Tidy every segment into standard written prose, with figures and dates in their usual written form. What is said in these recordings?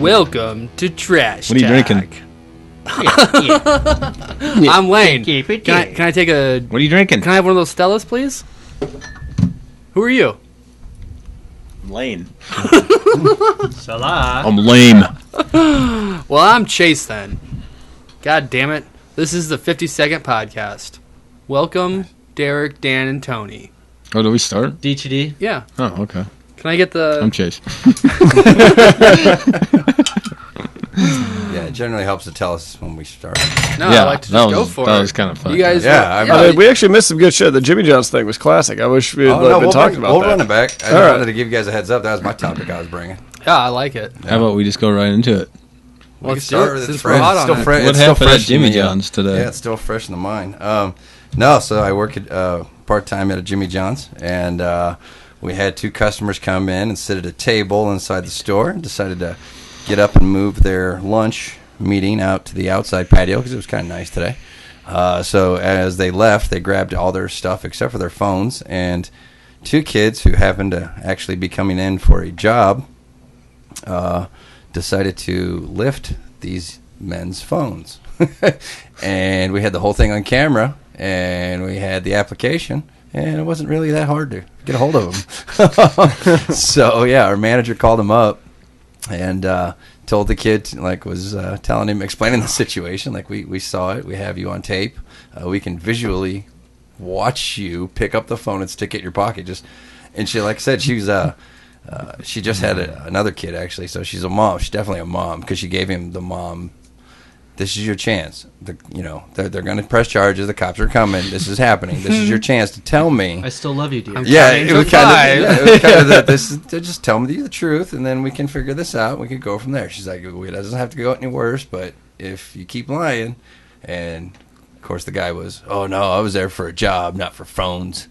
Welcome to Trash What are you Talk. drinking? I'm Lane. Can I take a... What are you drinking? Can I have one of those Stellas, please? Who are you? Lane. Salah. I'm lame. Well, I'm Chase then. God damn it. This is the 52nd podcast. Welcome, Derek, Dan, and Tony. Oh, do we start? DTD. Yeah. Oh, okay. Can I get the... I'm Chase. Yeah, it generally helps to tell us when we start. No, Yeah, I like to that just was- go for that it. was kind of fun. You guys... Yeah, We actually missed some good shit. The Jimmy John's thing was classic. I wish we had been talking about we'll that. run it back. I just right. wanted to give you guys a heads up. That was my topic I was bringing. Yeah, I like it. How about we just go right into it? Let's We can start do it with it. since It's we're fresh. hot It's on still it. fresh. What It's still happened at fresh in Jimmy the, John's today? Yeah, it's still fresh in the mind. No, so I work at part-time at a Jimmy John's, and we had two customers come in and sit at a table inside the store and decided to get up and move their lunch meeting out to the outside patio because it was kind of nice today. So as they left, they grabbed all their stuff except for their phones, and two kids who happened to actually be coming in for a job decided to lift these men's phones. And we had the whole thing on camera, and we had the application, and it wasn't really that hard to get a hold of them. So, yeah, our manager called him up and told the kid, was telling him, explaining the situation, we saw it, we have you on tape, we can visually watch you pick up the phone and stick it in your pocket. And she, like I said, she was... she just had another kid, actually, so she's a mom. She's definitely a mom because she gave him the mom, this is your chance. They're going to press charges. The cops are coming. This is happening. This is your chance to tell me. I still love you, dear. It was kind of just tell me the truth, and then we can figure this out. We can go from there. She's like, it doesn't have to go any worse, but if you keep lying, and of course the guy was, oh no, I was there for a job, not for phones.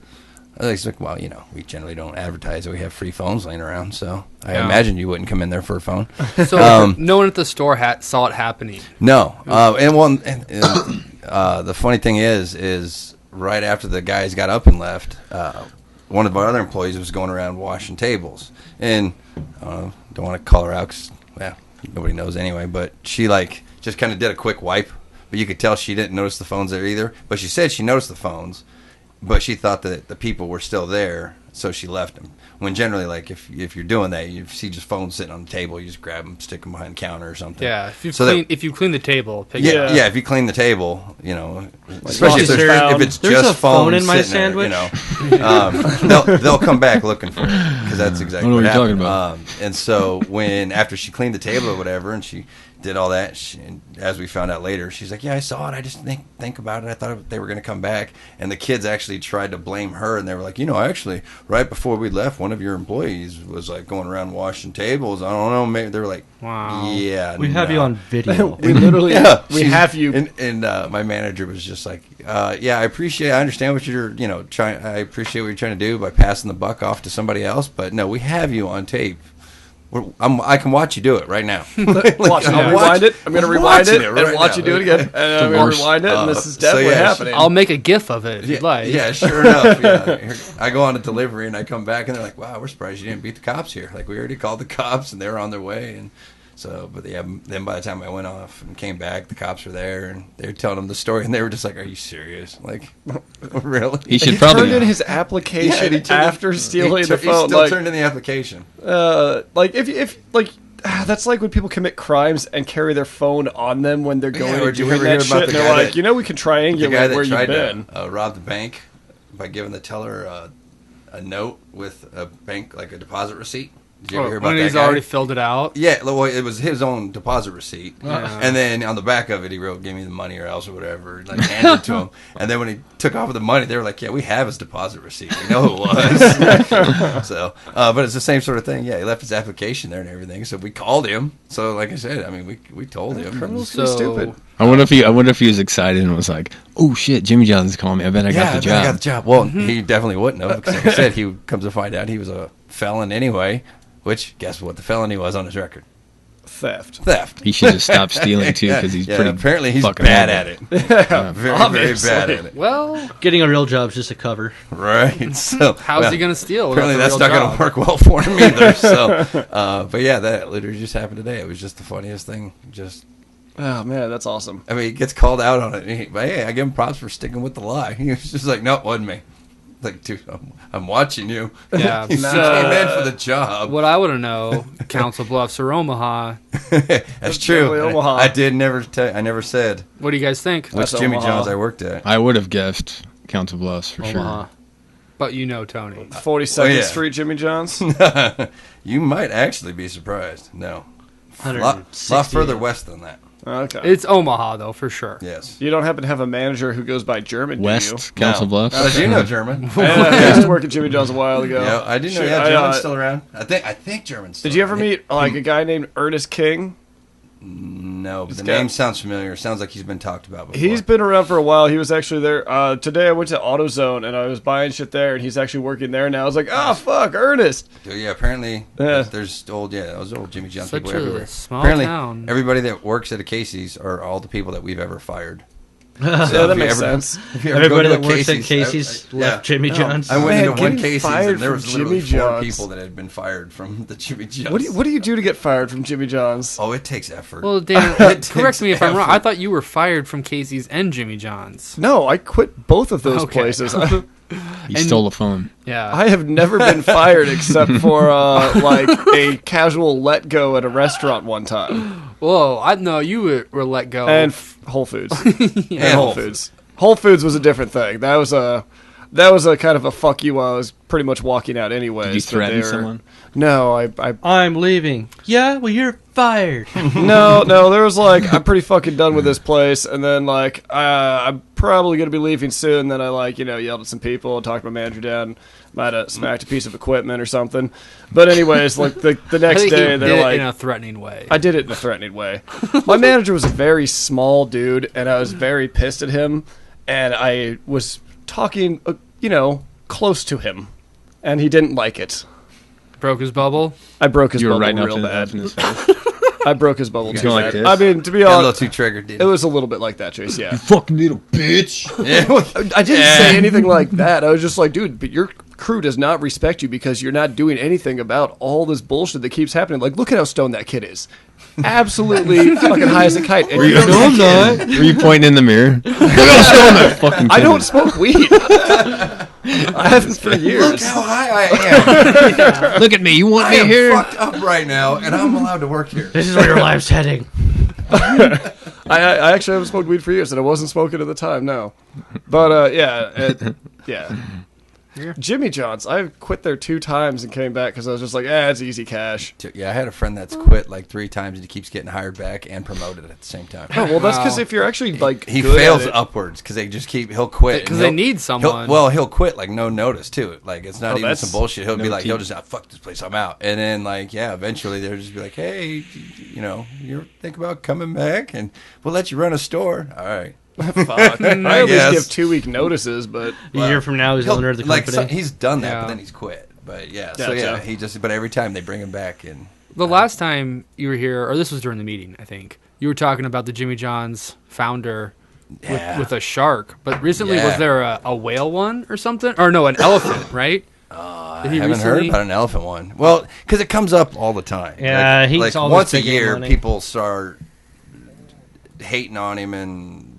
I was like, well, we generally don't advertise that we have free phones laying around, so I imagine you wouldn't come in there for a phone. So no one at the store saw it happening. No, the funny thing is right after the guys got up and left, one of our other employees was going around washing tables, and don't want to call her out because nobody knows anyway. But she just kind of did a quick wipe, but you could tell she didn't notice the phones there either. But she said she noticed the phones. But she thought that the people were still there, so she left them. When generally, if you're doing that, you see just phones sitting on the table, you just grab them, stick them behind the counter or something. Yeah, if you clean the table, pick it up. Yeah, if you clean the table, especially if it's There's just a phone phones in my sitting sandwich. there, they'll come back looking for it because that's exactly What are what we happened. talking about? And so after she cleaned the table or whatever, and she did all that, and as we found out later, she's like, yeah, I saw it. I just think about it. I thought they were going to come back. And the kids actually tried to blame her, and they were like, actually, right before we left, one of your employees was going around washing tables. I don't know. Maybe they were like, wow. Yeah, We have you on video. We literally, we have you. And my manager was just like, I understand what you're, trying. I appreciate what you're trying to do by passing the buck off to somebody else. But no, we have you on tape. I can watch you do it right now. Watch it. I'll rewind it. I'm going to rewind it and watch you do it again. And I'm going to rewind it, and this is definitely happening. I'll make a GIF of it if you'd like. Yeah, sure enough. Yeah. I go on a delivery, and I come back, and they're like, wow, we're surprised you didn't beat the cops here. We already called the cops, and they were on their way. And so, but then by the time I went off and came back, the cops were there, and they were telling them the story, and they were just like, are you serious? Really? He should He probably turned in his application after stealing the phone. He still turned in the application. That's like when people commit crimes and carry their phone on them when they're going or to did you doing ever hear that about shit. the And they're guy like, that- we can The triangulate guy where that you've tried been. to rob the bank by giving the teller a note with a bank, a deposit receipt. Did you ever hear about when that he's guy? already filled it out? Yeah, well, it was his own deposit receipt. Yeah. And then on the back of it, he wrote, give me the money or else or whatever, handed it to him. And then when he took off with the money, they were like, yeah, we have his deposit receipt. We know who it was. So, but it's the same sort of thing. Yeah, he left his application there and everything. So we called him. So like I said, we told him. Criminals So- are stupid. I wonder if he was excited and was like, "Oh shit, Jimmy John's calling me. I bet I got the job." I got the job. Well, he definitely wouldn't have. Because like I said, he comes to find out he was a felon anyway. Which, guess what the felony was on his record? Theft. He should have stopped stealing too because he's pretty. Apparently, he's fucking bad horrible. at it. Very bad at it. Well, Getting a real job is just a cover. Right. So how's he gonna steal? Apparently, without that's the not real going to job? work well for him either. So, but yeah, that literally just happened today. It was just the funniest thing. Just. Oh man, that's awesome. I mean, he gets called out on it. But hey, I give him props for sticking with the lie. He was just like, no, it wasn't me. Like, dude, I'm watching you. Yeah. You came in for the job. What I want to know, Council Bluffs or Omaha? That's true. definitely Omaha. I did never. I never said What do you guys think? which That's Jimmy Omaha. John's I worked at. I would have guessed Council Bluffs for Omaha. But you know Tony. 42nd Oh, yeah. Street Jimmy John's. You might actually be surprised. No, a lot 160. further west than that. Okay. It's Omaha though, for sure. Yes. You don't happen to have a manager who goes by German, do West Council No. Bluffs. But you know German. you? I used to work at Jimmy John's a while ago. Yeah, I didn't know. Shit, Yeah, I, German's still around. I think German's still Did you ever around. meet like a guy named Ernest King? No, but the guy- name sounds familiar. Sounds like he's been talked about before. He's been around for a while. He was actually there. Today I went to AutoZone and I was buying shit there, and he's actually working there now. I was like, oh, fuck, Ernest. So, yeah, apparently Yeah. there's those old Jimmy John Such people a everywhere. small Apparently, town. everybody that works at a Casey's are all the people that we've ever fired. Yeah, if that you makes ever- sense. if you ever go Everybody to a that works at Casey's, Casey's I- left Jimmy John's. I went Man, into one getting Casey's fired and there from was literally Jimmy 4 John's. people that had been fired from the Jimmy John's. What do you do to get fired from Jimmy John's? Oh, it takes effort. Well, Dan, It correct me if I'm wrong. effort. I thought you were fired from Casey's and Jimmy John's. No, I quit both of those Okay. places. He stole a phone. Yeah. I have never been fired except for like a casual let go at a restaurant one time, Whoa, I know you were let go. and Whole Foods. Yeah. And Whole Foods. Whole Foods was a different thing. That was a kind of a fuck you. I was pretty much walking out anyways. Did you but threaten they were- someone? No, I I'm leaving. Yeah, well, you're fired. no. There was like, I'm pretty fucking done with this place, and then like I'm probably gonna be leaving soon. Then I like yelled at some people, talked my manager down, might have smacked a piece of equipment or something. But anyways, like the I next think he day did they're it like, in a threatening way. I did it in a threatening way. My manager was a very small dude, and I was very pissed at him. And I was talking, close to him, and he didn't like it. Broke his bubble. I broke his You were bubble right up real to bad. in his face. I broke his bubble You too go bad. like this? I mean, to be Got a little honest, too triggered, didn't it was a little bit like that, Chase. Yeah, Fucking little bitch. Yeah, well, I didn't say anything like that. I was just like, dude, but your crew does not respect you because you're not doing anything about all this bullshit that keeps happening. Like, look at how stoned that kid is. Absolutely fucking high as a kite. And you don't Were you pointing in the mirror? Look how stoned that fucking I kid don't is. smoke weed. I haven't for Look years. how high I am. Look at me. You want I me am here? fucked up right now, and I'm allowed to work here. This is where your life's heading. I actually haven't smoked weed for years, and I wasn't smoking at the time. No, but yeah. Jimmy John's. I quit there 2 times and came back because I was just like, it's easy cash. Yeah, I had a friend that's quit like 3 times, and he keeps getting hired back and promoted at the same time. Oh well, that's because Wow. if you're actually like He good fails at it- upwards because they just he'll quit Because and they he'll- need someone. He'll quit like no notice too. Like it's not even that's- some bullshit. He'll be no like, tea. he'll just fuck this place. I'm out. And then like eventually they'll just be like, hey, you think about coming back, and we'll let you run a store. All right. Fuck. I at guess. least give 2-week notices, but A year from now, he's the owner of the company. Like he's done that, Yeah. but then he's quit. But yeah, Gotcha. so yeah, but every time they bring him back and The last time you were here, or this was during the meeting, I think, you were talking about the Jimmy John's founder Yeah. with a shark. But recently, Yeah. was there a whale one or something? Or no, an elephant, right? I haven't heard about an elephant one. Well, because it comes up all the time. Yeah, he's like always once a big in year, money. people start hating on him and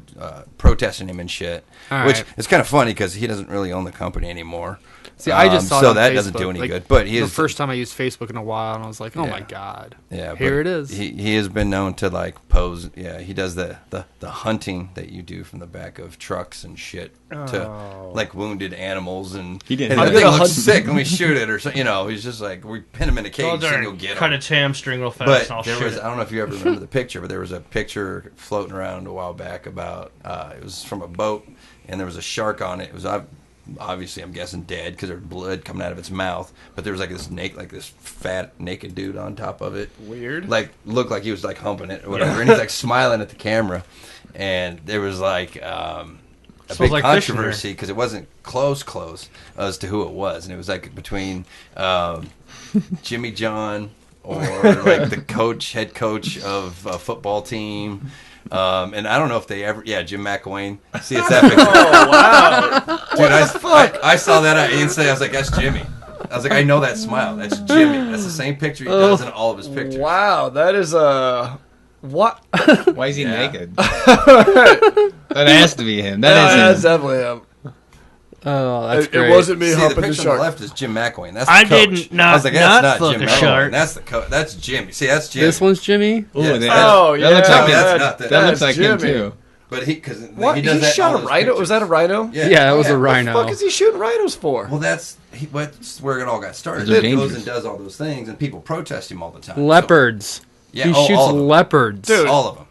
protesting him and shit. All Which right. is kind of funny because he doesn't really own the company anymore. See, I just saw it so on that Facebook, doesn't do any like, good. But he the is first time I used Facebook in a while, and I was like, oh Yeah. my god. Yeah, Here but it is. He has been known to like pose. Yeah, he does the hunting that you do from the back of trucks and shit to like wounded animals, and He didn't and have the that. thing I'm gonna looks hunt- sick, and we shoot it or something. He's just like we pin him in a cage and you'll get cut him. its hamstring real fast, But and I'll there shoot was, it. I don't know if you ever remember the picture, but there was a picture floating around a while back about, it was from a boat, and there was a shark on it. It was obviously, I'm guessing, dead because there's blood coming out of its mouth, but there was like this fat, naked dude on top of it. weird. Like, looked like he was like humping it or whatever, and he's like smiling at the camera. And there was like, a Smells big like fish in controversy because it wasn't close as to who it was, and it was like between Jimmy John or like the head coach of a football team. And I don't know if they ever, Jim McElwain. See, it's that picture. Oh, wow. Dude, I saw that instantly. I was like, that's Jimmy. I was like, I know that smile. That's Jimmy. That's the same picture he does in all of his pictures. Wow, that is what? Why is he naked? That has to be him. That's definitely him. Oh, that's great. It wasn't me See, humping the the picture on shark. the left is Jim McElwain. That's the I coach. didn't I was like, not that's not fuck Jim a McElwain. shark. That's the coach. That's Jimmy. See, that's Jimmy. This one's Jimmy? Ooh, Yeah, that looks like that's him. not That looks like him Jimmy. too. But because What? he does that in shot all a his rhino? pictures. Was that a rhino? Yeah, it was a What rhino. the fuck is he shooting rhinos for? Well, that's where it all got started. They're He goes dangerous. and does all those things, and people protest him all the time. Leopards. Yeah, He all shoots of them. leopards. Dude. All of them.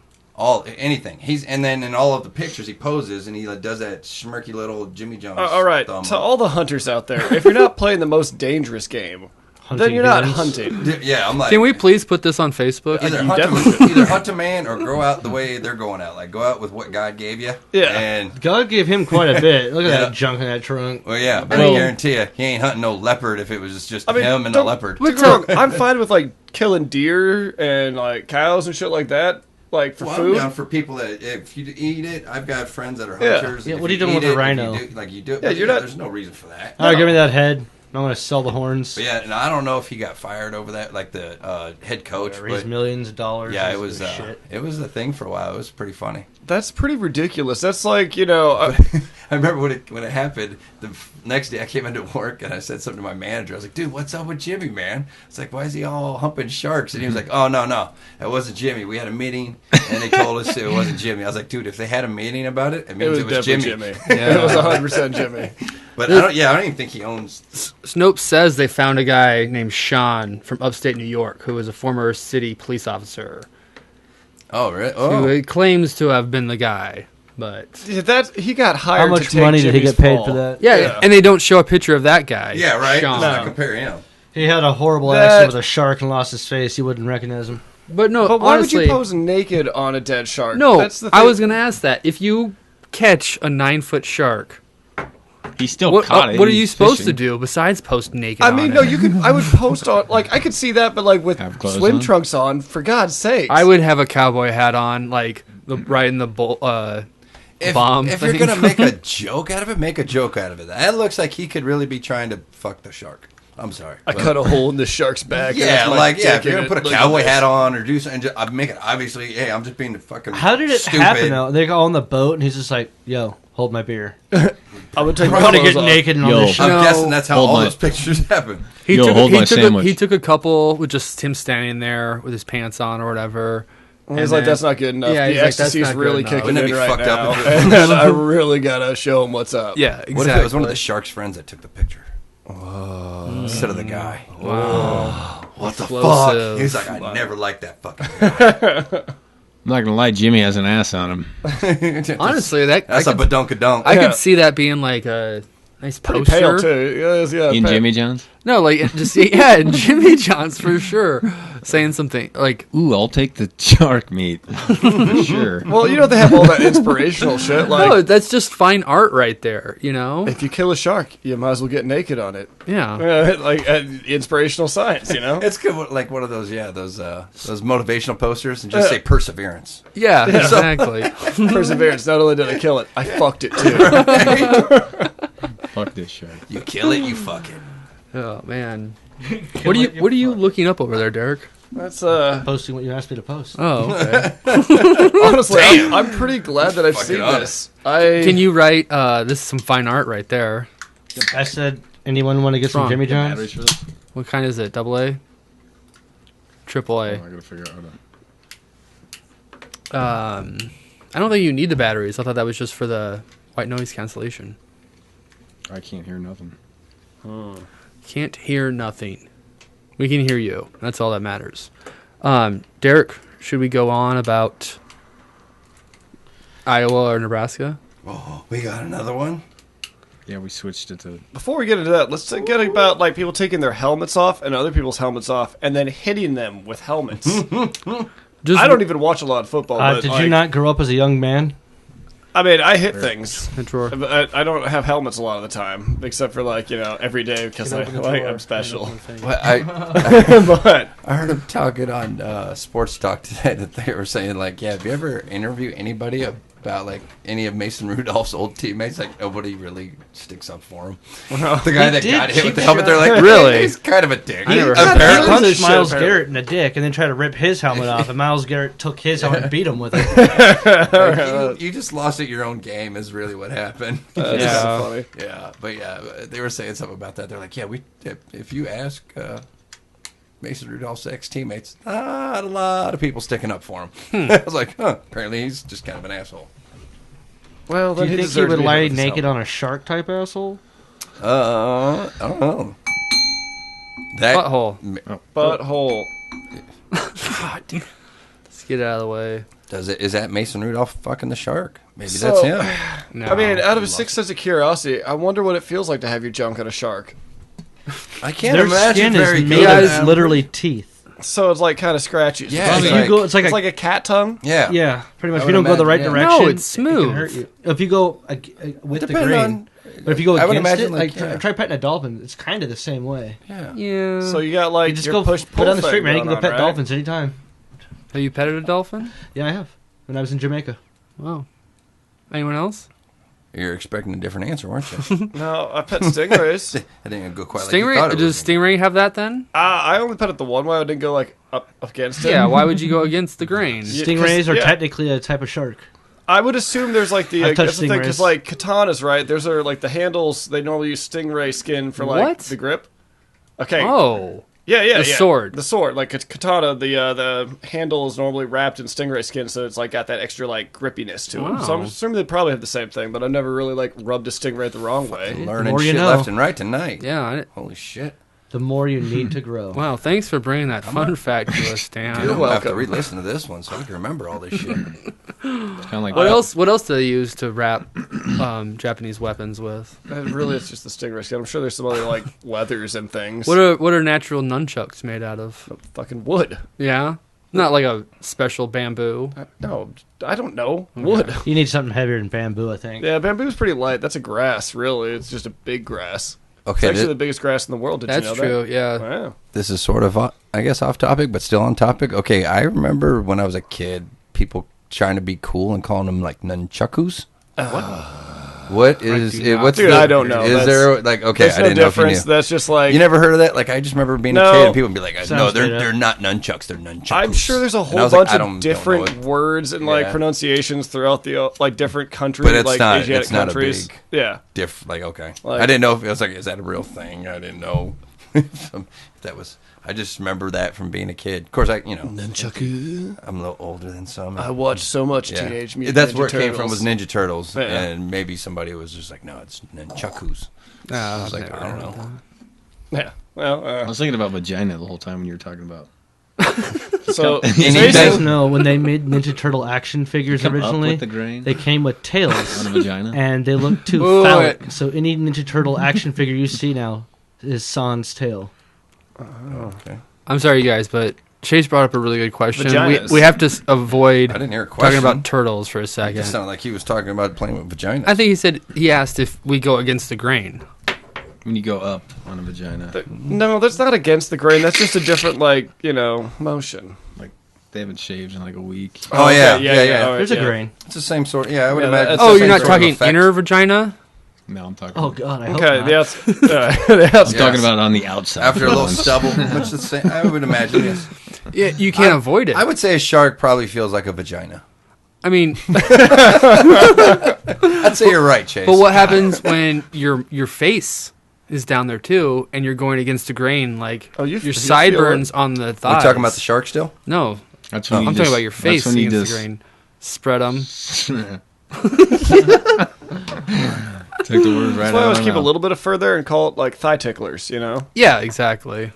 Anything. And then in all of the pictures he poses, and he does that smirky little Jimmy Jones. All right, thumb to up. all the hunters out there, if you're not playing the most dangerous game, then you're not humans. hunting. Yeah, I'm like. Can we please put this on Facebook? Either hunt a man or go out the way they're going out. Like go out with what God gave you. Yeah. And God gave him quite a bit. Look at Yeah. that junk in that trunk. well, yeah, but Well- I guarantee you, he ain't hunting no leopard if it was just I mean, him and the don't- leopard. Don't get me wrong, I'm fine with like killing deer and like cows and shit like that, like for Well, food. I'm down for people that if you eat it. I've got friends that are Yeah. hunters. Yeah, If what are you doing with eat a it, if rhino? you do, Yeah, you're not- There's no reason for that. All right, give me that head. I'm going to sell the horns. But yeah, and I don't know if he got fired over that, like the head coach. Whatever, he's But millions of dollars. yeah, This it was is shit. it was a thing for a while. It was pretty funny. That's pretty ridiculous. That's like I remember when it happened. The next day, I came into work and I said something to my manager. I was like, "Dude, what's up with Jimmy, man?" It's like, "Why is he all humping sharks?" And he was like, "Oh no, it wasn't Jimmy. We had a meeting and they told us it wasn't Jimmy." I was like, "Dude, if they had a meeting about it, it it means was it was definitely Jimmy." Jimmy. It was 100% Jimmy. But I don't even think he owns. Snopes says they found a guy named Sean from upstate New York who was a former city police officer Oh, really? who Oh, claims to have been the guy. But Yeah, that he got hired. How to much take money did he Jimmy's get paid fall. for that? yeah, and they don't show a picture of that guy. yeah, right. Sean. Let's not compare him. He had a horrible That- accident with a shark and lost his face. You wouldn't recognize him. But no, But why honestly, would you pose naked on a dead shark? no. That's the thing. I was gonna ask that. If you catch a 9-foot shark, He still what caught it. what are you He's supposed fishing. to do besides post naked? I mean, on no, it? you could. I would post on, like, I could see that, but like with Have clothes swim on? trunks on, for God's sake. I would have a cowboy hat on, like right in the bomb. If you're thing. gonna make a joke out of it, make a joke out of it. That looks like he could really be trying to fuck the shark. I'm sorry. I but- cut a hole in the shark's back. and Yeah, that's my like dick if you're in gonna it. put a Look at cowboy this. hat on or do something, just make it obviously. Hey, I'm just being fucking. How did it stupid. happen, though? They go on the boat, and he's just like, yo, hold my beer. I'm gonna take my I'm going to clothes get off. naked and on Yo. this shit. I'm No. guessing that's how Hold all my- those pictures happen. He Yo, took, hold he, my took sandwich. he took a couple with just him standing there with his pants on or whatever. And he's And like, then- that's not good enough. Yeah, the he's like, that's ecstasy's not good really enough. kicking Wouldn't it in be right fucked now. up if it And then I really gotta show him what's up. Yeah, exactly. What if it was one of the shark's friends that took the picture? Instead of the guy. Wow. What the Explosive. fuck? He's like, I never liked that fucking guy. I'm not gonna lie, Jimmy has an ass on him. Honestly, that That's a badonkadonk. I Yeah. could see that being like a nice Pretty poster. pale too. Yes, yeah, In pale. Jimmy John's? No, like just yeah, Jimmy John's for sure, saying something like Ooh, I'll take the shark meat. For sure. Well, you know they have all that inspirational shit. Like, no, that's just fine art right there. You know? if you kill a shark, you might as well get naked on it. Yeah. Like inspirational science, you know. It's good, like one of those, those motivational posters, and just say perseverance. Yeah. Exactly. Perseverance. Not only did I kill it, I fucked it too. Fuck this shark. You kill it, you fuck it. Oh man. What are you looking up over there, Derek? That's Posting what you asked me to post. Oh, okay. honestly, I'm pretty glad that I've Fuck seen it up. this. I Can you write? This is some fine art right there. I said, anyone want to get some Wrong. Jimmy John's? Batteries for this? What kind is it? Double A? Triple Oh, A? I gotta figure out how to. I don't think you need the batteries. I thought that was just for the white noise cancellation. I can't hear nothing. Can't hear nothing. We can hear you. That's all that matters. Derek, should we go on about Iowa or Nebraska? Oh, we got another one? Yeah, we switched it to. Before we get into that, let's get about like people taking their helmets off and other people's helmets off, and then hitting them with helmets. Just I don't even watch a lot of football. But Did like, you not grow up as a young man? I mean, I hit things. A drawer. But I don't have helmets a lot of the time, except for like every day because I'm special. Well, But I heard him talking on Sports Talk today that they were saying like, yeah, have you ever interviewed anybody about like any of Mason Rudolph's old teammates? Like nobody really sticks up for him. The guy that got hit with the helmet, they're like, Really? He's kind of a dick. I never He heard that. punched Miles Shit, Garrett in the dick and then tried to rip his helmet off, and Miles Garrett took his helmet and beat him with it. Like, you just lost at your own game is really what happened. that's Yeah. kinda funny. Yeah, but yeah, they were saying something about that. They're like, yeah, if you ask Mason Rudolph's ex-teammates, not a lot of people sticking up for him. I was like, apparently he's just kind of an asshole. Well, Do you think he deserves would to be lay hit with his naked helmet. on a shark type asshole? I don't know. That Butthole. Butthole. Let's get it out of the way. Is that Mason Rudolph fucking the shark? Maybe So- that's him. No. I mean, out of a sick sense of curiosity, I wonder what it feels like to have your junk on a shark. I can't Their imagine skin very is made good. of literally teeth. So it's like kind of scratchy. Yeah, If it's you like- go, it's like It's a like a cat tongue. Yeah, yeah, pretty much. I If you would don't go the right imagine, yeah. direction, No, it's smooth. It can hurt you. If you go with the Depending grain, on- but if you go I would against imagine, it, like, like yeah. try petting a dolphin, it's kind of the same way. Yeah. Yeah. So you got like You just your go push put it on the pull street, thing man. You can go going pet on, right? dolphins anytime. Have you petted a dolphin? Yeah, I have. When I was in Jamaica. Wow. Anyone else? You're expecting a different answer, weren't you? No, I pet stingrays. I didn't go quite like you thought Stingray? it Does was. Stingray have that then? I only pet it the one way. I didn't go like up against it. Yeah. Why would you go against the grain? Yeah, Stingrays 'cause- are yeah. technically a type of shark. I would assume there's like the I've touched that's the thing because stingrays. like katanas, right? There's are like the handles. They normally use stingray skin for like What? the grip. Okay. Oh. Yeah, The sword. The sword, like a katana, the handle is normally wrapped in stingray skin, so it's like got that extra like grippiness to it. So I'm Wow. assuming they probably have the same thing, but I've never really like rubbed a stingray the wrong way. Learning more you shit know. left and right tonight. Yeah. Holy shit. The more you need to grow. Wow. Thanks for bringing that fun fact to us, Dan. Dude, I'm gonna have to welcome. re-listen to this one so I can remember all this shit. Kind of like What else? What else do they use to wrap Japanese weapons with? Really, it's just the stingray skin. I'm sure there's some other like leathers and things. What are natural nunchucks made out of? Fucking wood? Yeah, not like a special bamboo. No, I don't know. Wood. You need something heavier than bamboo, I think. Yeah, bamboo's pretty light. That's a grass, really. It's just a big grass. Okay, It's actually the biggest grass in the world. Did That's you know true. that? Yeah. Wow. this is sort of, I guess, off topic, but still on topic. Okay, I remember when I was a kid, people trying to be cool and calling them like nunchakus. What is do it? not. What's Dude, the, I don't know. Is That's- there like okay? There's I no didn't know if you difference. knew. That's just like You never heard of that? Like I just remember being a No. kid and people would be like, "No, Sounds they're made up. they're not nunchucks. They're nunchakus." I'm sure there's a And I whole was like, bunch I of don't know different it. words and like Yeah. pronunciations throughout the like different countries, But it's like not- Asiatic it's not a countries. big- Yeah. Like okay, Like- I didn't know if it was like, is that a real thing? I didn't know if that was. I just remember that from being a kid. Of course, Nunchaku. I'm a little older than some. I watched so much Yeah. Teenage Mutant That's Ninja where it came Turtles. from was Ninja Turtles, Yeah. and maybe somebody was just like, "No, it's nunchakus." I was like, I don't know. Yeah. Well, I was thinking about vagina the whole time when you were talking about. so You Anything- guys know when they made Ninja Turtle action figures Come up originally, with the grain they came with tails on a vagina. and they look too Wait. phallic. So any Ninja Turtle action figure you see now is Sans tail. Okay. I'm sorry, you guys, but Chase brought up a really good question. Vaginas. We have to avoid I didn't hear a question. talking about turtles for a It second. just sounded like he was talking about playing with vaginas. I think he asked if we go against the grain. When you go up on a vagina, no, that's not against the grain. That's just a different like motion. they haven't shaved in like a week. Oh, okay, yeah. all right, There's a grain. It's the same sort. Yeah, I would Yeah, imagine. that's it's Oh, the you're same not sort of talking effect. inner vagina? No, I'm talking. Oh God, I hope Okay, not. that's I'm talking about on the outside. After a little ones. stubble, much the same. I would imagine. Yes. Yeah, you can't avoid it. I would say a shark probably feels like a vagina. I mean, I'd say you're right, Chase. but what happens when your face is down there too, and you're going against the grain? Like you your feel sideburns on the Are thighs. we talking about the shark still? No, That's when I'm you talking just- about your face that's when you against the just grain. Spread them. Take the word right That's why I out always of keep my a mouth. little bit of further and call it like thigh ticklers. Yeah, exactly.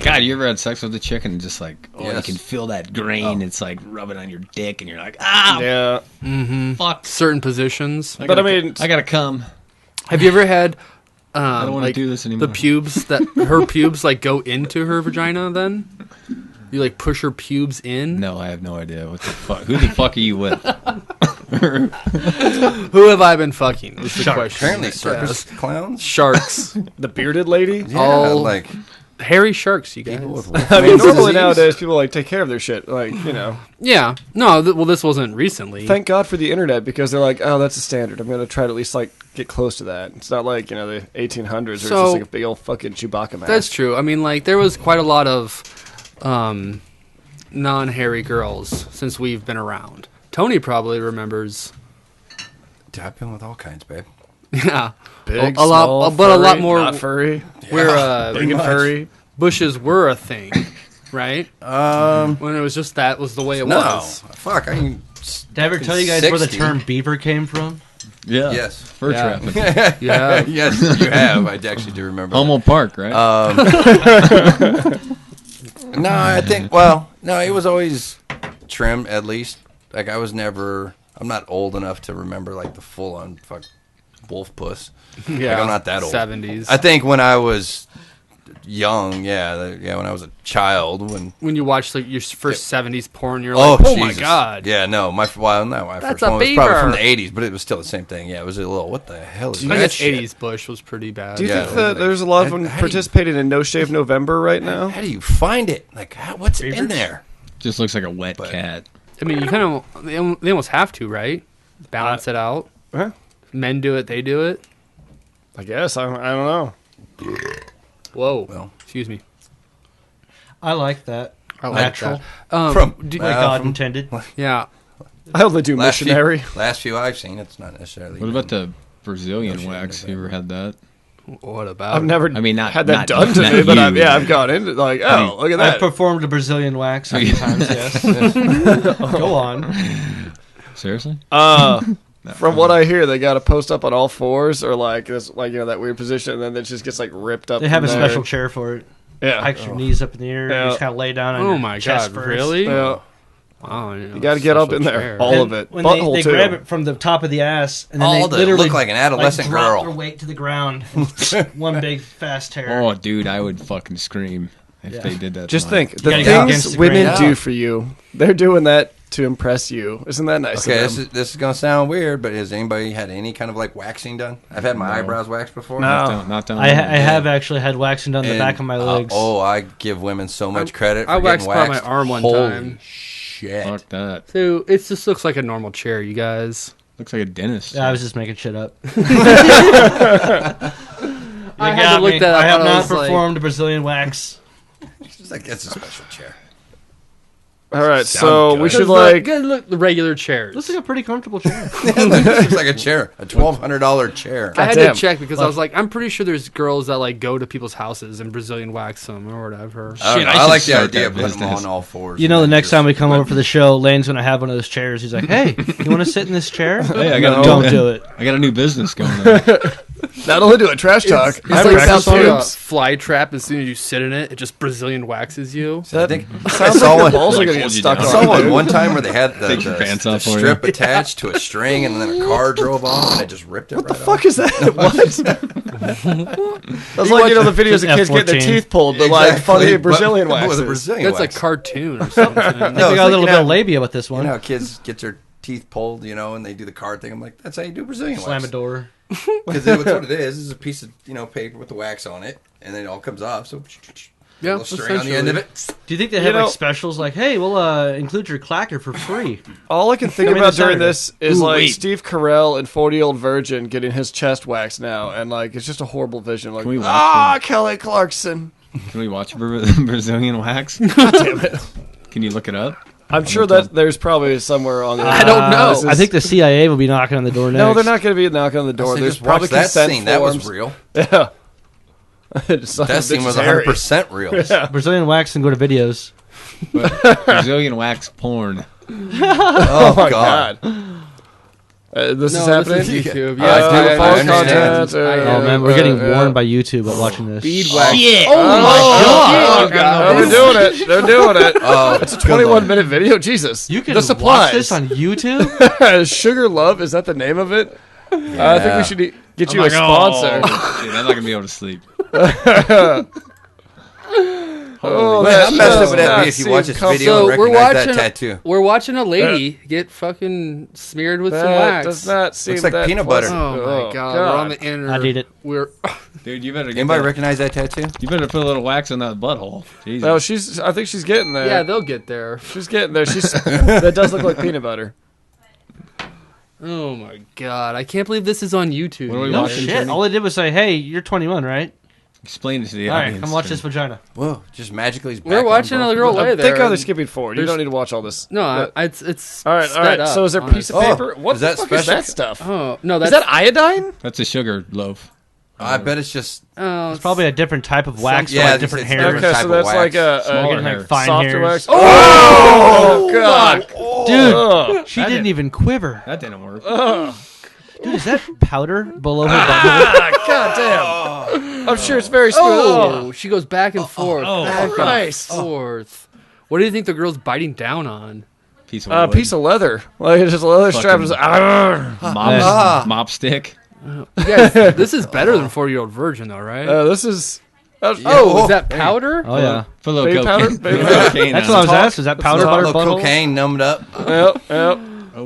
God, you ever had sex with a chick and just like, oh, Yes. you can feel that grain. It's like rubbing on your dick, and you're like, ah, Yeah, Mm-hmm. fuck. Certain positions. but I mean, I gotta come. Have you ever had? I don't want like to do this anymore. the pubes that her pubes like go into her vagina. Then You like push her pubes in? No, I have no idea. What the fuck? Who the fuck are you with? Who have I been fucking? Was the question. Apparently, circus clowns. Sharks. The bearded lady. Yeah, All- like Hairy sharks, you guys. people with I mean, Wolfman's normally disease. nowadays people like take care of their shit. Like, you know, Yeah. No, well, this wasn't recently. thank God for the internet because they're like, oh, that's a standard. I'm gonna try to at least like get close to that. It's not like, you know, the 1800s where it's So- just like a big old fucking Chewbacca mask. That's true. I mean, like, there was quite a lot of non-hairy girls since we've been around. Tony probably remembers. Dude, I've been with all kinds, babe. Yeah. Big, a lot, small, but a lot furry, more not furry. where Big and much. furry. bushes were a thing, right? When it was just that was the way it No, was. fuck. I mean, Did I ever tell you guys where the 60. term beaver came from? Yeah. Yes. Fur Yeah. trapping. Yeah. Yes, you have. I actually do remember. Hummel Park, right? No, I think. Well, no, it was always trim. At least, like I was never. I'm not old enough to remember like the full on fuck wolf puss. Yeah. I'm not that old. 70s. I think when I was young, when I was a child, when When you watch like your first 70s porn, you're like, oh my Jesus. god. Yeah, no, my first That's one a was probably from beaver. the 80s, but it was still the same thing. Yeah, it was a little. What the hell is I that guess shit? 80s bush was pretty bad. Do you Yeah. think that there's a lot of them How do you- participating in No Shave November right now? How do you find it? Like, what's in there? Just looks like a wet But- cat. I mean, you kind of they almost have to, right? Balance it out. Huh? Men do it, they do it. I guess. I don't know. Whoa. Well. Excuse me. I like that. I like Natural. that. From Like God from intended. Yeah. I only do last missionary. last few I've seen, it's not necessarily. What about the Brazilian No shit, wax? no You ever had that? What about I've it? never I mean, not- had that not- done to not me, but you. I've gone into like, oh, look at I've that. performed a Brazilian wax a few times, yes. Go on. Seriously? From what I hear, they got to post up on all fours or like this, like, you know, that weird position, and then it just gets like ripped up. They have a from there. special chair for it. Yeah. Hikes your knees up in the air. Yeah. You just kind of lay down on Oh your my chest god, first. really? Yeah. Wow, You got to get up in there, all And of it, When butthole they too. grab it from the top of the ass, and then All they the- literally look like an adolescent drop girl. their weight to the ground. One big fast tear. Oh, dude, I would fucking scream if they did that. Just to mine. think, the gotta go against things the women grain. do for you, they're doing that to impress you. Isn't that nice? Okay, of them? this is gonna sound weird, but has anybody had any kind of like waxing done? I've had my No. eyebrows waxed before. No. Not down I there. have actually had waxing down the And, back of my legs. I give women so much credit. I for waxed getting by my arm one Holy time. Shit! Fuck that. So it just looks like a normal chair, you guys. Looks like a dentist. Yeah, I was just making shit up. I had to look that up. I have and not was like- performed Brazilian wax. It's just like it's a special chair. All right, Sound so good. we should Because like. look, the regular chairs. Looks like a pretty comfortable chair. It's like a chair, a $1,200 chair. I had Goddamn. to check because I was like, I'm pretty sure there's girls that like go to people's houses and Brazilian wax them or whatever. I, don't Shit, know. I I should like the start idea that of putting them business. on all fours. You know, the and next just- time we come over for the show, Lane's going to have one of those chairs. He's like, hey, you want to sit in this chair? Hey, I got No. a Don't new, do it. I got a new business going on. Not only do it trash talk, It's I like practice some sort of pubes. fly trap. As soon as you sit in it, it just Brazilian waxes you. I think Sounds like your balls are gonna get Hold you stuck down. on. I saw one time where they had the, Take your the, pants the off for strip you. attached to a string, and then a car drove off, and it just ripped it right off. Fuck is that? What? That's like, you know, the videos of kids getting their F-14. teeth pulled, but like funny Brazilian wax. waxes. With a Brazilian That's wax. a cartoon or something. No, I it's got a like, little you bit know, of labia with this You one. know how kids get their teeth pulled, you know, and they do the card thing. I'm like, that's how you do Brazilian Slam a wax. door. Because that's what it is. It's a piece of, you know, paper with the wax on it, and then it all comes off. So, Yeah, a little string on the end of it. Do you think they have know- like specials like, hey, we'll include your clacker for free? All I can think Coming about this during Saturday. this is Ooh, like wait. Steve Carell and 40-Year-Old Virgin getting his chest waxed now, and like it's just a horrible vision. Like, Can we watch Kelly Clarkson. Can we watch Brazilian wax? God damn it! Can you look it up? I'm sure that there's probably somewhere on the. I don't know. This is- I think the CIA will be knocking on the door next. No, they're not going to be knocking on the door. So There's just probably watch that consent scene. forms. That was real. Yeah. That scene was 100% real. Yeah. Brazilian wax and go to videos. But Brazilian wax porn. Oh, my God. This is No, happening. this is YouTube. I Yeah, do I follow understand. content, Oh man, we're getting warned by YouTube about watching this. Bead wax. Oh, God. They're doing it. They're doing it. Oh, It's a 21-minute video. Jesus. You can the supplies. watch this on YouTube. Sugar Love, is that the name of it? I think we should get you a sponsor. Dude, I'm not gonna be able to sleep. Oh, Well, that how messed up does would that not be if you seem watch this comfortable. video and So we're recognize that watching. tattoo? We're watching a lady get fucking smeared with some That wax. does not seem Looks like that peanut butter. pleasant. Oh my god. We're on the internet. I need it. We're. Dude, you better get Anybody that. recognize that tattoo? You better put a little wax in that butthole. Jesus. No, I think she's getting there. Yeah, they'll get there. She's getting there. That does look like peanut butter. Oh my god. I can't believe this is on YouTube. What are we No watching, shit. Jimmy? All they did was say, "Hey, you're 21, right? Explain it to the All right, audience. come watch this vagina." Whoa, just magically. he's We're back watching on, a bro. girl lay there. Thank God they're and- skipping forward. You there's- don't need to watch all this. No, it's. All right. sped up, So is there a piece of honestly. paper? What is the that fuck special? is that stuff? Oh no, Is that's that iodine? That's a sugar loaf. I bet it's just. Oh, It's probably a different type of wax, Yeah, for like it's- different it's hairs. different Okay, type so of that's wax. like Smaller You're getting hair. like fine softer hairs. wax. Oh God, Dude, Ugh. she didn't even quiver. That didn't work. Dude, is that powder below her butthole? God damn. I'm sure it's very smooth. Oh, she goes back and forth. oh, back and Christ. forth. What do you think the girl's biting down on? Piece of wood. Piece of leather. Like it's just a leather strap. Just, mop stick. You guys, this is better than 4-year-old virgin, though, right? this is. Oh, is that powder? Oh yeah, Put a little Baby powder? cocaine. Baby Put a little cocaine that's on what I it. was asking. Is that powder Some butter little butthole? cocaine numbed up. Yep. Oh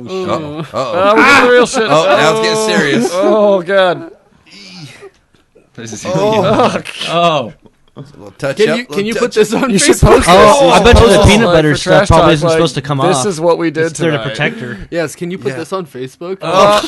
shit. Uh-oh. We're getting real shit. Oh, now it's getting serious. Oh God. This is Oh. A little touch Can up. you little put touch this on You should Facebook? post Oh, this. I bet you the Post peanut this, butter for stuff trash probably talk, isn't supposed to come This off. is what we did It's there to tonight. protect her. Yes, can you put this on Facebook? Oh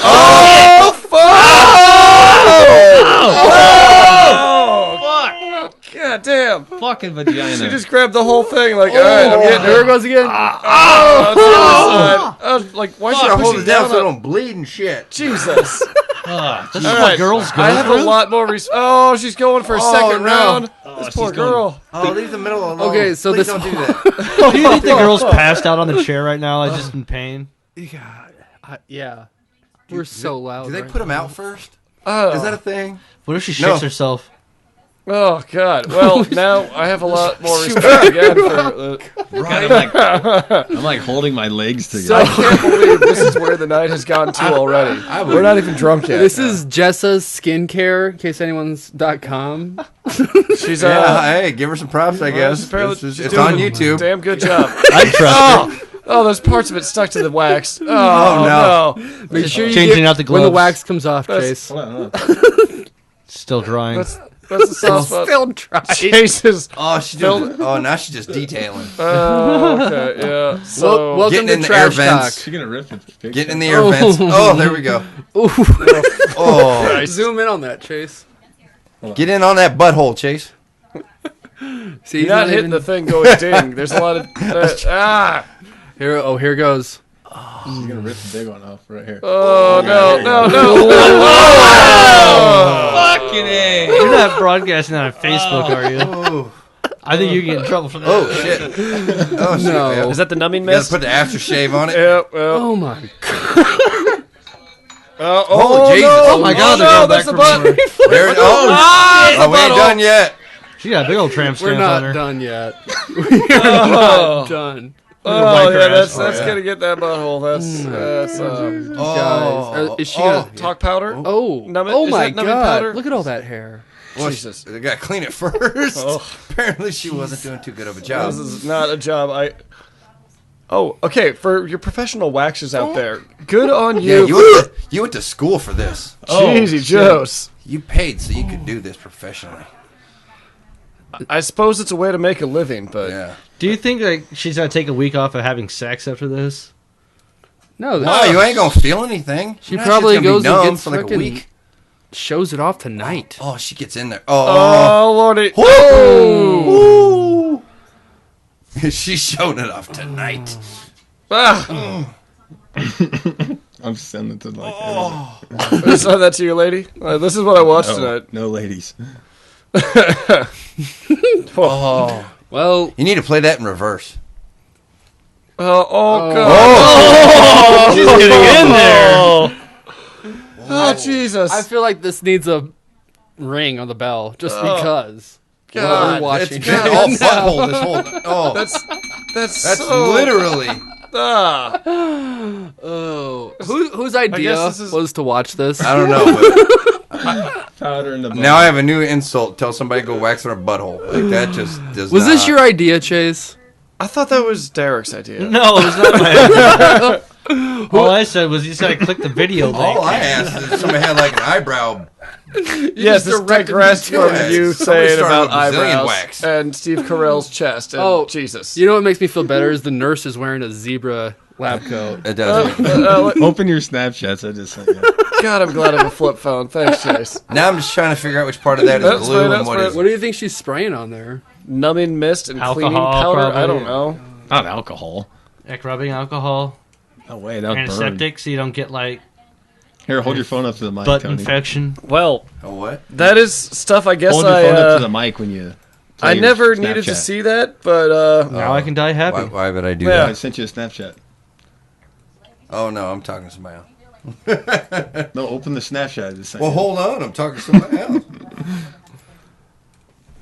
fuck! God damn! fucking vagina. She just grabbed the whole thing. Like, all right, I'm getting There her. it goes again. Oh, it's the other side. Like, why should I Hold push it it down down? so it don't bleed and shit. Jesus! Ah, This All is right. what girls go I have through. a lot more. Oh, she's going for a second no. round. This she's poor going- girl. Oh, leave the middle alone. Okay, so Please this- don't do that. Do you think the girl's passed out on the chair right now, like just in pain? Yeah. We're so loud. Do they right put them now. out first? Oh. Is that a thing? What if she No. shits herself? Oh God! Well, now I have a lot more respect again for. I'm like holding my legs I together. can't believe this is where the night has gone to already. We're not even drunk yet. This is Jessa's skincare, in case anyone's .com. She's Yeah, hey, give her some props, I guess. apparently- It's she's on doing a YouTube. Damn good job. I trust her. Oh, there's parts of it stuck to the wax. Oh, no. Make sure you Changing get, out the when the gloves. wax comes off, That's- Chase. Hold on. Still drying. That's the soft spot. Still dry. Jesus. Oh, she's doing. Oh, now she's just detailing. Okay, yeah. So, Welcome Getting to in the air Trash vents. She's gonna rip the picture. Getting in the air vents. Oh, there we go. Oh, Zoom in on that, Chase. get in on that butthole, Chase. See, you're not hitting the thing going ding. There's a lot of. Here goes. She's gonna rip the big one off right here. Oh, no. Fucking A. You're not broadcasting that on Facebook, are you? Oh, I think you get in trouble for that. oh shit. Oh, shit. No. Yeah. Is that the numbing You gotta mist? put the aftershave on it. Yeah, well. Oh my. Oh, Jesus. Oh my God, they're going that's back the for button. more. There it, oh, we ain't done yet. She got a big old tramp We're stamp not on her. done yet. We are not done. Oh, wipe her yeah, ass. that's Oh, yeah. gonna get that butthole. That's Guys, is she gonna? talk powder. Oh, Numb it? oh Is my that numbing God! powder? Look at all that hair. Well, Jesus. They gotta clean it first. Oh. Apparently, she wasn't doing too good of a job. This is not a job. Oh, okay. For your professional waxers out there, good on Yeah, you. you went to school for this. Jeezy Joes. You paid so you could do this professionally. I suppose it's a way to make a living, but Yeah. Do you think like she's gonna take a week off of having sex after this? No, No, you ain't gonna feel anything. She You're not probably just gonna be goes and numb gets for like a fucking- week. shows it off tonight. Oh, she gets in there. Oh, oh lordy, oh. She's showing it off tonight. ah, I'm sending it to like. send that to your lady. This is what I watched No, tonight. no ladies. Oh, Well, you need to play that in reverse. Oh god, She's getting in there. oh Jesus, I feel like this needs a ring on the bell just because. God, we're watching. It's got all butthole this whole. Oh, that's that's so, literally. Ah. Oh, whose idea this is- was to watch this? I don't know. But Powder in the Now I have a new insult. Tell somebody to go wax their butthole. Like that just does Was not. this your idea, Chase? I thought that was Derek's idea. No, it was not my idea. All I said was you said I clicked the video link. All I asked is if somebody had like an eyebrow. Yes, this digressed from it. you Somebody saying started about with Brazilian eyebrows wax. and Steve Carell's chest. And Oh, Jesus. You know what makes me feel better is the nurse is wearing a zebra lab coat. It does. Open your Snapchats. I just sent you. God, I'm glad I have a flip phone. Thanks, Chase. Now I'm just trying to figure out which part of that is That's glue fine, and that's what fine. is. What do you think she's spraying on there? Numbing mist and Alcohol, cleaning powder? probably. I don't know. Not alcohol. Like rubbing alcohol, No way. That would burn. antiseptic, so you don't get like Here, hold your phone up to the mic, butt Tony. infection. Well, Oh, what? that is stuff I guess Hold your phone up to the mic when you. play I your never needed to Snapchat. see that, but Now I can die happy. Why would I do Yeah. I that? sent you a Snapchat. Oh no, I'm talking to somebody else. No, open the Snapchat. I just sent Well, you. hold on, I'm talking to somebody else.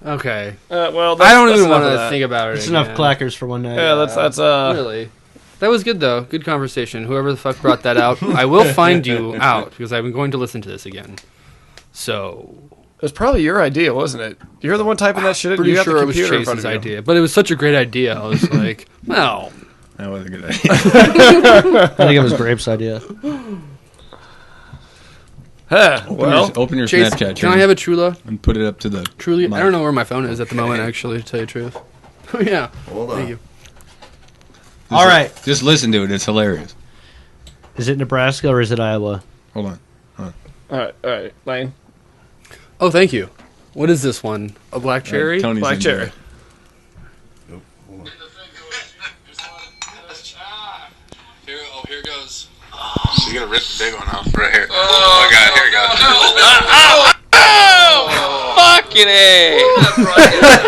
Okay. well, I don't that's even enough want of to that. think about it. It's again. enough clackers for one night. Yeah, that's Really. That was good, though. Good conversation. Whoever the fuck brought that out, I will find you out because I'm going to listen to this again. So, It was probably your idea, wasn't it? You're the one typing that shit in. pretty You got sure the it was computer in front Chase's of you. idea, but it was such a great idea. I was like, well, That was a good idea. I think it was Grape's idea. Huh, well, Open your Chase, Snapchat. can I have a Trula? and put it up to the. Truly, mic. I don't know where my phone is at the moment. Actually, to tell you the truth. Oh yeah. Hold on. Thank you. All right. Just listen to it. It's hilarious. Is it Nebraska or is it Iowa? Hold on. all right, Lane. Oh, thank you. What is this one? A black cherry? Tony's Black into cherry. it. Here it goes. So you're gonna rip the big one off right here. Oh, God, here it goes. Fucking A!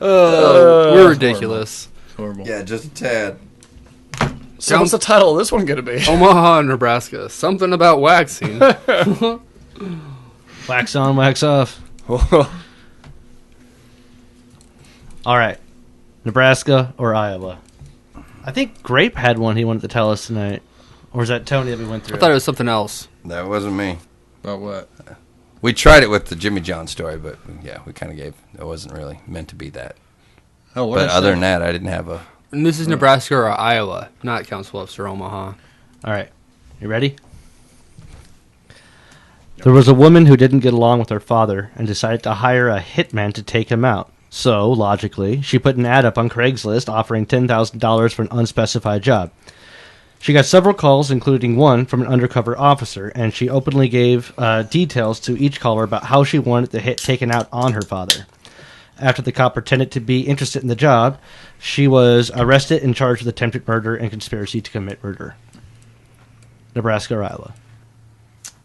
We're ridiculous. It's horrible. Yeah, just a tad. So what's the title of this one going to be? Omaha, Nebraska. Something about waxing. Wax on, wax off. All right. Nebraska or Iowa? I think Grape had one he wanted to tell us tonight. Or is that Tony that we went through? I thought it was something else. That wasn't me. About what? We tried it with the Jimmy John story, but yeah, we kind of gave. It wasn't really meant to be that. Oh, what But other than that, I didn't have a. And this is Nebraska or Iowa, not Council Bluffs or Omaha. All right. You ready? There was a woman who didn't get along with her father and decided to hire a hitman to take him out. So, logically, she put an ad up on Craigslist offering $10,000 for an unspecified job. She got several calls, including one from an undercover officer, and she openly gave details to each caller about how she wanted the hit taken out on her father. After the cop pretended to be interested in the job, she was arrested and charged with attempted murder and conspiracy to commit murder. Nebraska or Iowa?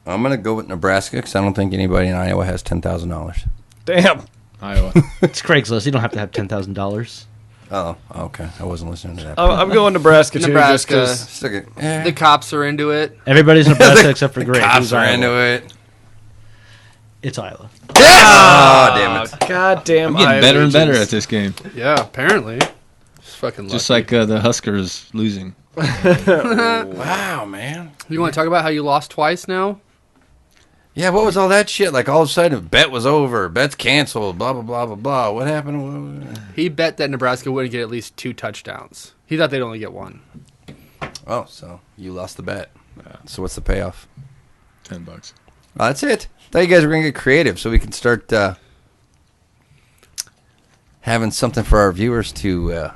I'm gonna go with Nebraska because I don't think anybody in Iowa has $10,000. Damn. Iowa. It's Craigslist. You don't have to have $10,000. Oh, okay. I wasn't listening to that. I'm going Nebraska, too. Nebraska. Just 'cause- Stick it. Eh. The cops are into it. Everybody's Nebraska except for Grape. Cops Who's are Iowa? into it. It's Iowa. Oh, damn it. God damn. I'm getting Iowa better and better agents. at this game. Yeah, apparently. Just fucking lucky. Just like the Huskers losing. Wow, man. You want to talk about how you lost twice now? Yeah, what was all that shit? Like all of a sudden, bet was over, bet's canceled, blah blah blah blah blah. What happened? He bet that Nebraska wouldn't get at least 2 touchdowns. He thought they'd only get 1. Oh, so you lost the bet. So what's the payoff? $10. Oh, that's it. Thought you guys were gonna get creative so we can start having something for our viewers to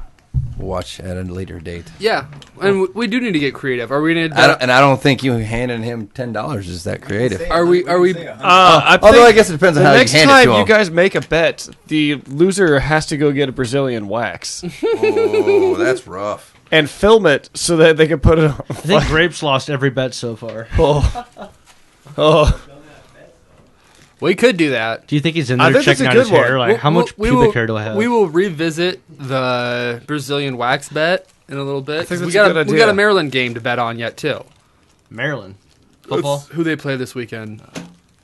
watch at a later date. Yeah, and we do need to get creative. Are we gonna? I don't think you handing him $10 is that creative. Are we? I Although think I guess it depends on the how you next hand it time to you him. guys make a bet, the loser has to go get a Brazilian wax Oh, that's rough. and film it so that they can put it on. I think Grape's lost every bet so far. Oh, We could do that. Do you think he's in I there think that's checking a out his good one. hair? Like, how much pubic hair do I have? We will revisit the Brazilian wax bet in a little bit. think 'cause that's a good we got a idea. Maryland game to bet on yet too. Maryland. Football? It's who they play this weekend?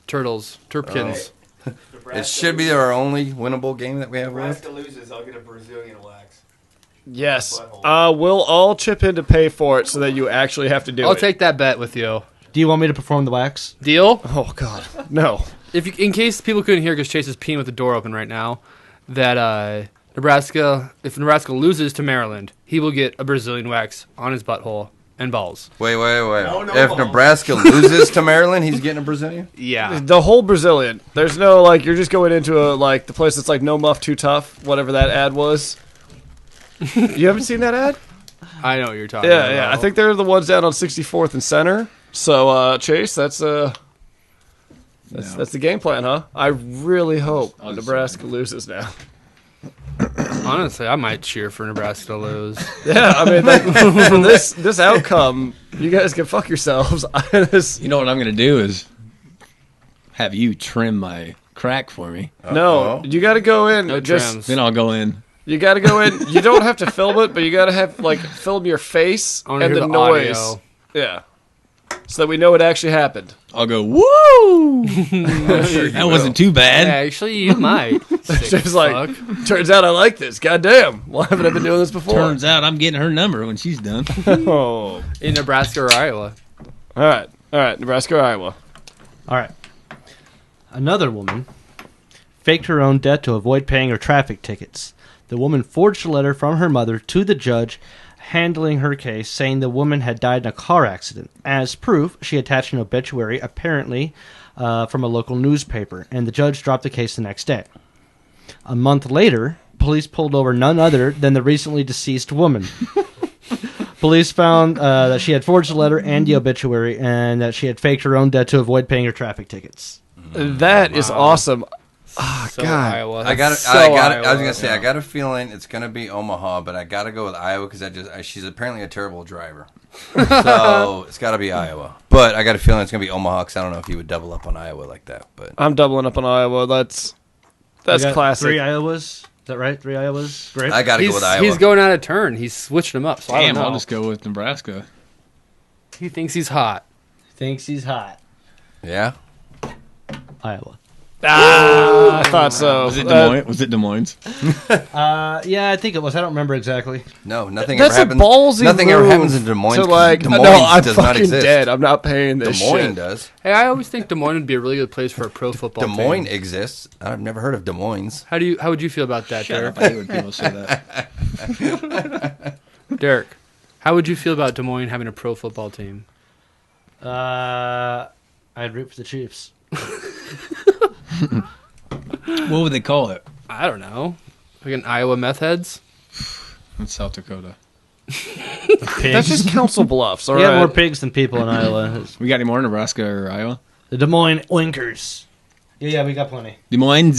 Turtles, Terpkins. It should be our only winnable game that we have left. Nebraska loses, I'll get a Brazilian wax. Yes. We'll all chip in to pay for it so that you actually have to do I'll it. take that bet with you. Do you want me to perform the wax? Deal? Oh, God. No. In case people couldn't hear because Chase is peeing with the door open right now, that if Nebraska loses to Maryland, he will get a Brazilian wax on his butthole and balls. Wait. If Nebraska loses to Maryland, he's getting a Brazilian? Yeah. The whole Brazilian. There's no, like, you're just going into the place that's like no muff too tough, whatever that ad was. You haven't seen that ad? I know what you're talking about. Yeah. I think they're the ones down on 64th and Center. So, Chase, that's the game plan, huh? I really hope Nebraska loses now. Honestly, I might cheer for Nebraska to lose. Yeah, I mean, like, from this outcome, you guys can fuck yourselves. You know what I'm going to do is have you trim my crack for me. No, you got to go in. No trims. Then I'll go in. You got to go in. You don't have to film it, but you got to have film your face I wanna and hear the the noise. audio. Yeah, so that we know it actually happened. I'll go, woo! That wasn't too Yeah, bad. actually, you might. She's like, turns out I like this. Goddamn. Why haven't I been doing this before? Turns out I'm getting her number when she's done. Oh. In Nebraska or Iowa. All right. Nebraska or Iowa? All right. Another woman faked her own death to avoid paying her traffic tickets. The woman forged a letter from her mother to the judge handling her case, saying the woman had died in a car accident. As proof, she attached an obituary, apparently from a local newspaper, and the judge dropped the case the next day. A month later, police pulled over none other than the recently deceased woman. Police found that she had forged the letter and the obituary, and that she had faked her own death to avoid paying her traffic tickets. That is awesome. So God. Iowa. I was gonna say, I got a feeling it's gonna be Omaha, but I gotta go with Iowa because she's apparently a terrible driver. So it's gotta be Iowa. But I got a feeling it's gonna be Omaha because I don't know if he would double up on Iowa like that. But I'm doubling up on Iowa. That's We got classic. 3 Iowas. Is that right? 3 Iowas? Great. I gotta go with Iowa. He's going out of turn. He's switching them up. So I don't Damn, know. I'll just go with Nebraska. He thinks he's hot. Thinks he's hot. Yeah. Iowa. I thought so. Was it Des Moines? Was it Des Moines? Yeah, I think it was. I don't remember exactly. No, nothing That's ever a happens. ballsy Nothing move ever happens in Des Moines. to 'cause like, Des no, Moines I'm does not fucking exist. dead. I'm not paying Des this Moines shit. does. Hey, I always think Des Moines would be a really good place for a pro football Des team. Moines exists. I've never heard of Des Moines. How would you feel about that, Derek? I hate when people say that. Derek, how would you feel about Des Moines having a pro football team? I'd root for the Chiefs. What would they call it? I don't know. Like an Iowa meth heads? It's South Dakota. That's just Council Bluffs, all We right? have more pigs than people in Iowa. We got any more Nebraska or Iowa? The Des Moines Oinkers. Yeah, we got plenty. Des Moines.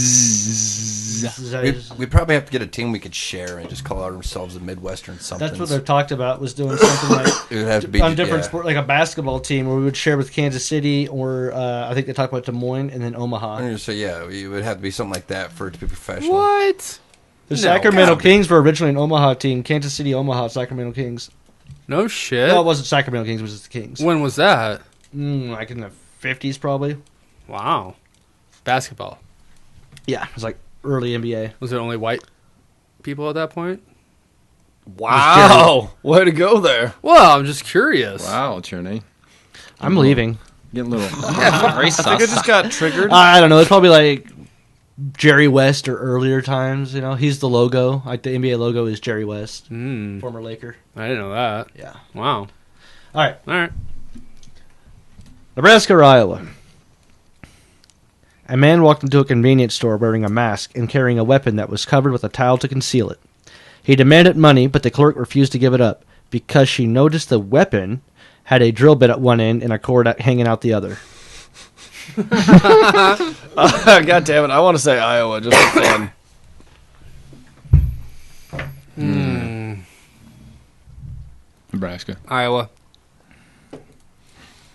We probably have to get a team we could share and just call ourselves the Midwestern something. That's what they talked about, was doing something like It would have to be on different yeah. sport, like a basketball team where we would share with Kansas City, or I think they talked about Des Moines and then Omaha. So yeah, it would have to be something like that for it to be professional. What? The No. Sacramento Kings were originally an Omaha team. Kansas City, Omaha, Sacramento Kings. No shit. No, it wasn't Sacramento Kings, it was just the Kings. When was that? Like in the 50s, probably. Wow. Basketball. Yeah, it was like early NBA. Was it only white people at that point? Wow. Way to go there. Well, I'm just curious. Wow, Cherney. I'm leaving. Getting a little very I think I just got triggered. I don't know. It's probably like Jerry West or earlier times. You know, he's the logo. Like the NBA logo is Jerry West, former Laker. I didn't know that. Yeah. Wow. All right. All right. Nebraska or Iowa? A man walked into a convenience store wearing a mask and carrying a weapon that was covered with a towel to conceal it. He demanded money, but the clerk refused to give it up because she noticed the weapon had a drill bit at one end and a cord hanging out the other. God damn it. I want to say Iowa just for fun. Nebraska. Iowa.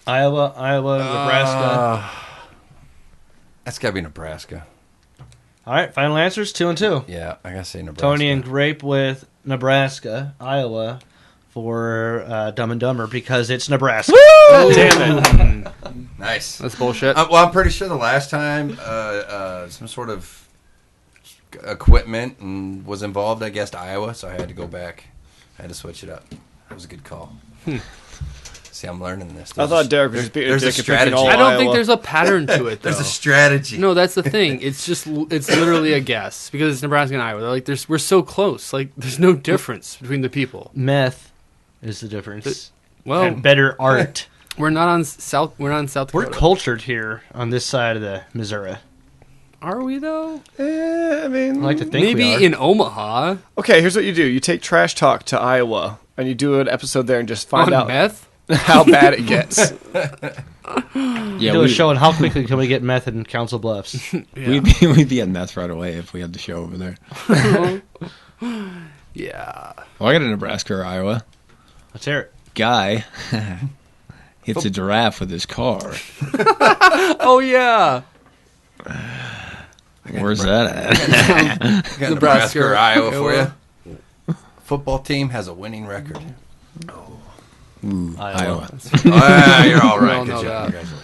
Iowa, Nebraska. That's got to be Nebraska. All right, final answers, 2 and 2. Yeah, I got to say Nebraska. Tony and Grape with Nebraska. Iowa for Dumb and Dumber because it's Nebraska. God damn it. Nice. That's bullshit. Well, I'm pretty sure the last time some sort of equipment and was involved, I guess, to Iowa, so I had to go back. I had to switch it up. That was a good call. See, I'm learning this. I thought Derek was just being a there's a dick and strategy. picking all I don't Iowa. think there's a pattern to it, though. There's a strategy. No, that's the thing. It's literally a guess because it's Nebraska and Iowa. They're like, we're so close. Like, there's no difference between the people. Meth is the difference. Well, And better art. we're not on South. We're not in South We're Dakota. cultured here on this side of the Missouri. Are we though? I mean, I like to think we Maybe are. in Omaha okay. Here's what you do: you take Trash Talk to Iowa, and you do an episode there, and just find on out meth. how bad it gets. Yeah, do a show on how quickly can we get meth in Council Bluffs. we'd be at Meth right away if we had the show over there. Yeah. Well, I got a Nebraska or Iowa. Let's hear it. Guy hits a giraffe with his car. Oh yeah. Where's that at? Got Nebraska or Iowa for you. Football team has a winning record. Iowa. You're all right. all Good know job. that. Congratulations.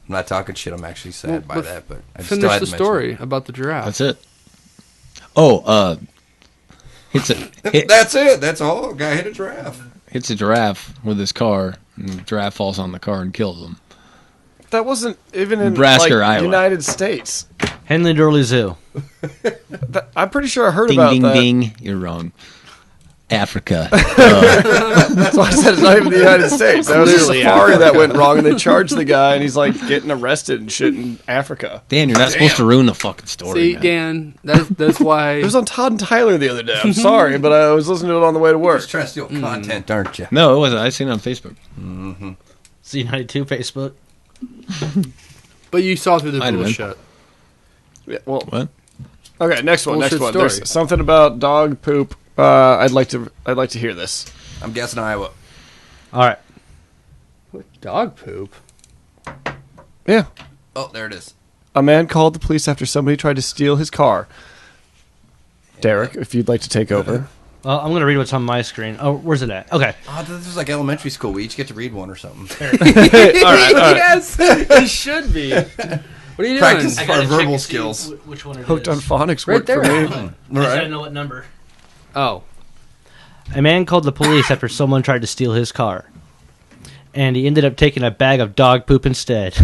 I'm not talking shit. I'm actually sad by that, but I still Finish had the to mention story about the giraffe. That's it. Oh, hits it. That's it. That's all. Guy hit a giraffe. hits a giraffe with his car, and the giraffe falls on the car and kills him. That wasn't even in Nebraska or Iowa. United States. Henley Dorley Zoo. I'm pretty sure I heard Ding, about ding, that. ding. You're wrong. Africa. That's why I said it's not even the United States. That was a Literally safari that went wrong, and they charged the guy, and he's like getting arrested and shit in Africa. Dan, you're not supposed to ruin the fucking story. See, man. Dan, that's why. It was on Todd and Tyler the other day. I'm sorry, but I was listening to it on the way to work. Just trying to steal content, aren't you? No, it wasn't. I seen it on Facebook. It's the United 2 Facebook. But you saw through the Might have been. bullshit. Yeah, well, What? okay, next one. Bullshit Next one. story. There's something about dog poop. I'd like to hear this. I'm guessing Iowa. All right. Dog poop. Yeah, Oh, there it is. a man called the police after somebody tried to steal his car. Derek, if you'd like to take over. Well, I'm going to read what's on my screen. Oh, where's it at? Okay. Oh, this is like elementary school. We each get to read one or something. All right. Yes, it should be. What are you doing? Practice I for gotta check verbal and see skills. Which one it Hooked on is. phonics Right worked for there. me. I just gotta know what number. Oh, A man called the police after someone tried to steal his car. And he ended up taking a bag of dog poop instead.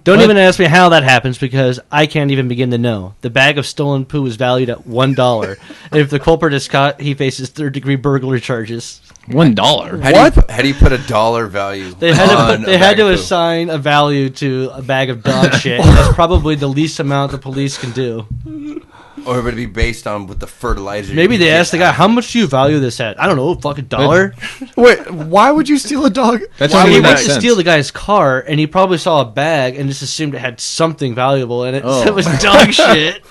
Don't even ask me how that happens because I can't even begin to know. The bag of stolen poo is valued at $1. And if the culprit is caught, he faces third-degree burglary charges. $1. How do you put a dollar value? They had on to, a they had bag to of poop? assign a value to a bag of dog shit. And that's probably the least amount the police can do. Or would it be based on what the fertilizer? Maybe you they get asked the guy, how much do you value this at? I don't know, fucking $1. Wait, why would you steal a dog? That's Why only he makes went to sense. steal the guy's car, and he probably saw a bag and just assumed it had something valuable in it. Oh. So it was dog shit.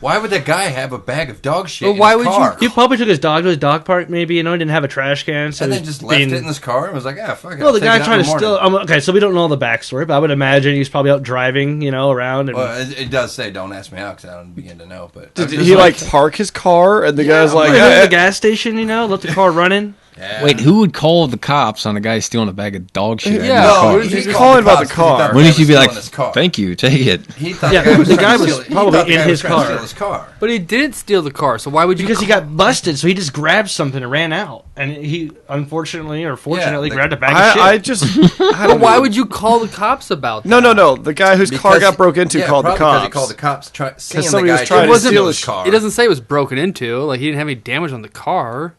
Why would that guy have a bag of dog shit? Well, in why his would you- car? He probably took his dog to his dog park, maybe, he didn't have a trash can. So and he then was just left being- it in his car and was like, "Ah, fuck it." Well, I'll the take guy it out tried in to the steal. morning." Okay, so we don't know all the backstory, but I would imagine he's probably out driving, around. And Well, it does say, "Don't ask me how," because I don't begin to know. But Did I'm just he park his car and the guy's like, he went to "Hey, the gas station, left the car running. Yeah. Wait, who would call the cops on a guy stealing a bag of dog shit? Yeah, No, what he did you called calling about cops the 'cause he car? thought the Wouldn't guy you was be like, stealing his car. thank you, take it? He thought Yeah, the guy was the trying guy to was steal- he probably thought the in guy his was trying to car. steal his car. but he did steal the car. So why would you? Because he got busted, so he just grabbed something and ran out. And he, unfortunately or fortunately, the- grabbed a bag of shit. I just, I But don't why know. would you call the cops about that? No. The guy whose car Because- got broke into yeah, called the probably because cops. he called the cops, seeing the somebody guy was trying trying to to steal steal his his car. It doesn't say it was broken into. Like he didn't have any damage on the car.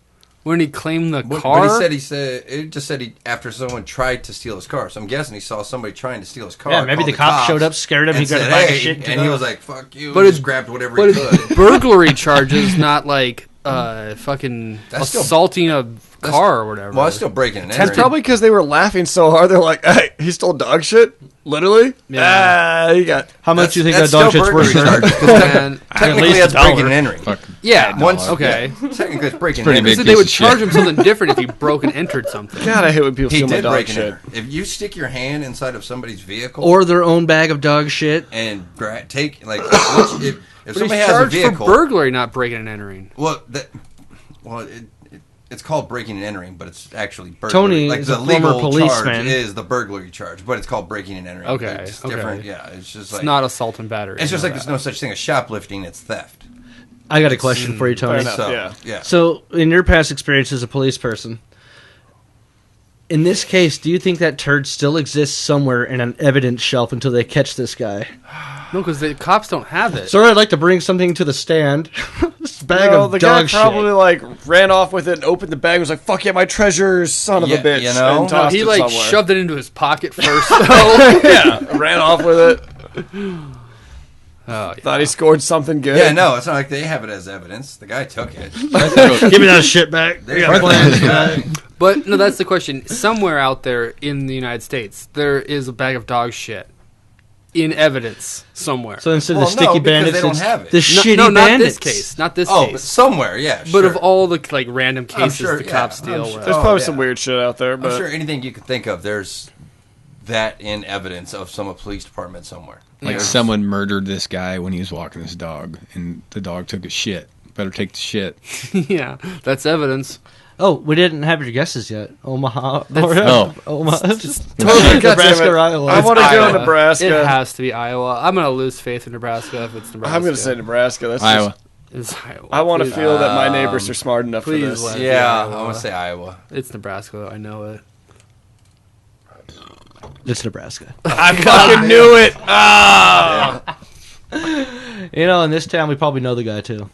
Wouldn't he claim the But car? he said it just said he after someone tried to steal his car. So I'm guessing he saw somebody trying to steal his car. Yeah, maybe called the cops showed up, scared him, and he grabbed said, a bag of "Hey," shit to and he go. was like, "Fuck you!" But and it's- just grabbed whatever but he it's could. burglary charges, not like fucking That's still- assaulting a car or whatever. Well, it's still breaking and It's entering. probably because they were laughing so hard. They're like, "Hey, he stole dog shit." Literally? Yeah. He got. How much do you think That's that dog still shit's worth? burglary sir? charges. And, Technically, least that's $1. breaking and entering. Fucking yeah, $1. Once, okay. Technically, it's breaking pretty and big So entering. they would piece of charge shit. him something different if he broke and entered something. God, I hate when people He steal my did dog break and shit. enter. If you stick your hand inside of somebody's vehicle Or their own bag of dog shit. and take if But somebody he's has a charged vehicle, for burglary, not breaking and entering. well, it's called breaking and entering, but it's actually burglary. Tony like is the a former legal policeman. charge is the burglary charge, but it's called breaking and entering. Okay, It's okay. different. Yeah, it's just It's like not assault and battery. It's just I know like there's no such thing as shoplifting. It's theft. I got a question for you, Tony. Fair enough. So Yeah. So, in your past experience as a police person, in this case, do you think that turd still exists somewhere in an evidence shelf until they catch this guy? No, because the cops don't have it. Sorry, I'd like to bring something to the stand. This bag No, of the guy dog probably shit. like ran off with it and opened the bag and was like, "Fuck yeah, my treasures, son of a Yeah, bitch!" you know? and No, tossed he it like somewhere. shoved it into his pocket first. Though. Yeah, ran off with it. Oh, yeah. Thought he scored something good. Yeah, no, it's not like they have it as evidence. The guy took it. Give me that shit back. We got plans for that. But no, that's the question. Somewhere out there in the United States, there is a bag of dog shit in evidence somewhere. So instead Well, of the sticky no, because bandits, they don't it's have it. the no, shitty no, not bandits. this case. Not this Oh, but case. somewhere, yeah. But sure. of all the like random cases sure, the yeah, cops I'm deal sure. with. There's Oh, probably yeah. some weird shit out there, I'm but sure anything you can think of, there's that in evidence of some police department somewhere. Like someone murdered this guy when he was walking his dog, and the dog took a shit. Better take the shit. Yeah, that's evidence. Oh, we didn't have your guesses yet. Omaha. Oh. Omaha. totally Nebraska or Iowa. I want to go Iowa. Nebraska. It has to be Iowa. I'm gonna lose faith in Nebraska if it's Nebraska. I'm going to say Nebraska. That's Iowa. Just, It's Iowa. I want to Please- feel that my neighbors are smart enough for please this. let- Yeah, Iowa. I want to say Iowa. It's Nebraska. I know it. It's Nebraska. I fucking knew it. You know, in this town, we probably know the guy, too.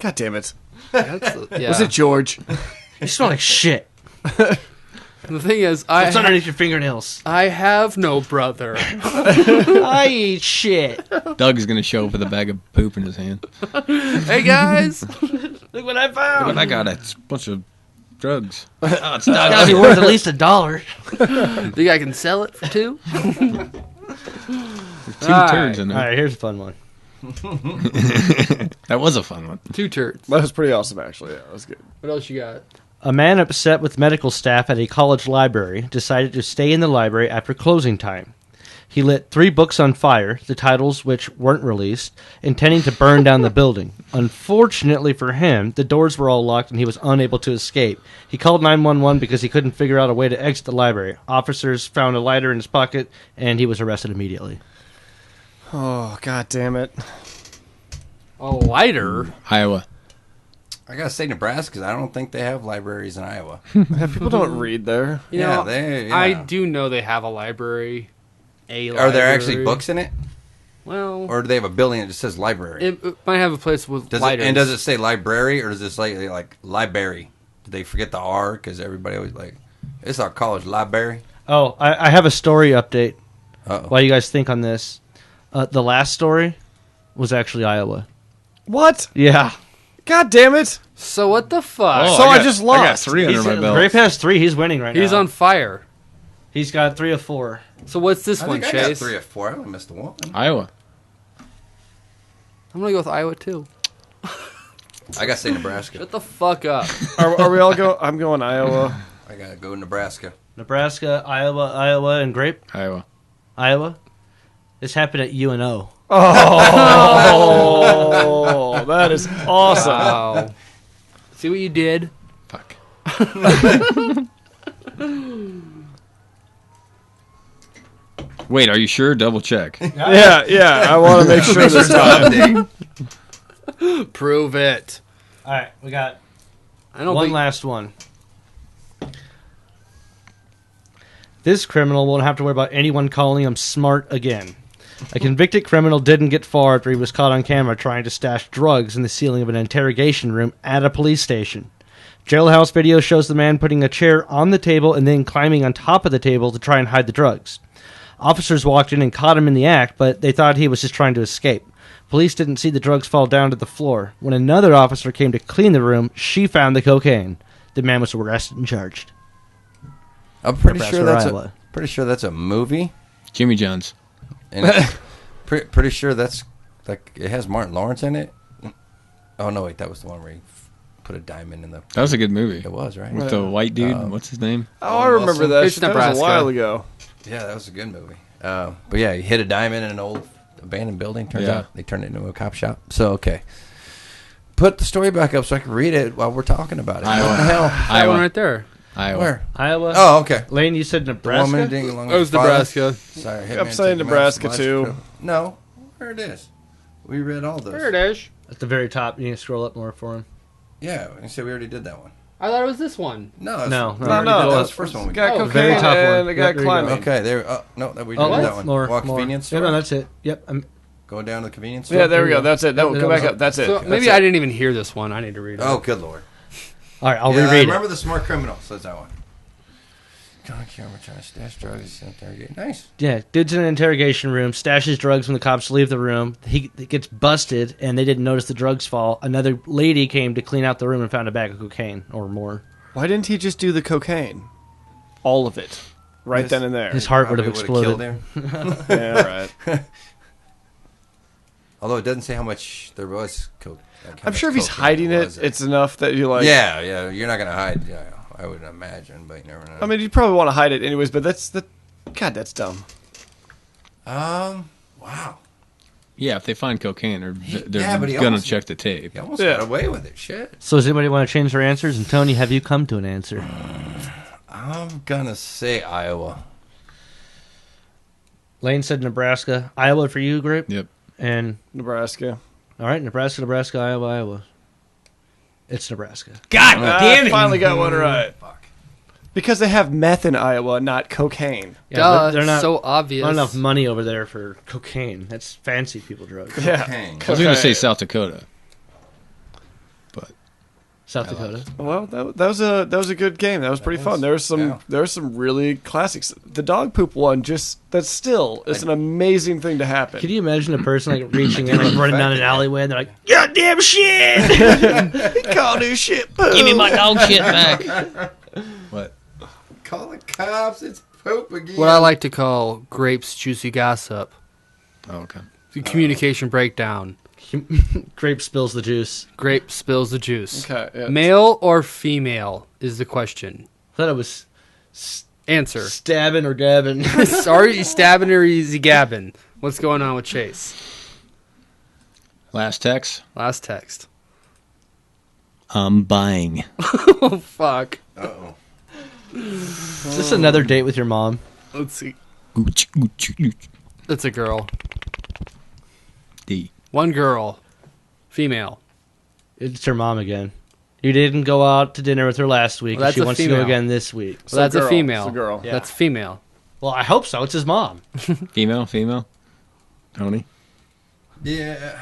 God damn it. Yeah. Was it George? You smell like shit. The thing is, What's underneath your fingernails? I have no brother. I eat shit. Doug is going to show up with a bag of poop in his hand. Hey guys, Look what I found. I got a bunch of drugs. Oh, it's gotta be worth at least $1. think I can sell it for $2? Two turds in All there. right, here's a fun one. That was a fun one. 2 turds. That was pretty awesome, actually. Yeah, that was good. What else you got? A man upset with medical staff at a college library decided to stay in the library after closing time. He lit 3 books on fire, the titles which weren't released, intending to burn down the building. Unfortunately for him, the doors were all locked and he was unable to escape. He called 911 because he couldn't figure out a way to exit the library. Officers found a lighter in his pocket and he was arrested immediately. Oh, god damn it. A lighter? Iowa. I gotta say Nebraska because I don't think they have libraries in Iowa. People don't read there. You Yeah, know, they- I yeah. do know they have a library. Are there actually books in it, Well, or do they have a building that just says library? it might have a place with Does lighters. it, and does it say library or does it say like library? Did they forget the R? Because everybody always like, it's our college library. Oh, I have a story update. Uh-oh. While you guys think on this, the last story was actually Iowa. What? Yeah. God damn it. So what the fuck? So I just lost. I got 3 under my belt. Grape has 3. He's winning right now. He's on fire. He's got 3 of 4. So what's this I one, think I got Chase? 3 or 4. I only missed the one. Iowa. I'm gonna go with Iowa too. I gotta say Nebraska. Shut the fuck up. Are we all going? I'm going Iowa. I gotta go Nebraska. Nebraska, Iowa, and Grape. Iowa. Iowa. This happened at UNO. Oh, that is awesome. Wow. See what you did? Fuck. Wait, are you sure? Double check. Yeah. I want to make sure this time. Prove it. All right, we got I don't one think. last one. This criminal won't have to worry about anyone calling him smart again. A convicted criminal didn't get far after he was caught on camera trying to stash drugs in the ceiling of an interrogation room at a police station. Jailhouse video shows the man putting a chair on the table and then climbing on top of the table to try and hide the drugs. Officers walked in and caught him in the act, but they thought he was just trying to escape. Police didn't see the drugs fall down to the floor. When another officer came to clean the room, she found the cocaine. The man was arrested and charged. I'm pretty Nebraska sure or that's Iowa. a movie, Jimmy John's. and pretty sure that's like it has Martin Lawrence in it. Oh no, wait, that was the one where he put a diamond in the. That was a good movie. It was right. With the white dude. What's his name? Oh, I remember that. It's shit. That was Nebraska. a while ago. Yeah, that was a good movie. But yeah, he hit a diamond in an old abandoned building. Turns Yeah. out they turned it into a cop shop. So okay. put the story back up so I can read it while we're talking about it. What the hell? That one right there. Iowa. Where? Iowa. Oh, okay. Lane, you said The Nebraska? woman ding along It was with father. Nebraska. Sorry, I'm Hitman saying took Nebraska, much too. privilege. No, where it is. We read all those. There it is. At the very top. You need to scroll up more for him. Yeah, you said we already did that one. I thought it was this one. No, that's- No, we no, already no. did that. That was the first one we Got did. Oh, cocaine very top one. and I got Yep, there you go. climbing. Okay, there. No, that we Oh, did that one. more. Walk more. convenience Yeah, store. no, that's it. Yep. Go down to the convenience store. Yeah, there we There go. you go. That's it. No, That go back was- up. That's it. So That's maybe it. I didn't even hear this one. I need to read it. Oh, good lord. All right, I'll Yeah, reread remember it. the smart criminal. Says that one. On camera trying to stash drugs. Interrogate. Nice. Yeah, dude's in an interrogation room, stashes drugs when the cops leave the room. He gets busted, and they didn't notice the drugs fall. Another lady came to clean out the room and found a bag of cocaine or more. Why didn't he just do the cocaine? All of it. Right Yes. then and there. His heart would have Probably would've exploded. killed him. Yeah, right. Although it doesn't say how much there was coke. Like how I'm sure if much he's cocaine hiding it, was there. it's enough that you like. Yeah, you're not gonna hide. Yeah, I would imagine, but you never know. I mean, you probably want to hide it anyways, but God, that's dumb. Wow. Yeah, if they find cocaine, they're Yeah, but he gonna almost- check the tape. He almost Yeah. got away with it. Shit. So does anybody want to change their answers? And Tony, have you come to an answer? I'm gonna say Iowa. Lane said Nebraska. Iowa for you, group? Yep. And, Nebraska. all right, Nebraska, Iowa. It's Nebraska. God damn it! Finally got one right. Fuck. Because they have meth in Iowa, not cocaine. Yeah, Duh, they're not, so obvious. not enough money over there for cocaine. That's fancy people drugs. Yeah. Cocaine. I was gonna say South Dakota, but South Dakota. Well, that was a good game. That was pretty fun. There was some really classics. The dog poop one, that's still it's an amazing thing to happen. Could you imagine a person like reaching in, like running down an alleyway, and they're like, "Goddamn shit! He called his shit poop. Give me my dog shit back!" what? Call the cops. It's poop again. What I like to call grapes juicy gossip. Oh, okay. The communication breakdown. Grape spills the juice. Grape spills the juice. Okay. Yeah. Male or female is the question. I thought it was Answer. stabbing or gabbing. Sorry, you stabbing or easy gabbing? What's going on with Chase? Last text. Last text. I'm buying. Oh, fuck. Uh-oh. Is this another date with your mom? Let's see. Ooch, ooch, ooch. It's a girl. D. One girl. Female. It's her mom again. You didn't go out to dinner with her last week. Well, And that's she a wants to go female. again this week. So that's girl. a female. It's a girl. Yeah. That's female. Well, I hope so. It's his mom. Female. Tony. Yeah.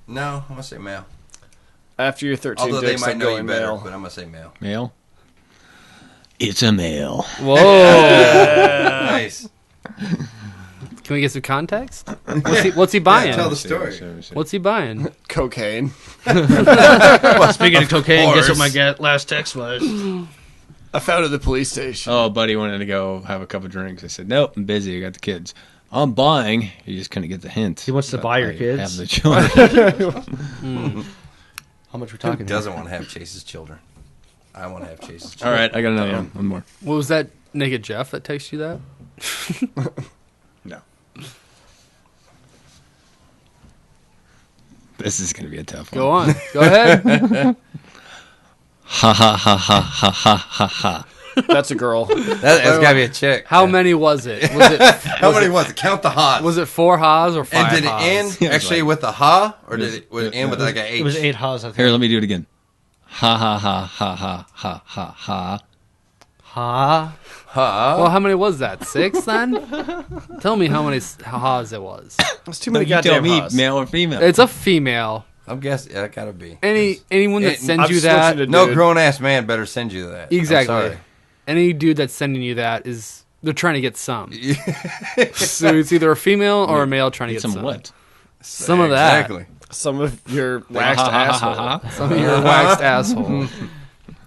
No, I'm gonna say male. After your 13 Although they dicks, might I'm know you going better, male. but I'm gonna say male. Male. It's a male. Whoa. Nice. Can we get some context? What's he buying? tell the story. What's he buying? Cocaine. Well, speaking of cocaine, guess what course. my last text was? I found it at the police station. Oh, a buddy wanted to go have a couple drinks. I said, nope, I'm busy. I got the kids. I'm buying. You just couldn't get the hint. He wants to But buy your I kids? Have the children. How much we're Who talking here? doesn't want to have Chase's children? I want to have Chase's All children. right, I got another one. One more. What was that naked Jeff that texted you that? No. This is going to be a tough one. Go on. Go ahead. Ha ha ha ha ha ha ha ha. That's a girl. That's gotta be a chick. How Yeah. many was it? Was it How many was it? Count the ha's. was it 4 ha's or 5 And did it ha's? end Yeah, actually like- with a ha, or It was- did it end yeah. with like an H? It was 8 ha's, I think. Here, let me do it again. Ha ha ha ha ha ha ha ha. Ha? Ha. Well, how many was that? 6 then? Tell me how many ha's it was. That's too No, many you tell goddamn me, ha's. male or female. It's a female. I'm guessing that gotta be. Anyone that It- sends I'm you switching that, to No dude. grown ass man better send you that. I'm exactly. sorry. Any dude that's sending you that is they're trying to get some. So it's either a female or a male trying to get some some. what? Some of that. Exactly. Some of your waxed Ha, ha, ha, ha, asshole. ha. Some of your waxed asshole.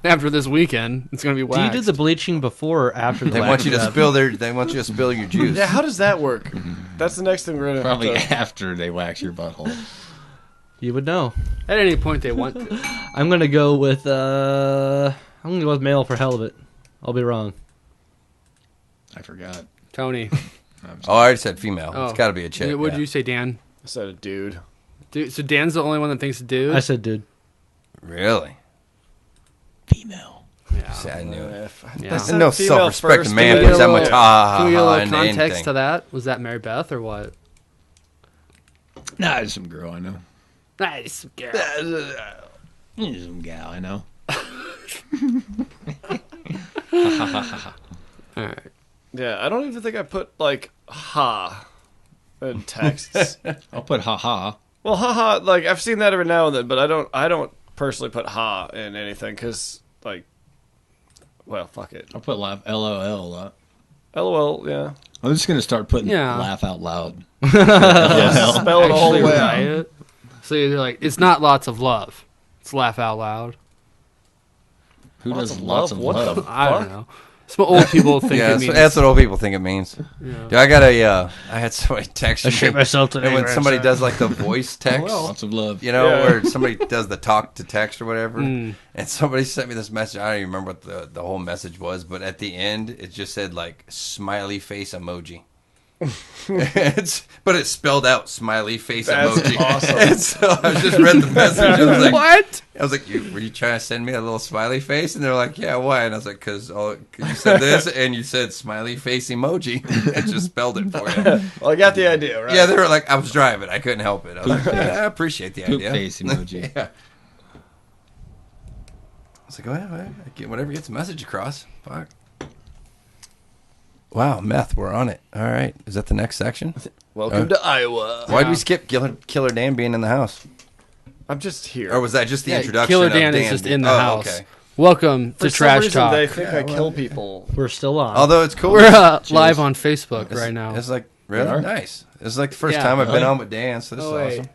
After this weekend, it's gonna be Do waxed. you do the bleaching before or after the They want you to wax? spill They want you to spill your juice. Yeah, how does that work? That's the next thing we're gonna Probably have to- after they wax your butthole. You would know. At any point they want to. I'm gonna go with male for hell of it. I'll be wrong. I forgot. Tony. Oh, I already said female. Oh. It's got to be a chick. What did yeah. you say, Dan? I said a dude. Dude, so Dan's the only one that thinks dude? I said, dude. Really? Female. Yeah. See, I knew it. Yeah. And no Female self-respecting first, man Can we puts get that a much little- ha Can we get a little into context anything. to that? Was that Mary Beth or what? Nah, it's some girl I know. Nice girl. It's some gal I know. All right. Yeah, I don't even think I put like ha in texts. I'll put ha. Well, haha, like I've seen that every now and then, but I don't personally put ha in anything because like, well, fuck it. I'll put laugh LOL a lot. LOL, yeah. I'm just gonna start putting Yeah. laugh out loud. Yes, spell it all the Actually way write out. it. So you're like, it's not lots of love. It's laugh out loud. Who Lots does of lots love? of What the love? I don't Fuck. know. That's what old people think Yeah, it means. that's what old people think it means. Yeah. Dude, I got I had somebody text I me. shit myself today. And when right somebody outside. does like the voice text, Lots of love. you know, Yeah. where somebody does the talk to text or whatever, Mm. and somebody sent me this message. I don't even remember what the whole message was, but at the end, it just said like smiley face emoji. But it's spelled out smiley face That's emoji. awesome. And so I just read the message. I was like, What? I was like, were you trying to send me a little smiley face? And they're like, yeah, why? And I was like, because you said this and you said smiley face emoji. It just spelled it for you. Well, I got the idea, right? Yeah, they were like, I was driving. I couldn't help it. I was like, yeah, I appreciate the Poop idea. face emoji. Yeah. I was like, well, I get whatever gets the message across. Fuck. Wow, meth. We're on it. All right. Is that the next section? Welcome to Iowa. Why'd we skip Killer Dan being in the house? I'm just here. Or was that just the introduction? Killer of Dan Dan is just being- in the Oh, house. Okay. Welcome For to some Trash reason, Talk. they think I kill people. We're still on. Although it's cool. We're live on Facebook right now. It's like really are? nice. It's like the first Yeah. time I've been Really? on with Dan, so this Oh, is wait. awesome.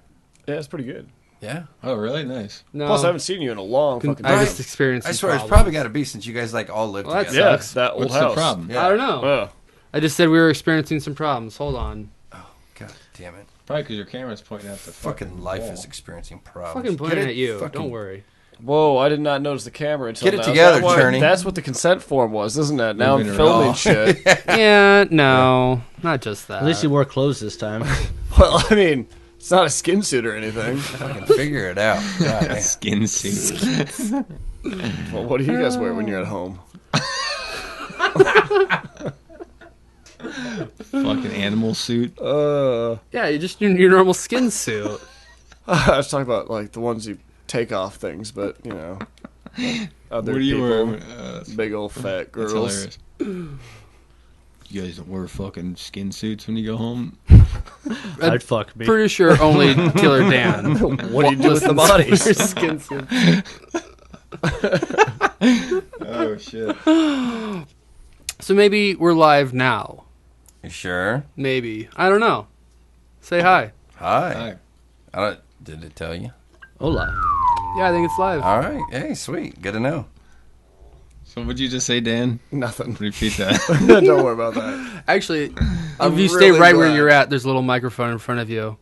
Yeah, it's pretty good. Yeah. Oh, really? Nice. No, Plus, I haven't seen you in a long fucking I time. just experienced. I some swear it's problems. probably got to be since you guys like all live Well, that together. Yeah, sucks. that old What's house. the problem? Yeah. I don't know. Oh. I just said we were experiencing some problems. Hold on. God damn it. Probably because your camera's pointing out the Fucking life wall. is experiencing problems. Fucking Get pointing it at you. fucking- Don't worry. Whoa, I did not notice the camera until Get it now. together, Is that why- Cherney. That's what the consent form was, isn't it? Now I'm Moving it filming around. shit. Yeah, no, not just that. At least you wore clothes this time. Well, I mean, it's not a skin suit or anything. Fucking figure it out. God, damn. Skin suit. Well, what do you guys wear when you're at home? Fucking animal suit. Yeah, you just your normal skin suit. I was talking about like the ones you take off things, but you know, other What do you people, wear? big old fat That's girls. hilarious. You guys don't wear fucking skin suits when you go home? I'd fuck me. Pretty sure only Killer Dan. What do you do with the bodies? Wears skin suits. Oh, shit. So maybe we're live now. You sure? Maybe I don't know. Say hi. Hi. Hi. I don't. Did it tell you? Hola. Yeah, I think it's live. All right. Hey, sweet. Good to know. So what'd you just say, Dan? Nothing. Repeat that. Don't worry about that. Actually, I'm if you stay really right where glad. you're at, there's a little microphone in front of you.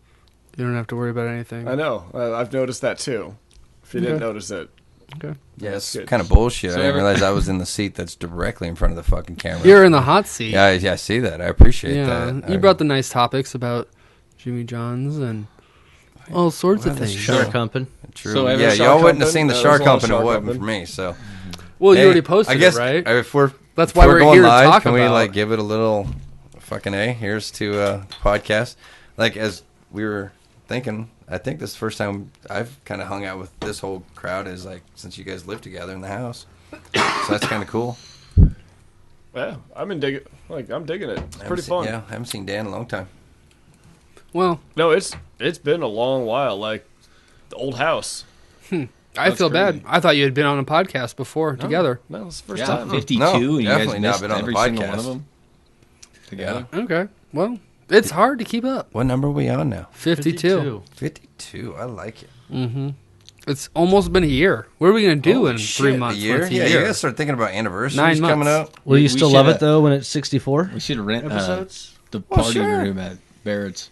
You don't have to worry about anything. I know. I've noticed that too. If you didn't notice it, Okay. Yeah, it's good. kind of bullshit. So I didn't every- realize I was in the seat that's directly in front of the fucking camera. You're in the hot seat. Yeah, I see that. I appreciate Yeah, that. you brought the nice topics about Jimmy Johns and all sorts of Well, that's things. Shark humping. True. So every yeah, shark y'all wouldn't have humping? seen the That shark was all humping. It shark wasn't humping. for me. So, Well, you Hey, already posted I guess it, right? If we're That's if why we're going here to live, talk can about. we like give it a little fucking A? Here's to the podcast. Like as we were thinking, I think this is the first time I've kind of hung out with this whole crowd is like since you guys live together in the house. So that's kind of cool. yeah, I'm digging it. It's pretty fun. Yeah, I haven't seen Dan in a long time. Well, No, it's been a long while. Like the old house. I That's feel crazy. bad. I thought you had been on a podcast before together. No, it's the first Yeah, time. 52, No, and you guys definitely not missed been on the every single one podcast. of them together. Okay. Well, it's hard to keep up. What number are we on now? 52. 52. I like it. Mm-hmm. It's almost been a year. What are we going to do Holy in shit, 3 months? A year? Once a Yeah, year? you guys start thinking about anniversaries 9 months. coming up. Will you We still love should, it though when it's 64 We should rent episodes? the party sure. room at Barrett's.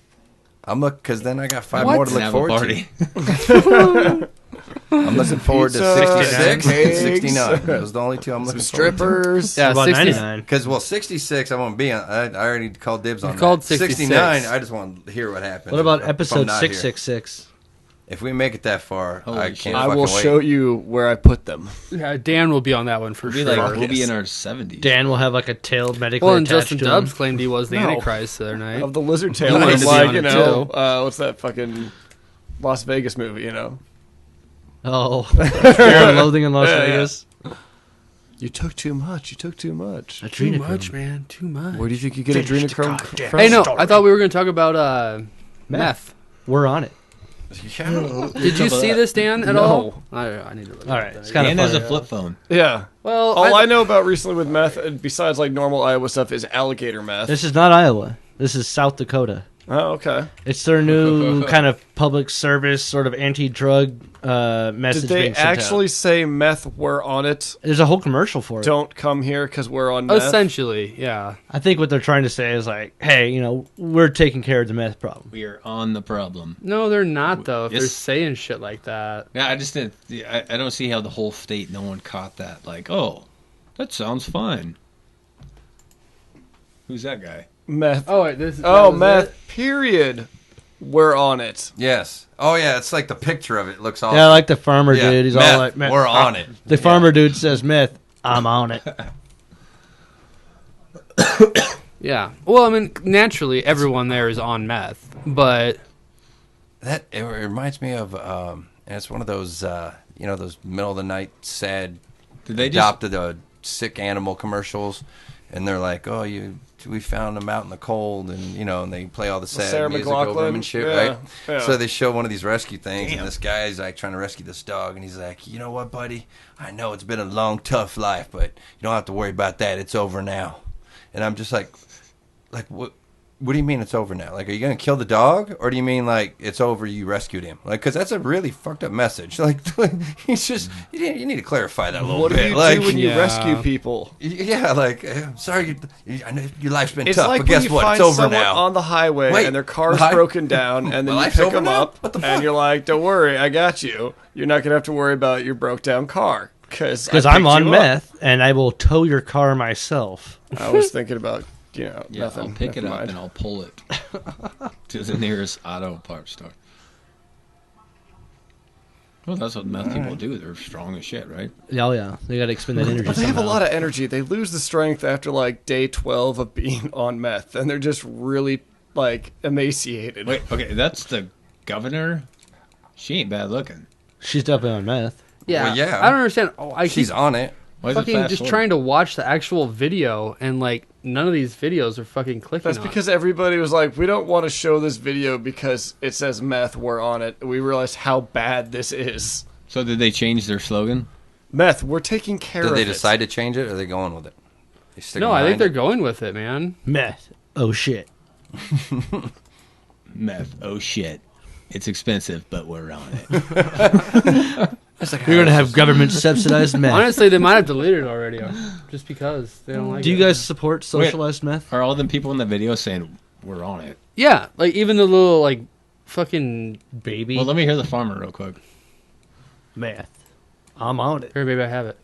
I'm because then I got 5 What? more to And look have forward a to. party. I'm looking forward to Pizza, 66 and cakes. 69. Those are the only two I'm looking Some forward to. strippers. Yeah, About 60 99. Because, 66 I won't be on. I already called dibs on called that. 66. 69, I just want to hear what happens. What about if I'm episode not here. 666? If we make it that far, Holy I shit. can't I fucking will wait. show you where I put them. Yeah, Dan will be on that one for We'll be sure. like, we'll be in our 70s. Dan will have like a tail medically well, and attached Justin to Dubs him. claimed he was the No. Antichrist the other night. Of the lizard tail, wanted it's to be like, on you it, know, too. what's that fucking Las Vegas movie, you know? Oh, Fear and Loathing in Las Yeah, yeah. Vegas. You took too much. You took too much. Too Adrenochrome. much, man. Too much. Where do you think you get adrenochrome from? Hey, no, I thought we were going to talk about meth. We're on it. Yeah. Did you see this, Dan, at No. all? I need to look All at right, that. it's kind Dan of has funny. a flip phone. Yeah. Well, All I know about recently with meth, besides like normal Iowa stuff, is alligator meth. This is not Iowa. This is South Dakota. Oh, okay. It's their new kind of public service sort of anti-drug message. Did they being sent out. actually say meth were on it? There's a whole commercial for it. Don't come here because we're on meth. essentially, yeah. I think what they're trying to say is like, hey, you know, we're taking care of the meth problem. We are on the problem. No, they're not, though, if Yes. they're saying shit like that. Yeah, I just didn't. I don't see how the whole state, no one caught that. Like, oh, that sounds fine. Who's that guy? Meth. Oh, wait, this Oh, meth. Period. We're on it. Yes. Oh, yeah. It's like the picture of it looks awesome. Yeah, like the farmer Yeah, dude. He's meth, all like, we're on it. The farmer dude says meth. I'm on it. Yeah. Well, I mean, naturally, everyone there is on meth, but That it reminds me of, and it's one of those, those middle of the night sad Did they just? adopted a sick animal commercials, and they're like, oh, we found them out in the cold, and and they play all the sad Sarah music over McLachlan? them and shit, Yeah, right? yeah. So they show one of these rescue things, Damn. and this guy's like trying to rescue this dog, and he's like, you know what, buddy? I know it's been a long, tough life, but you don't have to worry about that. It's over now. And I'm just like what? What do you mean it's over now? Like, are you going to kill the dog? Or do you mean, like, it's over, you rescued him? Like, because that's a really fucked up message. Like, he's just, you need to clarify that a little What do bit. you like, do when you Yeah. rescue people? yeah, like, I'm sorry, I know your life's been It's tough, like but when guess you what? find It's over someone now. on the highway Wait, and their car's what? broken down, and then My you life's pick over them now? up, What the and fuck? you're like, "Don't worry, I got you. You're not gonna have to worry about your broke down car because I'm on meth, and I will tow your car myself. I was thinking about Yeah, nothing. I'll pick it Never up mind. and I'll pull it to the nearest auto parts store. Well, that's what meth people do. They're strong as shit, right? Oh yeah, they got to expend that energy. But they have a somehow. lot of energy. They lose the strength after like day 12 of being on meth, and they're just really like emaciated. Wait, okay, that's the governor. She ain't bad looking. She's definitely on meth. yeah. Well, yeah. I don't understand. Oh, I She's keep on it. Why is it fucking fast just forward? trying to watch the actual video, and, like, none of these videos are fucking clicking That's on. because everybody was like, we don't want to show this video because it says meth, we're on it. We realized how bad this is. So did they change their slogan? Meth, we're taking care Did of they it. decide to change it, or are they going with it? They stick No, I think behind they're it? going with it, man. Meth. Oh shit. Meth. Oh shit. It's expensive, but we're on it. You're gonna have government subsidized meth. Honestly, they might have deleted it already, just because they don't like it. Do you guys support socialized meth? Are all them people in the video saying we're on it? Yeah, like, even the little, like, fucking baby. Well, let me hear the farmer real quick. Meth. I'm on it. Here, baby, I have it.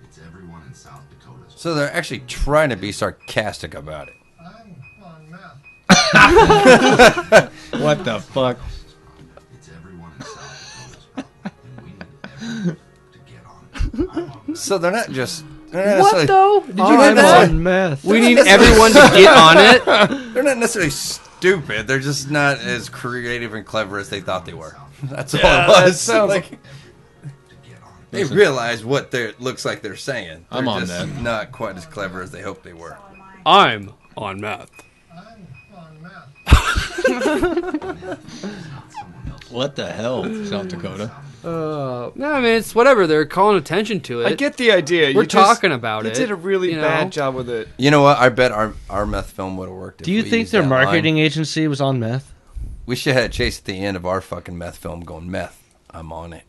It's everyone in South Dakota's. So they're actually trying to be sarcastic about it. I'm on meth. What the fuck? It's everyone in South Dakota's problem, and we need everyone to get on it. I'm on meth. So they're not just... They're not What, necessarily- though? Did you Oh, hear I'm that? on meth. We need everyone to get on it. They're not necessarily stupid. They're just not as creative and clever as they thought they were. That's all Yeah, it was. that sounds like, To get on it. they realize what they looks like they're saying. They're I'm on just that. not quite as clever as they hoped they were. I'm on meth. I'm on meth. What the hell, South Dakota? No, I mean, it's whatever. They're calling attention to it. I get the idea. We're You just- talking about you it. did a really you know? bad job with it. You know what? I bet our meth film would have worked. Do you think their marketing agency was on meth? We should have had Chase at the end of our fucking meth film going, meth, I'm on it.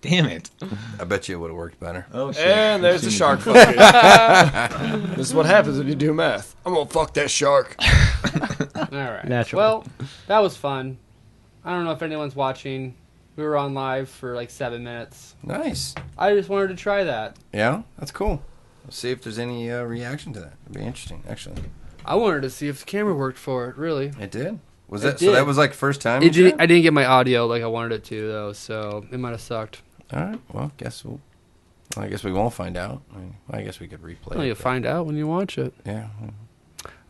Damn it. I bet you it would have worked better. Oh shit. And there's the shark fucking. This is what happens when you do meth. I'm gonna fuck that shark. All right. Naturally. Well, that was fun. I don't know if anyone's watching. We were on live for like 7 minutes. Nice. I just wanted to try that. Yeah, that's cool. Let's see if there's any reaction to that. It'd be interesting, actually. I wanted to see if the camera worked for it. Really, It did. Was It that so? did. That was like first time. it you didn't, tried? I didn't get my audio like I wanted it to though, so it might have sucked. All right. Well, I guess we won't find out. I guess we could replay. Well, it, you'll but- find out when you watch it. Yeah.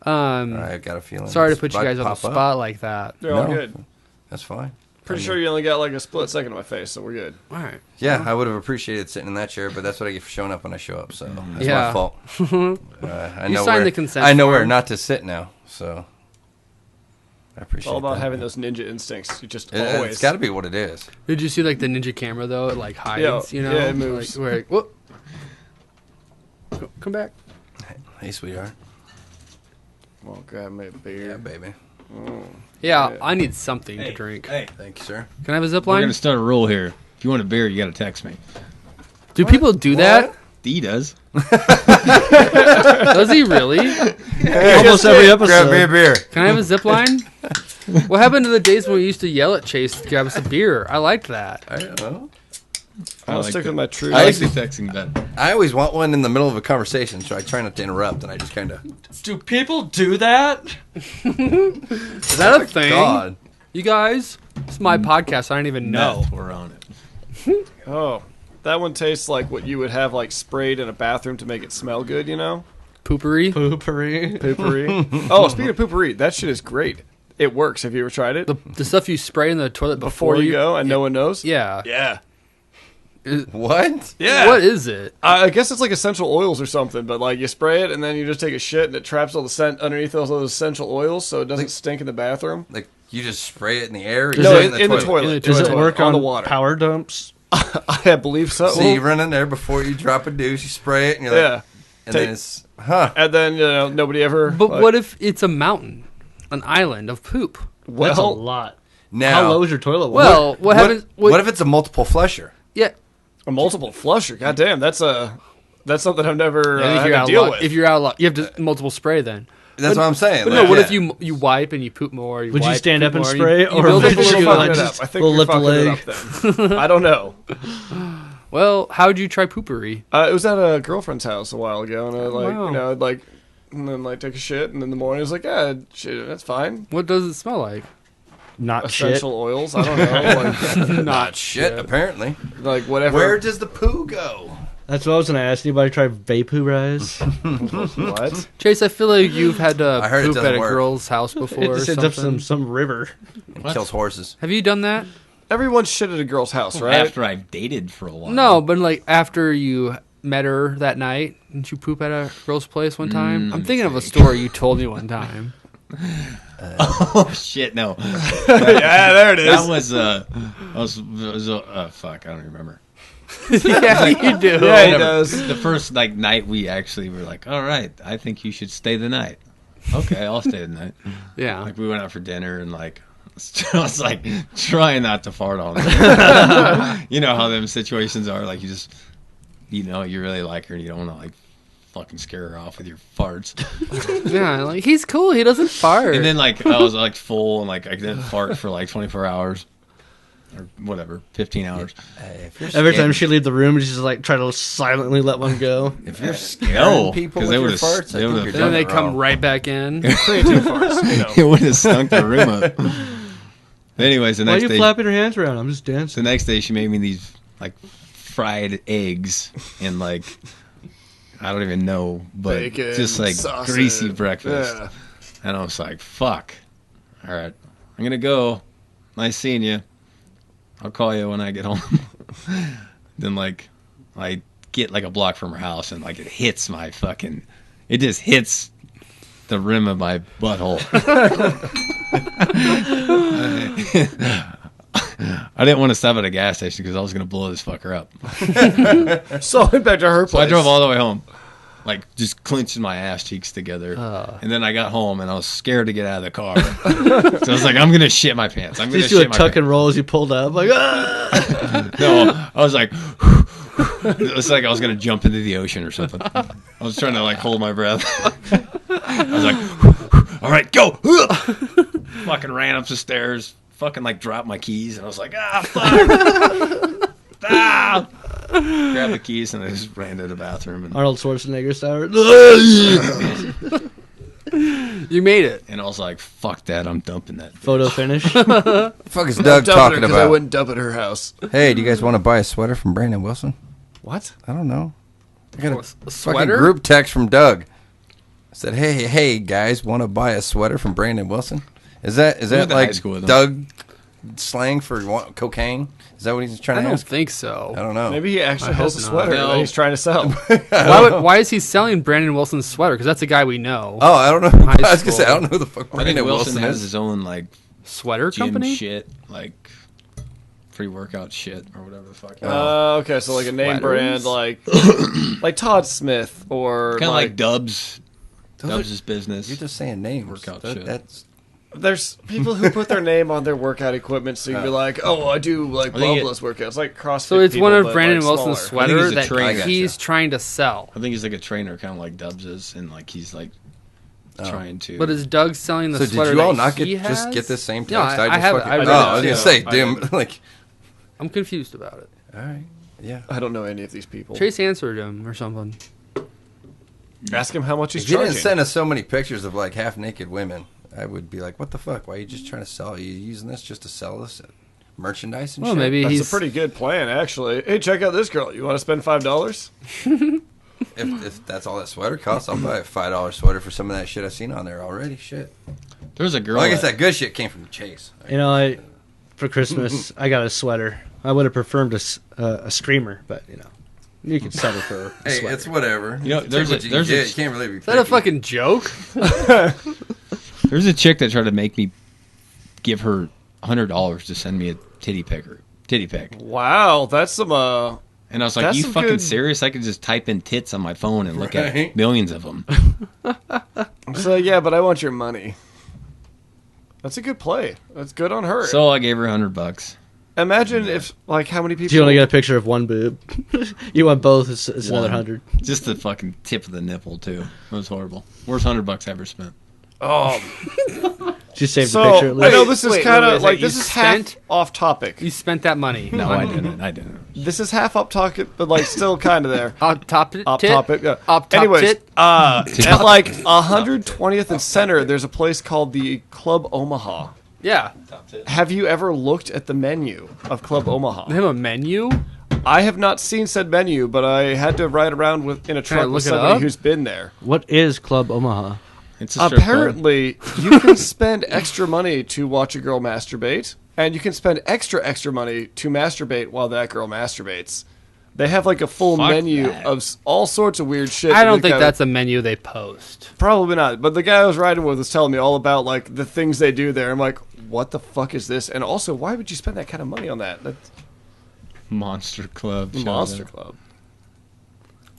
I I got a feeling. sorry to it's put you about guys on the pop up. spot like that. They're all No. good. That's fine. Pretty sure you only got like a split second of my face, so we're good. All right. Yeah, I would have appreciated sitting in that chair, but that's what I get for showing up when I show up. So that's Yeah. my fault. I You know signed where, the consent I know where form. not to sit now. So I It's appreciate all about that. having those ninja instincts. You just It's always. got to be what it is. Did you see like the ninja camera though? It like hides, Yeah, you know? yeah, it moves. Like, where, whoop. Come back. Hey, sweetheart. Well, grab me a Yeah, beer. baby. Yeah, Yeah. I need something to drink. Hey, Thank you, sir. Can I have a zip we're line? gonna start a rule here. If you want a beer, you gotta text me. Do people do that? D does. Does he really? Almost every episode. Grab me a beer. Can I have a zip line? What happened to the days when we used to yell at Chase to grab us a beer? I liked that. I don't know. I'll like stick that. with my true. I like the texting better. I always want one in the middle of a conversation, so I try not to interrupt, and I just kind of. Do people do that? Is that a thing? God. You guys, it's my podcast. I don't even know. Meth, we're on it. Oh, that one tastes like what you would have like sprayed in a bathroom to make it smell good. You know, Poopery. Poopery. poopery. Oh, speaking of poopery, that shit is great. It works. Have you ever tried it? The stuff you spray in the toilet Before you go and no one knows. Yeah. Yeah. What? Yeah. What is it? I guess it's like essential oils or something, but like you spray it and then you just take a shit and it traps all the scent underneath those essential oils, so it doesn't stink in the bathroom. Like you just spray it in the air? Or No, just in the toilet. Does In it the work toilet, on the water? power dumps? I believe so. So you run in there before you drop a deuce, you spray it, and you're like, yeah, and then it's, huh? and then nobody ever. But like, what if it's a mountain, an island of poop? That's a Well, lot. Now, How low is your toilet water? Well, what happens? what if it's a multiple flusher? Yeah, a multiple flusher. God damn, that's something I've never and if had you're to out, deal of luck, with. if you're out, of luck, you have to multiple spray then. That's what I'm saying. But like, no, what yeah. if you wipe and you poop more? Would you wipe, stand poop up and more, spray, you or build would up a you little go bit? like Fucking it just up. I think little you're lift fucking the it up then. I don't know. Well, how would you try poopery? It was at a girlfriend's house a while ago, and I Wow. and then like take a shit, and in the morning I was like, yeah, shit, that's fine. What does it smell like? Not Essential oils. I don't know, like, Not shit, apparently. like whatever. Where does the poo go? shit. That's what I was going to ask. Anybody try vaporize? what? Chase, I feel like you've had to I heard it poop doesn't at a work. girl's house It before or just ends up something. some river. It kills horses. Have you done that? Everyone shit at a girl's house, right? After I've dated for a while. No, but like after you met her that night, didn't you poop at a girl's place one time? I'm thinking of a story you told me one time. Oh shit, no. Yeah, there it is. That was fuck, I don't remember. Yeah, you do. Yeah, he Whatever. does. The first night we actually were like, all right, I think you should stay the night. Okay, I'll stay the night. Yeah. Like we went out for dinner and like I was like trying not to fart on her. You know how them situations are, like you really like her and you don't want to like fucking scare her off with your farts. Yeah, like he's cool. He doesn't fart. And then like I was like full and like I didn't fart for like 24 hours or whatever, 15 hours. Every time she leave the room, she's just like try to silently let one go. If you're scaring No, people 'cause with they your would've- farts, they I think would've- you're then doing they it come wrong. right back in. Creatine farts, you know. It would have stunk the room up. Anyways, the Why are next you day, flapping your hands around? I'm just the dancing. next day she made me these like fried eggs and like I don't even know, but Bacon, just like sausage. greasy breakfast. Yeah. And I was like, fuck. All right, I'm gonna go. Nice seeing you. I'll call you when I get home. Then like I get like a block from her house and like it hits it just hits the rim of my butthole. I didn't want to stop at a gas station because I was going to blow this fucker up. So I went back to her place. So I drove all the way home, like just clenching my ass cheeks together. And then I got home and I was scared to get out of the car. So I was like, I'm going to shit my pants. I'm going to Just do a shit my tuck pants. and roll as you pulled up. Like, ah! No, I was like, it was like I was going to jump into the ocean or something. I was trying to like hold my breath. I was like, all right, go. Fucking ran up the stairs, fucking like dropped my keys. And I was like, fuck. Grabbed the keys and I just ran to the bathroom. And Arnold Schwarzenegger style. You made it. And I was like, fuck that, I'm dumping that. Photo finish. The fuck is Doug talking I about? wouldn't dump at her house. Hey, do you guys want to buy a sweater from Brandon Wilson? What? I don't know. I got a A fucking sweater? group text from Doug. I said, hey, guys, want to buy a sweater from Brandon Wilson? Is that went to high like school with him. Doug slang for cocaine? Is that what he's trying I to don't ask? think so. I don't know. Maybe he actually I has a hope sweater not. that he's trying to sell. Why is he selling Brandon Wilson's sweater? Because that's a guy we know. Oh, I don't know. High I was gonna say I school. don't know who the fuck I think Brandon Wilson Wilson has is. his own like Sweater gym company? shit, like free workout shit or whatever the fuck. Okay, so like a name Sweaters? brand, like Todd Smith or Kind of like Dubs. Those Dubs' business. You're just saying names. Workout That- shit. That's there's people who put their name on their workout equipment, so you can be like, oh, I do like think bloodless workouts, like CrossFit. So it's people, one of but, Brandon like, Wilson's smaller. I think sweater he's a that trainer. he's trying to sell. I think he's like a trainer, kind of like Dubs is, and like he's like trying to. But is Doug selling the so. sweater Did you all that not he just has? get this same text? No, I just have it. fucking- I read oh, it. I was gonna say, I damn, did. like, I'm confused about it. all right, yeah. I don't know any of these people. Chase answered him or something. Ask him how much he's If you charging. didn't send us so many pictures of like half naked women, I would be like, what the fuck? Why are you just trying to sell? Are you using this just to sell this merchandise and Well, shit? maybe That's he's a pretty good plan, actually. Hey, check out this girl. You want to spend $5? If that's all that sweater costs, I'll buy a $5 sweater for some of that shit I've seen on there already. Shit. There's a girl. Well, I guess that- that good shit came from Chase. You know, for Christmas, I got a sweater. I would have preferred a screamer, but you know, you could settle for a Hey, sweater. it's whatever. You know, Take there's what a- you there's can a- get. You can't really be. Is that a picky. fucking joke? There's a chick that tried to make me give her $100 to send me a titty pic. Wow, that's some, And I was like, That's you some fucking good- serious? I could just type in tits on my phone and look Right. at millions of them. so yeah, but I want your money. That's a good play. That's good on her. So I gave her $100. Imagine if, like, how many people... Do you only get a picture of one boob? You want both? It's another 100. Just the fucking tip of the nipple too. It was horrible. Worst $100 I ever spent. Oh, Just save the so picture at I least. know this is wait, kind wait, of wait, like you this is spent- half off topic. You spent that money. No, I didn't. This is half up topic, but like still kind of there. Up top it. Up tit? topic. Yeah. Up top Anyways, tit? at like 120th and Center, there's a place called the Club Omaha. Yeah. Have you ever looked at the menu of Club They Omaha? have a menu. I have not seen said menu, but I had to ride around in a Can I truck with look it somebody up? who's been there. What is Club Omaha? It's a strip club. Apparently, you can spend extra money to watch a girl masturbate, and you can spend extra money to masturbate while that girl masturbates. They have like a full Fuck menu that. of all sorts of weird shit. I don't The think guy- that's a menu they post. probably not. But the guy I was riding with was telling me all about like the things they do there. I'm like, what the fuck is this? And also, why would you spend that kind of money on that? That's Monster Club. Monster Club.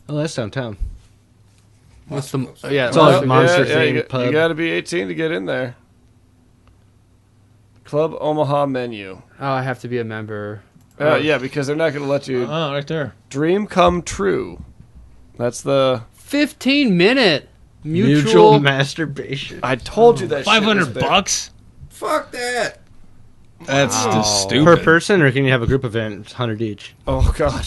Oh, that's downtown. What's the? Yeah. It's all Monster- Monster you, themed got- pub. you got to be 18 to get in there. Club Omaha menu. Oh, I have to be a member. Yeah, because they're not going to let you. Oh, right there. Dream come true. That's the. 15-minute Mutual mutual. masturbation. I told you that. shit was there. $500. Fuck that. That's just stupid. Per person, or can you have a group event? It's 100 each. Oh god.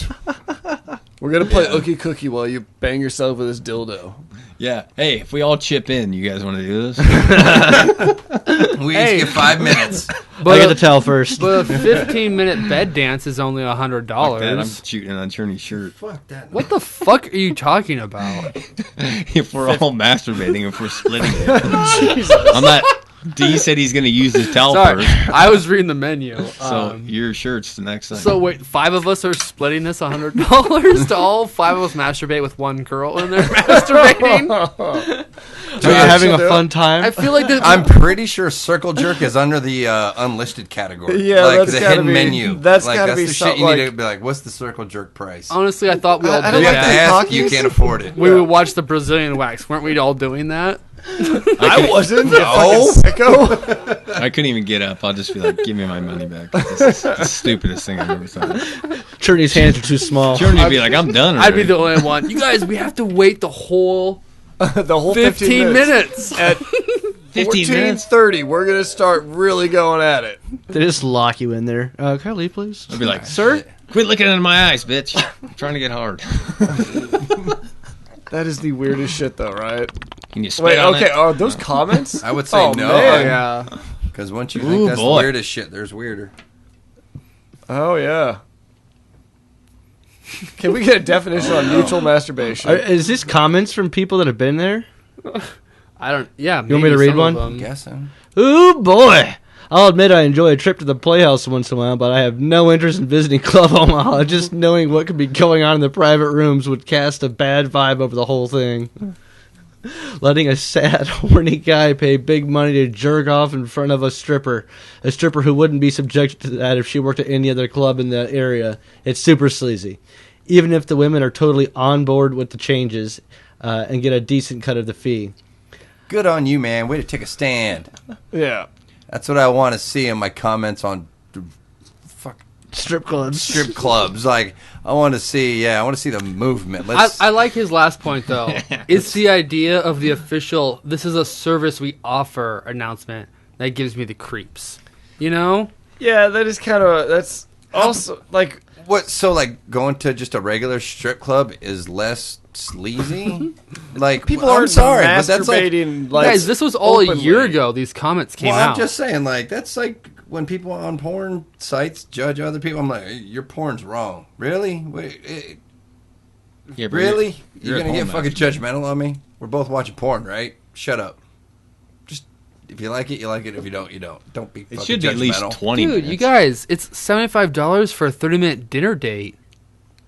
We're gonna play Ookie Cookie while you bang yourself with this dildo. Yeah. Hey, if we all chip in, you guys want to do this? We each get 5 minutes. I get to tell first. But a 15-minute bed dance is only Fuck that, I'm $100. shooting an attorney's shirt. Fuck that. What the fuck are you talking about? If we're all masturbating, if we're splitting it. I'm not. D said he's going to use his towel Sorry, first. I was reading the menu. So your shirt's the next thing. So wait, 5 of us are splitting this $100 to all 5 of us masturbate with one girl and they're masturbating. Are you having a fun time? I feel like I'm pretty sure circle jerk is under the unlisted category. Yeah, like that's the gotta hidden be- menu. that's like, gotta be the some- shit you need to like- be like. What's the circle jerk price? honestly, I thought we all I did don't You like have to that. ask. You cockies. can't afford it. We would watch the Brazilian wax. Weren't we all doing that? I wasn't. You No. fucking sicko. I couldn't even get up. I'll just be like, give me my money back. This is the stupidest thing I've ever thought. Trinity hands are too small. Jordan would be like, I'm done I'd be already. the only one. You guys, we have to wait the whole The whole 15 minutes. At 15 minutes? 14:30, we're gonna start really going at it. They just lock you in there. Can I leave, please? I'd be like, Sir? quit looking into my eyes, bitch. I'm trying to get hard. That is the weirdest shit, though, right? Can you spit Wait, on okay, it? are those comments? I would say Oh, no. man. Yeah. Because once you Ooh, think that's boy. the weirdest shit, there's weirder. Oh, yeah. Can we get a definition on mutual masturbation? Is this comments from people that have been there? I don't. Yeah. You want me to read one? I'm guessing. Ooh, boy. I'll admit I enjoy a trip to the Playhouse once in a while, but I have no interest in visiting Club Omaha. Just knowing what could be going on in the private rooms would cast a bad vibe over the whole thing. Letting a sad, horny guy pay big money to jerk off in front of a stripper who wouldn't be subjected to that if she worked at any other club in the area. It's super sleazy. Even if the women are totally on board with the changes and get a decent cut of the fee. Good on you, man. Way to take a stand. Yeah. That's what I want to see in my comments on Strip clubs. strip clubs. Like, I want to see the movement. Let's. I like his last point though. It's the idea of the official. This is a service we offer announcement that gives me the creeps. You know? Yeah, that is kind of, that's also, like, What? So, like, going to just a regular strip club is less sleazy? Like, people I'm aren't sorry, but that's like. masturbating, like, Guys, this was all openly. a year ago. These comments came Well, out. I'm just saying, like, that's like when people on porn sites judge other people. I'm like, your porn's wrong. Really? Wait, Yeah, but really? you're You're at gonna get home, fucking actually. judgmental on me? We're both watching porn, right? Shut up. Just if you like it, you like it. If you don't, you don't. Don't be. It fucking should be at least judgmental. 20 Dude, minutes. you guys, it's $75 for a 30-minute dinner date.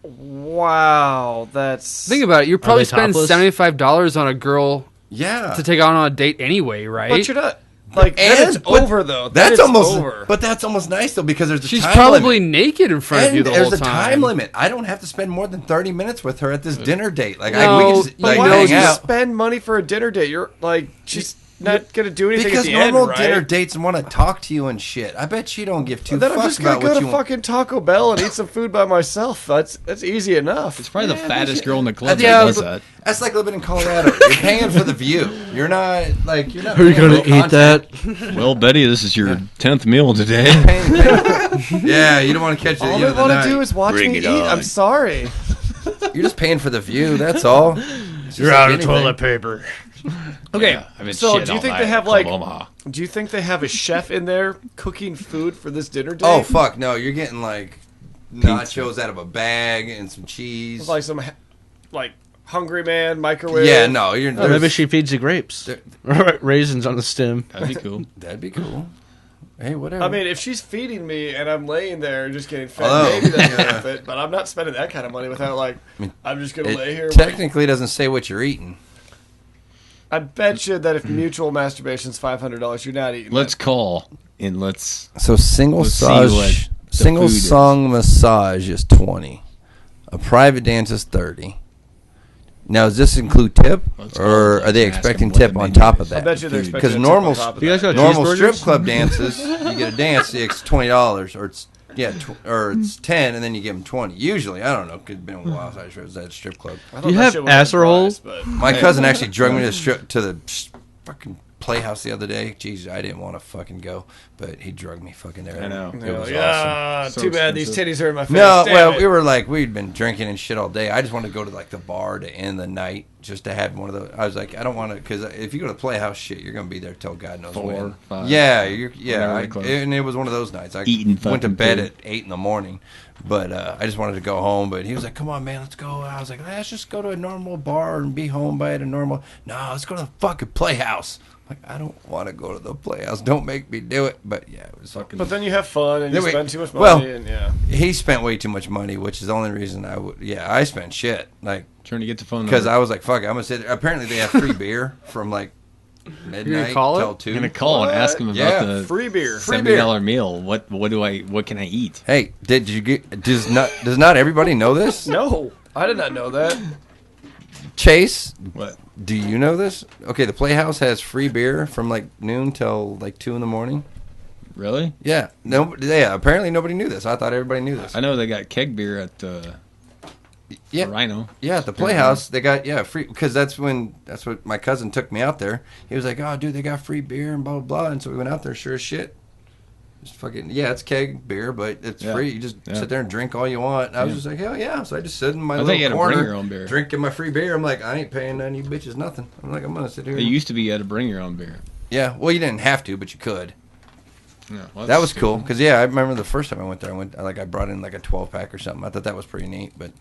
Wow, that's... Think about it. You're probably they spending topless? $75 on a girl Yeah. to take on a date anyway, right? But you're not... Like, then it's but over, though. Then That's it's almost. over. But that's almost nice though because there's a She's time probably limit. naked in front of you And the there's whole a time. time limit. I don't have to spend more than 30 minutes with her at this dinner date. Like, No, we can just but like Why no, would hang you out. spend money for a dinner date? You're, like, she's not going to do anything Because at the normal end, right? dinner dates want to talk to you and shit. I bet she don't give two Then I'm fucks just going about to go what to you want. fucking Taco Bell and eat some food by myself. That's easy enough. It's probably the Yeah, fattest but girl in the club Yeah, that does but that. That's like living in Colorado. You're paying for the view. You're not like you're not. Are you paying going for to eat content. that? Well, Betty, this is your 10th meal today. Yeah, you don't want to catch it. All you they know, the want night. to do is watch Bring me it eat. on. I'm sorry. You're just paying for the view. That's all. It's just You're like out of anything. toilet paper. Okay, Yeah, I've been so shit do you all think night they have, at like... Club Omaha. Do you think they have a chef in there cooking food for this dinner date? Oh fuck no! You're getting like nachos out of a bag and some cheese. It's like some, like, Hungry Man microwave. Yeah, no, you're. Oh, maybe she feeds the grapes. There- Raisins on the stem. That'd be cool. That'd be cool. Hey, whatever. I mean, if she's feeding me and I'm laying there just getting fed, Oh, maybe that's yeah. worth it. But I'm not spending that kind of money without, like, mean, I'm just going to it lay here. technically doesn't say what you're eating. I bet you that if mutual masturbation's $500, you're not eating Let's that. call and let's. So single Let's see what the single food is. song massage is 20. A private dance is 30. Now, does this include tip, Let's or call are they and ask expecting them what tip the on menu top of is. I that? bet you they're Food. expecting Because a tip normal- on top of You guys that. got Normal cheeseburgers? strip club dances, you get a dance, it's $20, or it's or it's 10, and then you give them 20. Usually, I don't know, could have been a while since I was at a strip club. I thought Do you that have shit was a asshole? prize, but- My cousin actually drugged me to the fucking Playhouse the other day. Jeez, I didn't want to fucking go, but he drugged me fucking there. I know. It was Hell awesome. yeah, So too bad these expensive. titties are in my face. No, Damn well, it. we were like, we'd been drinking and shit all day. I just wanted to go to like the bar to end the night, just to have one of those. I was like, I don't want to, because if you go to the Playhouse, shit, you're gonna be there till God knows 4, when. 5, Yeah, whenever yeah. they close. And it was one of those nights. I Eating went to fucking bed food. at 8 in the morning, but I just wanted to go home. But he was like, "Come on, man, let's go." I was like, "Let's just go to a normal bar and be home by a normal." No, let's go to the fucking Playhouse. Like, I don't want to go to the Playhouse. Don't make me do it. But yeah, it was fucking. But then you have fun and you Then we- spend too much money. well, and yeah. He spent way too much money, which is the only reason I would. Yeah, I spent shit, like, Trying to get the phone because number. I was like, "Fuck, it, I'm gonna sit there." Apparently, they have free beer from like midnight call it? till 2. I'm gonna call and ask him about Yeah, the Free beer. Free beer. $70 meal. What can I eat? Hey, did you get? Does not everybody know this? No, I did not know that. Chase, What? do you know this? Okay, the Playhouse has free beer from like noon till like 2 in the morning. Really? Yeah, no, yeah. Apparently, nobody knew this. I thought everybody knew this. I know they got keg beer at Yeah, Rhino. yeah. At the Playhouse, they got free because that's what my cousin took me out there. He was like, "Oh, dude, they got free beer and blah blah blah." And so we went out there, sure as shit. Just fucking, yeah, it's keg beer, but it's free. You just sit there and drink all you want. And I was just like, hell yeah. So I just sit in my little you had to corner, bring your own beer. drinking my free beer. I'm like, I ain't paying none of you bitches nothing. I'm like, I'm going to sit here. It used to be you had to bring your own beer. Yeah, well, you didn't have to, but you could. Yeah, well, that was cool because I remember the first time I went there. I brought in like a 12-pack or something. I thought that was pretty neat, but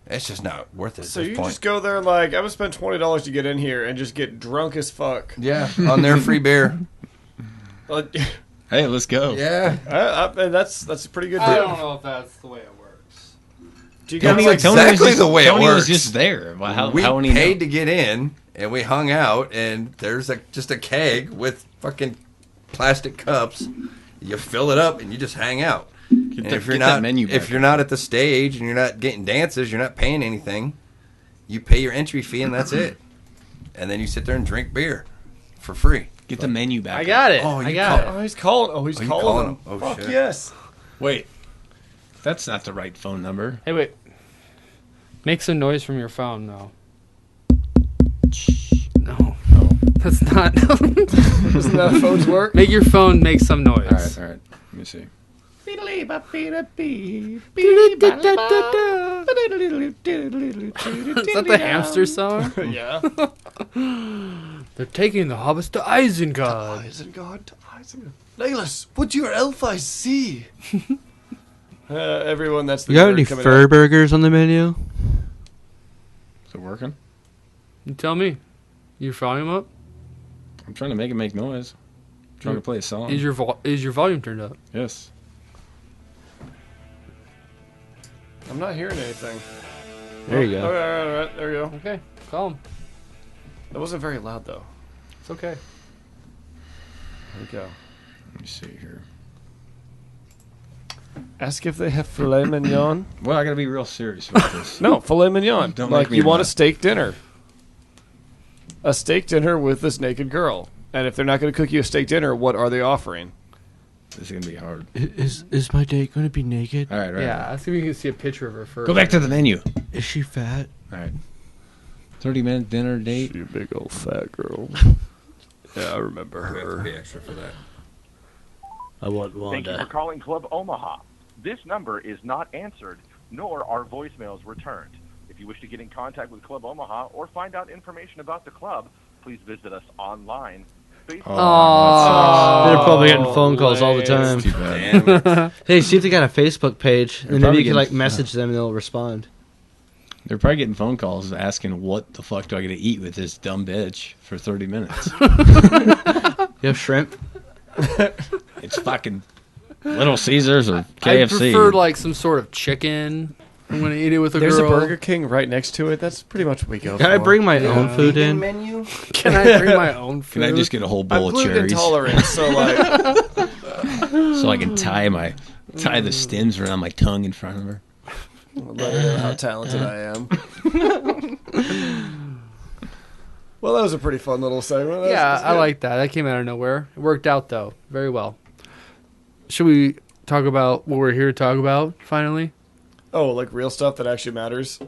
it's just not worth it. So at this you point. just go there and like, I'm gonna spend $20 to get in here and just get drunk as fuck. Yeah, on their free beer. Hey, let's go. Yeah, that's a pretty good deal. I don't know if that's the way it works. Do you Tony, guys like, exactly the way it Tony works. was just there. How we would he paid know? to get in, and we hung out, and there's just a keg with fucking plastic cups. You fill it up, and you just hang out. And if you're not at the stage and you're not getting dances, you're not paying anything. You pay your entry fee, and that's it. And then you sit there and drink beer for free. Get the menu back. I got it. Oh, I got it. Oh, he's calling. Oh, he's you calling calling him. him? Oh, Fuck shit. yes. Wait, that's not the right phone number. Hey, wait. Make some noise from your phone, though. No. That's not. Isn't that how phones work? Make your phone make some noise. All right. Let me see. Is that the hamster song? Yeah. They're taking the hobbits to Isengard. Isengard to Isengard. Leyless, what do your elf eyes see? Everyone, that's the You got word any coming fur up. burgers on the menu? Is it working? You tell me. Your volume up? I'm trying to make it make noise. I'm trying to play a song. Is your volume turned up? Yes. I'm not hearing anything. There you go. All right, there you go. Okay, calm. That wasn't very loud, though. It's okay. There we go. Let me see here. Ask if they have filet mignon. Well, I gotta be real serious about this. No, filet mignon. Don't like make me you want a laugh. steak dinner. A steak dinner with this naked girl. And if they're not going to cook you a steak dinner, what are they offering? This is gonna be hard. Is my date going to be naked? All right, right. Yeah, I think we can see a picture of her first. Go back to the menu. Is she fat? All right. 30-minute dinner date. You big old fat girl. Yeah, I remember We have to her. pay extra for that. I want Thank you for Wanda. calling Club Omaha. This number is not answered, nor are voicemails returned. If you wish to get in contact with Club Omaha or find out information about the club, please visit us online. They're probably getting phone calls all the time. Too bad. Damn it. Hey, see if they got a Facebook page, and maybe probably you can like getting- message them and they'll respond. They're probably getting phone calls asking, what the fuck do I get to eat with this dumb bitch for 30 minutes? You have shrimp? It's fucking Little Caesars or I KFC. prefer like some sort of chicken. I'm gonna eat it with a There's girl. a Burger King right next to it. That's pretty much what we go Can for. I bring my own food in? Menu? Can I bring my own food? Can I just get a whole I'm bowl of gluten cherries intolerant, so like... so I can tie the stems around my tongue in front of her? Let her know how talented I am. Well, that was a pretty fun little segment. I like that. That came out of nowhere. It worked out though, very well. Should we talk about what we're here to talk about finally? Oh, like real stuff that actually matters.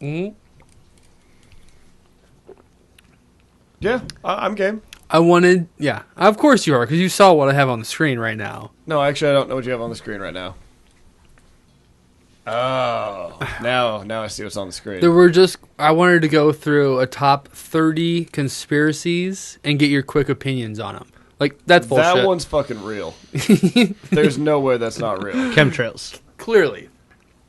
Mm-hmm. Yeah, I'm game. Of course you are, because you saw what I have on the screen right now. No, actually, I don't know what you have on the screen right now. Oh, now I see what's on the screen. I wanted to go through a top 30 conspiracies and get your quick opinions on them. Like, that's bullshit. That one's fucking real. There's no way that's not real. Chemtrails. Clearly.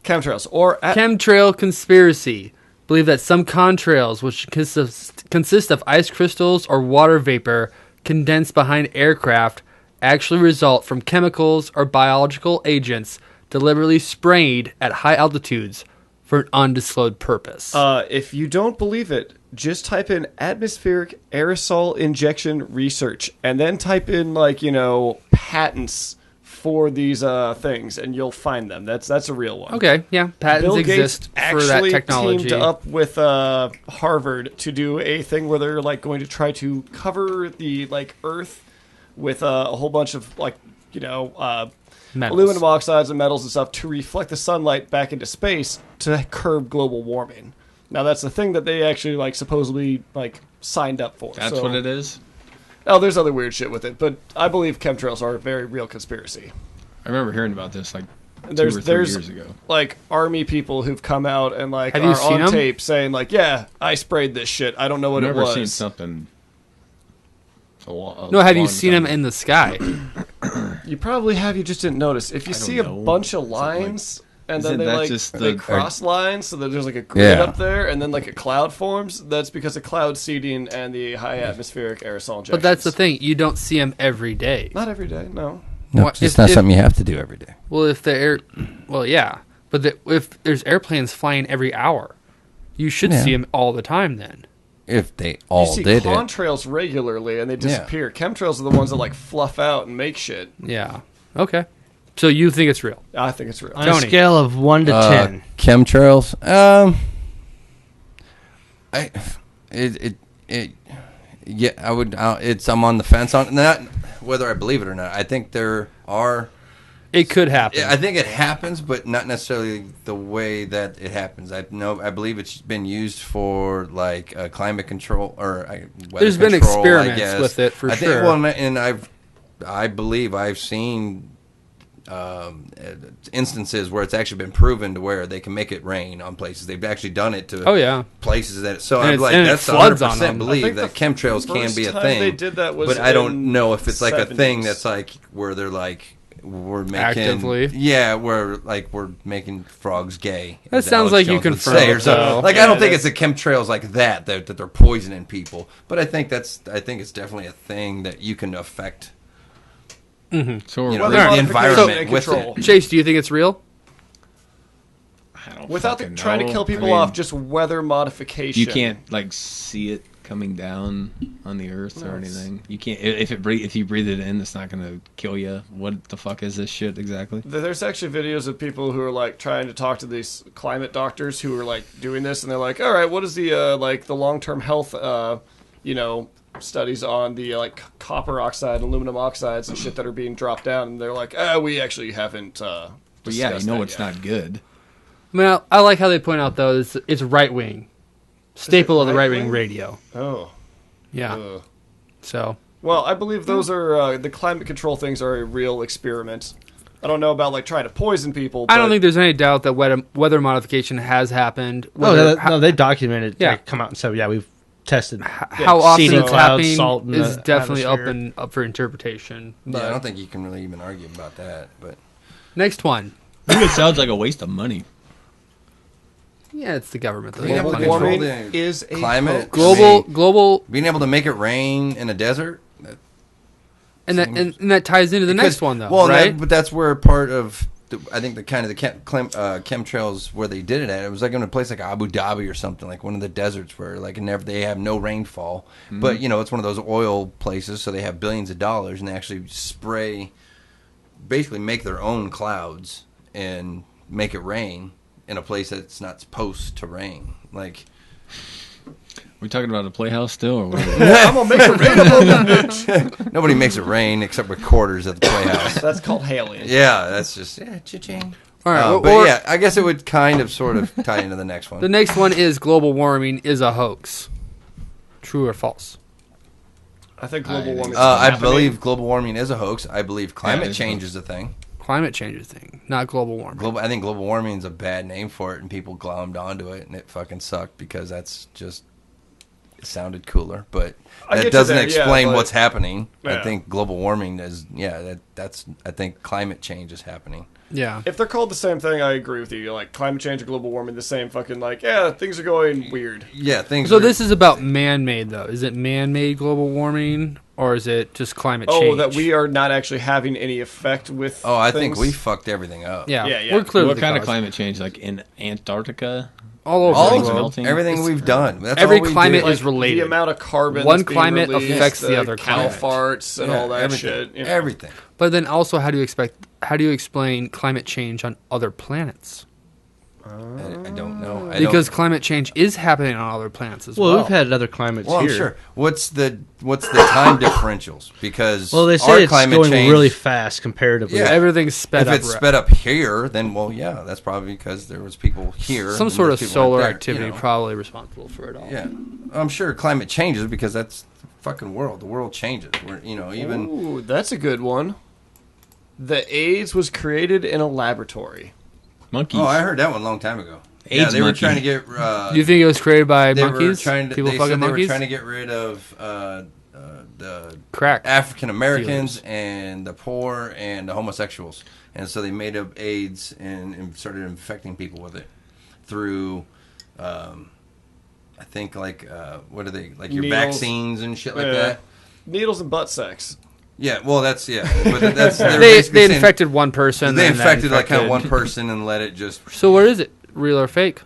Chemtrails or Chemtrail conspiracy. Believe that some contrails, which consist of ice crystals or water vapor condensed behind aircraft, actually result from chemicals or biological agents deliberately sprayed at high altitudes for an undisclosed purpose. If you don't believe it, just type in atmospheric aerosol injection research and then type in patents for these things, and you'll find them. That's a real one. Okay, yeah, patents Bill Gates exist for that actually technology. teamed up with Harvard to do a thing where they're going to try to cover the Earth with a whole bunch of Metals. aluminum oxides and metals and stuff to reflect the sunlight back into space to curb global warming. Now that's the thing that they actually supposedly signed up for. That's So what it is? Oh, there's other weird shit with it, but I believe chemtrails are a very real conspiracy. I remember hearing about this like There's 2 or 3 years ago. like army people who've come out and like Have you are seen on 'em? tape saying like, yeah, I sprayed this shit. I don't know what I've it never was. seen something. No, have you seen them in the sky? You probably have. You just didn't notice. If you I don't see a know. bunch of Is it like- lines and isn't then they that like just they the- cross lines so that there's like a grid Yeah. up there and then like a cloud forms, that's because of cloud seeding and the high atmospheric aerosol injections. But that's the thing. You don't see them every day. Not every day, no. No, What- it's if- not if- something you have to do every day. Well, if the air, well, yeah, but if there's airplanes flying every hour, you should Yeah. see them all the time. Then If they all You see did it. contrails regularly and they disappear. Chemtrails are the ones that like fluff out and make shit. yeah, okay. So you think it's real? I think it's real. On a Tony. scale of 1 to 10. Chemtrails. Yeah, I would. I'm on the fence on that. Whether I believe it or not, I think there are. It could happen. I think it happens, but not necessarily the way that it happens. I believe it's been used for like climate control or weather There's been control, experiments I guess. with it for I sure. Think, well, and I believe I've seen instances where it's actually been proven to where they can make it rain on places. They've actually done it to Oh yeah. places that. So And I'm it's- like, and it that's floods 100% on them. I believe think that the chemtrails can first be a time thing. they did that was but I don't in know if it's like a thing 70s. that's like where they're like. We're making Actively. yeah, we're making frogs gay. That as sounds Alex like you Jones would confirmed say, or it, something. though. Like I Yeah, don't think it it's a chemtrails like that they're poisoning people, but I think it's definitely a thing that you can affect. So You know, Weather the modification environment and with control. it. Chase, do you think it's real? I don't Without fucking trying to know. kill people I mean, off, just weather modification. you can't like see it coming down on the earth or anything. You can't if you breathe it in, it's not gonna kill you. What the fuck is this shit exactly? There's actually videos of people who are like trying to talk to these climate doctors who are like doing this, and they're like, "All right, what is the like the long-term health, studies on the like copper oxide, aluminum oxides, and shit that are being dropped down?" And they're like, "We actually haven't." But yeah, you discussed know that it's yet." not good. I mean, I like how they point out though it's right wing, staple of the right wing right-wing? radio. Oh, Yeah. ugh. So Well, I believe those are the climate control things are a real experiment. I don't know about like trying to poison people. I don't but- think there's any doubt that weather modification has happened. No, Whether- no, they documented. Yeah. Like, come out and said, yeah, we've tested. how often seeding it's clouds, happening salt in is the definitely atmosphere. up for interpretation. But Yeah, I don't think you can really even argue about that. But next one. I think it sounds like a waste of money. Yeah, it's the government. Being able to Global control warming the is a climate, hoax. global, being able to make it rain in a desert. and that ties into the next one though, well, right? but that's where part of I think the kind of the chemtrails where they did it at. It was like in a place like Abu Dhabi or something, like one of the deserts where like they have no rainfall, but it's one of those oil places, so they have billions of dollars and they actually basically make their own clouds and make it rain in a place that's not supposed to rain. Like, We talking about a playhouse still, or what? I'm gonna make it rain a little bit. nobody makes it rain except with quarters at the playhouse. That's called hailing. Yeah, that's just cha-ching. All right, But or- yeah, I guess it would kind of sort of tie into the next one. The next one is global warming is a hoax. True or false? I think global warming. is I happening. believe global warming is a hoax. I believe climate it's change is a thing. Climate change is a thing, not global warming. I think global warming is a bad name for it, and people glommed onto it, and it fucking sucked because that's just it sounded cooler, but I get that you doesn't there, yeah, explain but- what's happening. Yeah. I think global warming is that's I think climate change is happening. Yeah. If they're called the same thing, I agree with you. Like climate change or global warming, the same fucking like, yeah, things are going weird. Yeah, things. So are- this is about man-made though. Is it man-made global warming or is it just climate change? Oh, that we are not actually having any effect with. Oh, I think things. we fucked everything up. Yeah, Yeah, yeah. we're clearly What the kind of cause. climate change? Like in Antarctica? All over All the of Things world. melting? everything we've done. That's Every all we climate do. is related. The amount of carbon. One that's being climate released, affects the other cow climate. farts and Yeah, all that everything. shit. You know. Everything. But then also, how do you explain climate change on other planets? I don't know. Because climate change is happening on other planets as well. Well, we've had other climates well, here. I'm sure. What's the time differentials? Because Well, they our say it's climate going change, really fast comparatively. Yeah. Everything's sped If up. it's sped up here, then yeah, that's probably because there was people here. Some and sort those of people weren't solar there, activity you know. probably responsible for it all. Yeah, I'm sure climate changes because that's fucking world. The world changes. We're, even... Ooh, that's a good one. The AIDS was created in a laboratory. Monkeys. Oh, I heard that one a long time ago. AIDS they were monkey. trying to get... Do you think it was created by monkeys? People fucking said monkeys? they were trying to get rid of the crack. African Americans and the poor and the homosexuals. And so they made up AIDS and started infecting people with it through... I think what are they like your Needles. vaccines and shit like that? Needles and butt sex. Yeah, well that's But that's they infected one person. They and infected like kind of one person and let it just. So what is it? Real or fake?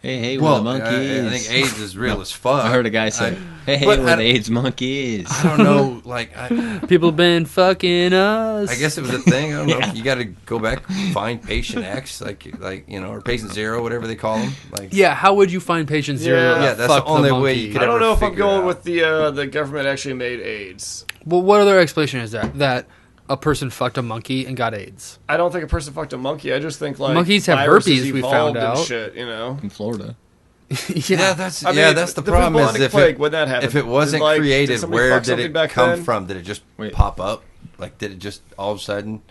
Hey, Well, the monkeys. I think AIDS is real as fuck. I heard a guy say, hey, but where the AIDS monkeys. I don't know. People been fucking us. I guess it was a thing. I don't know. You got to go back, find patient X, or patient 0, whatever they call them. Yeah, how would you find patient 0? Yeah, that's the only way you could I don't know if I'm figure going out. with the government actually made AIDS. Well, what other explanation is that? That a person fucked a monkey and got AIDS. I don't think a person fucked a monkey. I just think monkeys have viruses herpes. We evolved found and out. shit, In Florida. Yeah, that's the the problem. Is bubonic if plague, when that happened, if it wasn't did created, somebody where fuck did something it back come then? from? Did it just pop up? Like, did it just all of a sudden?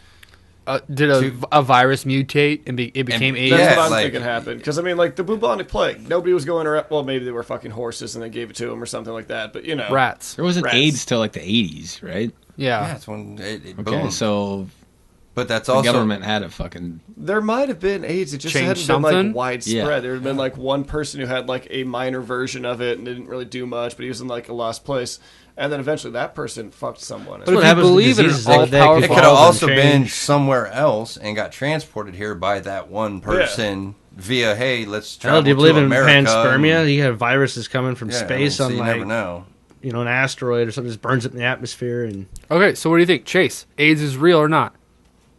Did a virus mutate and it became AIDS? That's Yeah, what I'm like- thinking happened. Because, the bubonic plague, nobody was going around. Well, maybe they were fucking horses and they gave it to them or something like that. But, Rats. There wasn't Rats. AIDS till like the 80s, right? Yeah. Yeah, it's when it Okay, boomed. so But that's the also government had a fucking... There might have been AIDS. It just Changed hadn't something? been, widespread. Yeah. There had been, one person who had, a minor version of it and didn't really do much, but he was in, a lost place. And then eventually that person fucked someone. But if you happens with believe in an diseases, they all-powerful... It can could have evolve also and been change. somewhere else and got transported here by that one person via, hey, let's travel Hell, do you believe to in America. panspermia? You have viruses coming from space so on you never know. an asteroid or something just burns up in the atmosphere and Okay, so what do you think? Chase, AIDS is real or not?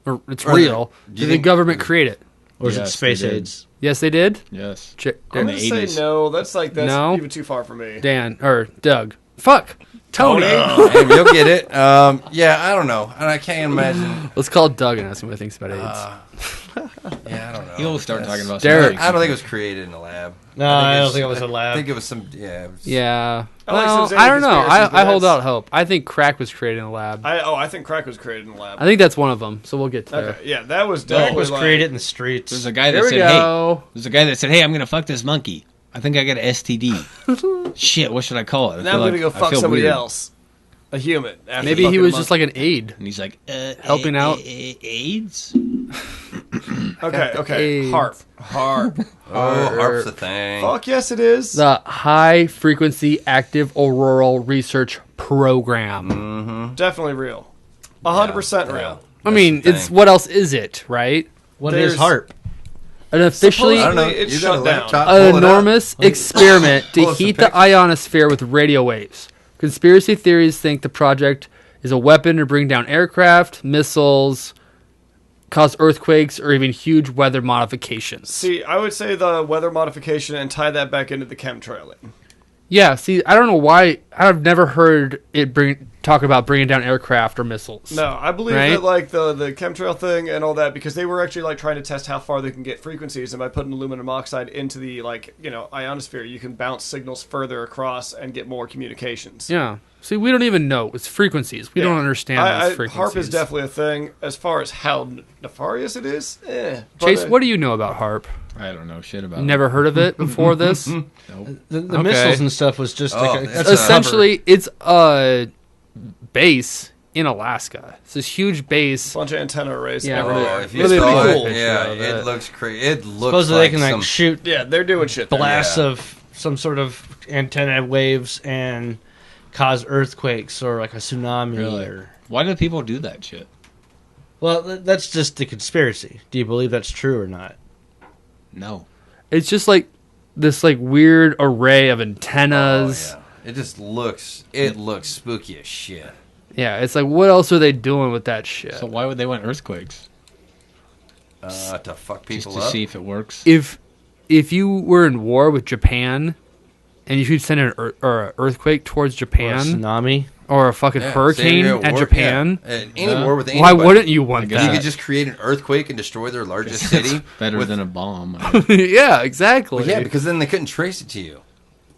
Or it's Or real. do you Did the think- government create it? or is it Yes, space they did. AIDS? Yes, they did? Yes. I'm going to say 80s. no. That's No? even too far for me. Dan, or Doug. Fuck! Tony! Hey, you'll get it. Yeah, I don't know. And I can't imagine. Let's call Doug and ask him what he thinks about AIDS. Yeah, I don't know. He'll start talking about Derek. I don't think it was created in a lab. No, I don't think it was a lab. I think it was some. Yeah. It was, Yeah. I like Well, some I don't know. conspiracies, but I hold that's- out hope. I think crack was created in a lab. I think crack was created in the lab. I think that's one of them, so we'll get to there. Okay, yeah, that was Crack definitely was created in the streets. There's a guy There that we said, hey, go. there's a guy that said, hey, I'm going to fuck this monkey. I think I got an STD. Shit, what should I call it? I Now feel I'm going like- to go I fuck feel somebody weird. else. A human. after Maybe he fucking a was just monkey. like an aide. And he's like, Helping out. AIDS? Okay. AIDS. HAARP. Oh, HAARP's a thing. Fuck yes, it is. The High Frequency Active Auroral Research Program. Definitely real. 100% Yeah. real. I mean, the it's thing. what else is it, right? What is There's- HAARP? An officially I don't know. It's You shut got a down. laptop? an Pull it out. enormous experiment Pull to us some heat the pictures. ionosphere with radio waves. Conspiracy theories think the project is a weapon to bring down aircraft, missiles, cause earthquakes, or even huge weather modifications. See, I would say the weather modification and tie that back into the chemtrailing. Yeah, see, I don't know why. I've never heard it talk about bringing down aircraft or missiles. No, I believe Right? that the chemtrail thing and all that, because they were actually trying to test how far they can get frequencies, and by putting aluminum oxide into the ionosphere, you can bounce signals further across and get more communications. Yeah. See, we don't even know. It's frequencies. We don't understand those frequencies. HAARP is definitely a thing. As far as how nefarious it is, Chase, what do you know about HAARP? I don't know shit about Never heard of it before this? Nope. The Okay. missiles and stuff was just like that's that's a Essentially, it's a base in Alaska. It's this huge base. bunch of antenna arrays Yeah, everywhere. Oh, if you Really saw cool. it, yeah, Picture of it it. looks crazy. It looks supposedly like they can some. shoot Yeah, they're doing shit there. blasts Yeah. of some sort of antenna waves and cause earthquakes or like a tsunami Really? or Why do people do that shit? well that's just the conspiracy. Do you believe that's true or not? No. It's just like this weird array of Oh, antennas. yeah. It just looks. It looks spooky as shit. Yeah, it's like, what else are they doing with that shit? So why would they want earthquakes? To fuck Just people to up. see if it works? If you were in war with Japan and you could send an earthquake towards Or a Japan tsunami? or a fucking Yeah, say hurrane you're at war- Japan, yeah. Any war with why anybody. wouldn't you want I guess You that? could just create an earthquake and destroy their largest city. Better with- than a bomb. Yeah, exactly. Well, yeah, because then they couldn't trace it to you.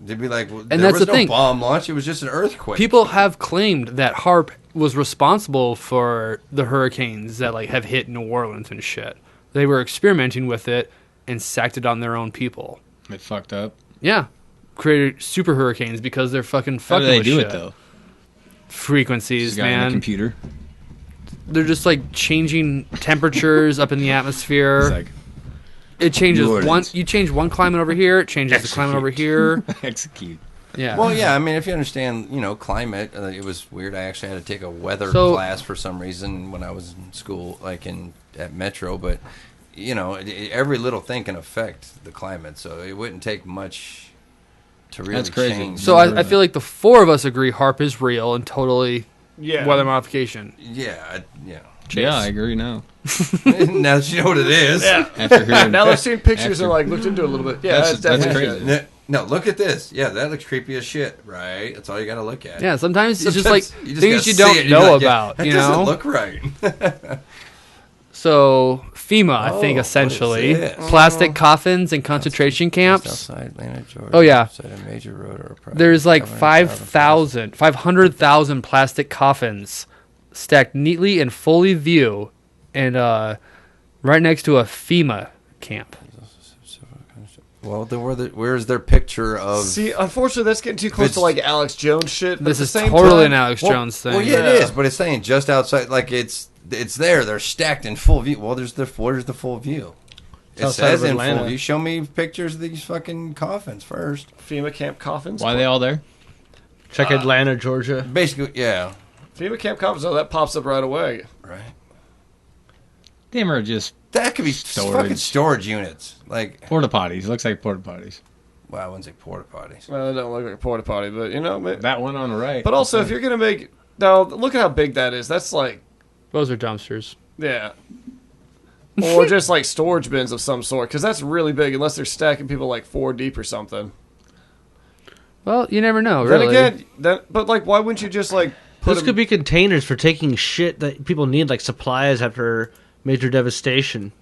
They'd be like, well, And there that's was the no thing. bomb launch. It was just an earthquake. People have claimed that HAARP was responsible for the hurricanes that like have hit New Orleans and shit. They were experimenting with it and sacked it on their own people. They fucked up. Yeah, created super hurricanes because they're fucking How fucking do they with do shit. it though? Frequencies, Just got on the man. computer. They're just like changing temperatures up in the atmosphere. It's like It changes New Orleans. one. You change one climate over here. It changes the climate over here. execute. Yeah. Well, yeah, I mean, if you understand, climate, it was weird. I actually had to take a weather So- class for some reason when I was in school, like at Metro. But every little thing can affect the climate, so it wouldn't take much to really That's crazy. change. So I feel like the four of us agree HAARP is real and totally Yeah. weather modification. yeah. Yeah, I agree now. Now that you know what it is. Yeah. After hearing, Now I've seen pictures After- and like looked into it a little bit. Yeah, That's definitely crazy. shit. No, look at this. Yeah, that looks creepy as shit, right? That's all you got to look at. Yeah. Sometimes it's just like You just things gotta you see don't it and you're know like, yeah, about. That You doesn't know. look right. So FEMA, I think Oh, what essentially is this? plastic coffins and concentration camps. Outside Atlanta, Georgia. Oh, yeah. Outside a major road or a private There's like government 500,000 plastic coffins stacked neatly in fully view, and right next to a FEMA camp. Well, then where's their picture of? See, unfortunately, that's getting too close to like Alex Jones shit. But This at the is same totally time, an Alex Well- Jones thing. Well, yeah, Yeah. it is, but it's saying just outside, like it's there. They're stacked in full view. Well, where's the full view? It outside says of in full Atlanta. view. Show me pictures of these fucking coffins first. FEMA camp coffins. why are they all there? Check Atlanta, Georgia. Basically, yeah, FEMA camp coffins? Oh, that pops up right away. right. Them are just That could be Storage. fucking storage units. Like, porta potties. Looks like porta potties. well, I wouldn't say porta potties. Well, it don't look like a porta potty, but That one on the right. But also, if you're gonna make now, look at how big that is. That's like, Those are dumpsters. yeah, or just like storage bins of some sort, because that's really big. Unless they're stacking people like 4 deep or something. Well, you never know, Then really. again, but like, why wouldn't you just like put Those them- could be containers for taking shit that people need, like supplies after major devastation.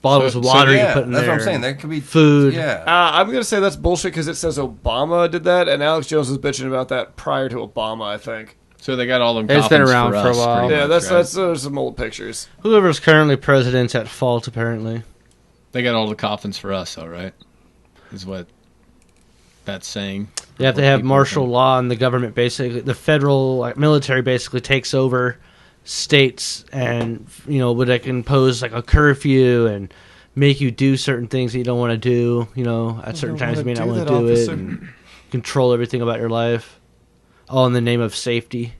Bottles of water you yeah, put in that's there. what I'm saying. That could be food. Yeah. I'm gonna say that's bullshit because it says Obama did that, and Alex Jones was bitching about that prior to Obama, I think. so they got all them. It's been coffins around for a us, while. pretty Yeah, much, that's right? those some old pictures. Whoever's currently president's at fault, apparently. They got all the coffins for us, all right? Is what that's saying. You have to What have people martial think. law, and the government basically, the federal military basically takes over states, and would like impose like a curfew and make you do certain things that you don't want to do. At certain times you may not want to do it, and control everything about your life, all in the name of safety.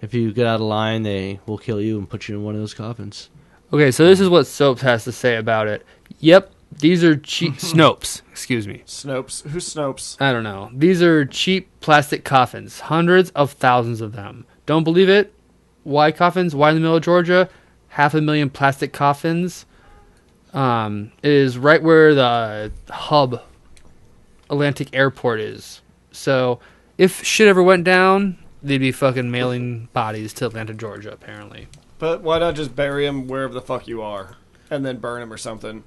If you get out of line, they will kill you and put you in one of those coffins. Okay, so this is what Soaps has to say about it. Yep, these are cheap Snopes. Excuse me. Snopes. Who's Snopes? I don't know. These are cheap plastic coffins. Hundreds of thousands of them. Don't believe it? Why coffins? Why in the middle of Georgia? 500,000 plastic coffins. It is right where the hub Atlantic Airport is. So if shit ever went down, they'd be fucking mailing bodies to Atlanta, Georgia, apparently. But why not just bury him wherever the fuck you are, and then burn him or something,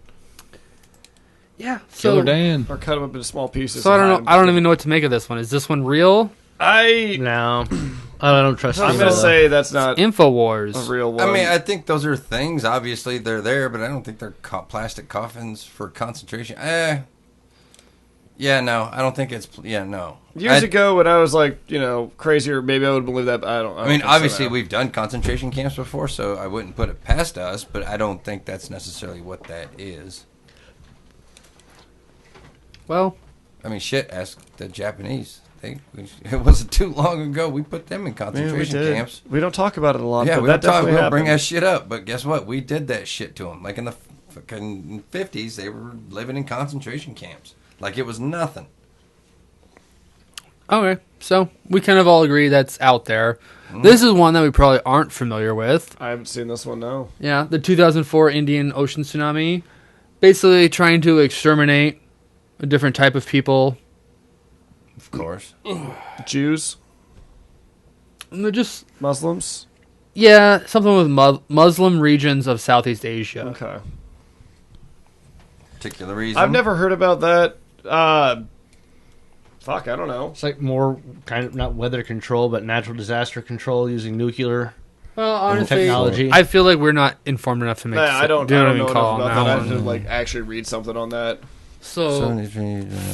Yeah. Killer So, Dan. or cut him up into small pieces? so I and don't hide know. him? I don't even know what to make of this one. Is this one real? No, I don't trust. I'm you, gonna though. say that's not Infowars. a real one. I mean, I think those are things. Obviously, they're there, but I don't think they're plastic coffins for concentration. Yeah, no, I don't think it's. Yeah, no. years ago when I was like, crazier, maybe I would believe that. But I don't I mean, think so obviously, now. we've done concentration camps before, so I wouldn't put it past us. But I don't think that's necessarily what that is. Well, I mean, shit. Ask the Japanese. It wasn't too long ago. We put them in Man, we concentration did. camps. We don't talk about it a lot. Yeah, but we that don't definitely bring happened. that shit up. But guess what? We did that shit to them. Like in the fucking 50s, they were living in concentration camps. Like it was nothing. okay. So we kind of all agree that's out there. This is one that we probably aren't familiar with. I haven't seen this one. No. Yeah, the 2004 Indian Ocean tsunami. Basically trying to exterminate a different type of people. Of course. Jews, And they're just, Muslims. yeah, something with Muslim regions of Southeast Asia. Okay. Particular reason. I've never heard about that. Fuck, I don't know. It's like more kind of not weather control, but natural disaster control using nuclear Well, honestly, technology. I feel like we're not informed enough to make. I don't do know even enough call about on that. I have one. to like actually read something on that. So,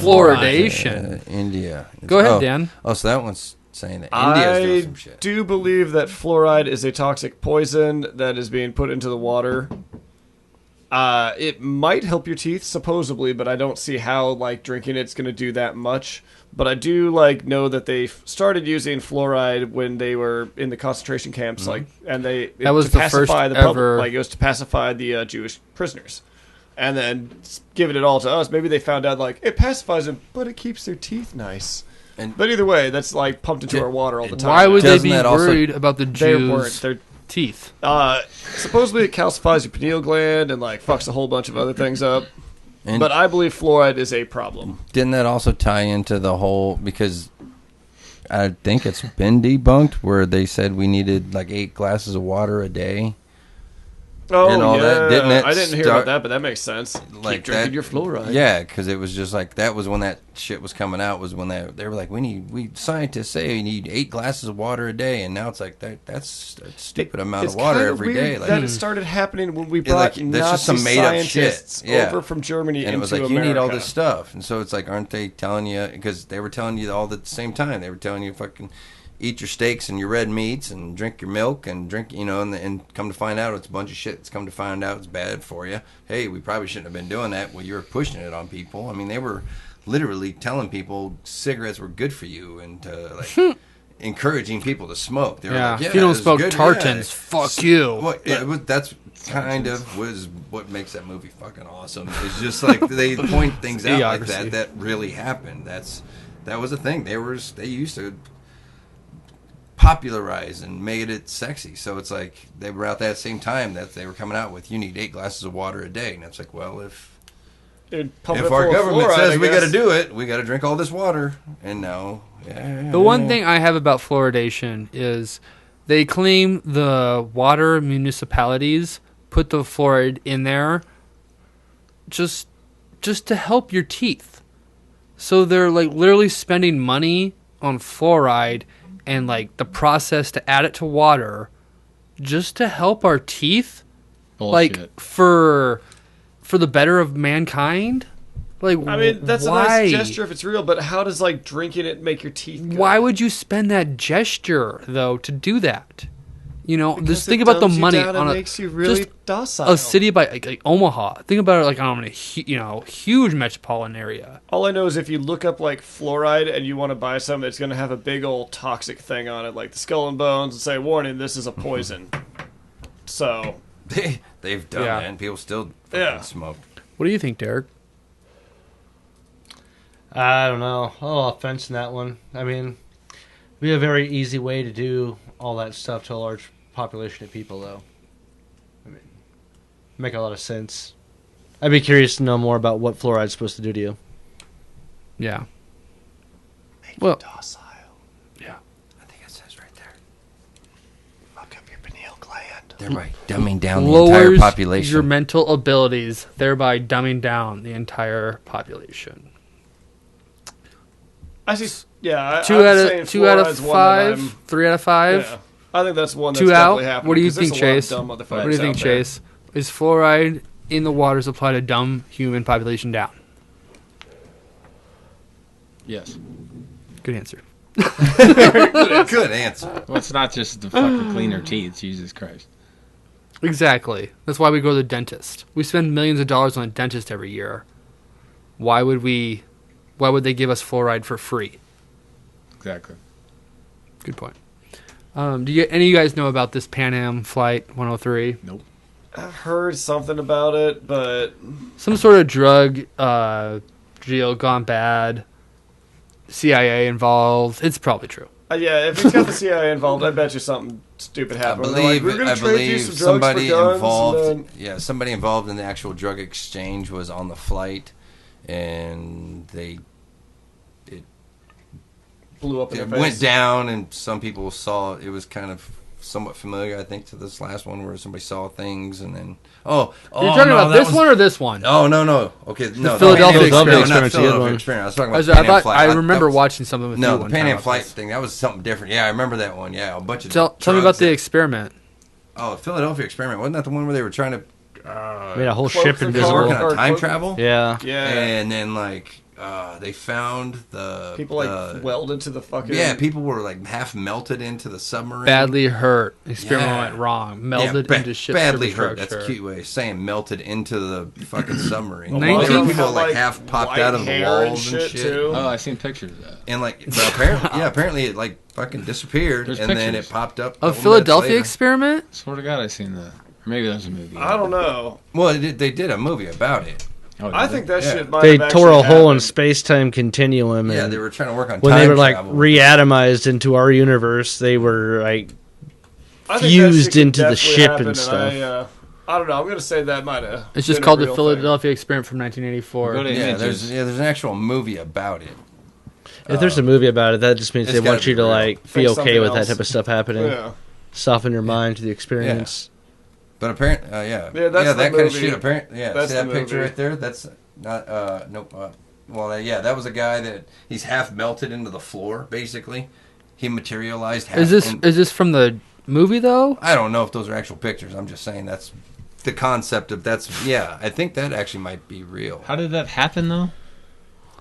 fluoridation. India. Go ahead, Dan. Oh, so that one's saying that India's doing I some shit. do believe that fluoride is a toxic poison that is being put into the water. It might help your teeth, supposedly, but I don't see how like drinking it's going to do that much. But I do like know that they started using fluoride when they were in the concentration camps, like, and That was to the pacify first the public, ever- like it was to pacify the Jewish prisoners, and then giving it all to us. Maybe they found out like it pacifies them, but it keeps their teeth nice. But either way, that's like pumped into our water all the time. Why would they Doesn't be that also- worried about the They Jews' weren't. They're teeth? supposedly it calcifies your pineal gland and like fucks a whole bunch of other things up. And But I believe fluoride is a problem. didn't that also tie into the whole, because I think it's been debunked where they said we needed like 8 glasses of water a day. Oh, And all yeah. that, didn't it I didn't hear start- about that, but that makes sense. Like Keep drinking that- your fluoride. Yeah, because it was just like that was when that shit was coming out. Was when they were like, we scientists say we need 8 glasses of water a day, and now it's like that's a stupid amount It's of water kinda every weird day. Like, that it started happening when we like, brought that's Nazi just some made-up shit. scientists Yeah. over from Germany and into it was like America. you need all this stuff, and so it's like, aren't they telling you? Because they were telling you all at the same time. They were telling you fucking eat your steaks and your red meats and drink your milk and drink, and come to find out it's a bunch of shit. It's come to find out it's bad for you. Hey, we probably shouldn't have been doing that. Well, you were pushing it on people. I mean, they were literally telling people cigarettes were good for you and like encouraging people to smoke. They were Yeah. like, If you don't it's smoke good, tartans, fuck you. Well, yeah, but that's kind of was what makes that movie fucking awesome. It's just like they point things out like Idiocracy. that really happened. That was a thing. They used to popularize and made it sexy. So it's like they were out that same time that they were coming out with you need 8 glasses of water a day, and it's like, well, if our government says we got to do it, we got to drink all this water. And now, The one thing I have about fluoridation is they claim the water municipalities put the fluoride in there just to help your teeth. So they're like literally spending money on fluoride and like the process to add it to water just to help our teeth. Bullshit. Like for the better of mankind. Like, I mean, that's why? a nice gesture if it's real, but how does like drinking it make your teeth good? Why would you spend that gesture though to do that? Because just think it about the dumbs you money down on and a makes you really just docile. a city like Omaha. Think about it like on a huge metropolitan area. All I know is if you look up like fluoride and you want to buy some, it's going to have a big old toxic thing on it, like the skull and bones, and say, "Warning: this is a poison." So they've done Yeah. that, and people still fucking smoke. What do you think, Derek? I don't know. A little offense in that one. I mean, it'd be a very easy way to do all that stuff to a large population of people, though. I mean, make a lot of sense. I'd be curious to know more about what fluoride's supposed to do to you. Yeah. well, docile. Yeah. I think it says right there. Fuck up your pineal gland. They're right, dumbing down the entire Lowers population. your mental abilities, thereby dumbing down the entire population. I see. Yeah, Two out of five, 3 out of 5. Yeah, I think that's one that's 2 out. definitely happening. What do you 'cause there's think, a lot of Chase? dumb What motherfuckers do you think, out there. Chase? Is fluoride in the water supply to dumb human population down? Yes. Good answer. Good answer. Well, it's not just to fucking clean our teeth. Jesus Christ. Exactly. That's why we go to the dentist. We spend millions of dollars on a dentist every year. Why would they give us fluoride for free? Exactly. Good point. Do any of you guys know about this Pan Am Flight 103? Nope. I've heard something about it, but Some sort of drug deal gone bad. CIA involved. It's probably true. yeah, if it's got the CIA involved, I bet you something stupid happened. They're like, we're I gonna trade you believe some drugs somebody for guns, involved. and then- Yeah, somebody involved in the actual drug exchange was on the flight, and blew up in it their went face. down, and some people saw it was kind of somewhat familiar, I think, to this last one where somebody saw things and then You're talking about this one or this one? Oh no. Okay, no. Philadelphia Not Experiment. Philadelphia Experiment. I was talking about I Pan Am thought Flight. I remember watching something with you No, one the Pan time Am about Flight this. thing. That was something different. Yeah, I remember that one. Yeah, a bunch of. Tell me drugs about the that- experiment. Oh, Philadelphia Experiment. Wasn't that the one where they were trying to Made a whole Cloak ship the invisible. working Or on time cloak- travel? Yeah. Yeah. And then like they found the People like welded to the fucking. yeah, people were like half melted into the submarine. Badly hurt. Experiment Yeah. went wrong. Melded Yeah, into ship badly hurt. superstructure. That's a cute way of saying melted into the fucking submarine. Nineteen- There were Had, people like half popped white out of the hair walls and shit. shit. Too. Oh, I've seen pictures of that. And like, but apparently it like fucking disappeared, There's and then pictures. it popped up. A couple minutes Philadelphia later. experiment? Swear to God, I've seen that. Or maybe that was a movie. I don't know. Well, they did a movie about it. Oh, did I they? think that Yeah. shit might They have tore a actually hole in happened. space-time continuum, and Yeah, they were trying to work on when time they were like travel. reatomized into our universe, they were like I think that fused shit could into the definitely ship happen, and stuff. I don't know. I'm gonna say that might have. It's just been a called the real Philadelphia Experiment from 1984. Go to Yeah, images. there's an actual movie about it. If there's a movie about it, that just means it's they gotta want you be to real. like be Think okay something with that else. type of stuff Thing. happening. Yeah. Soften your mind to the experience. But apparently, yeah, Yeah, that's the that kind of movie. shit. Apparently, yeah, That's see that the picture movie. right there? That's not. Nope. Well, yeah, that was a guy that he's half melted into the floor. Basically, he materialized. Half Is and- this from the movie though? I don't know if those are actual pictures. I'm just saying that's the concept of that's. Yeah, I think that actually might be real. How did that happen, though?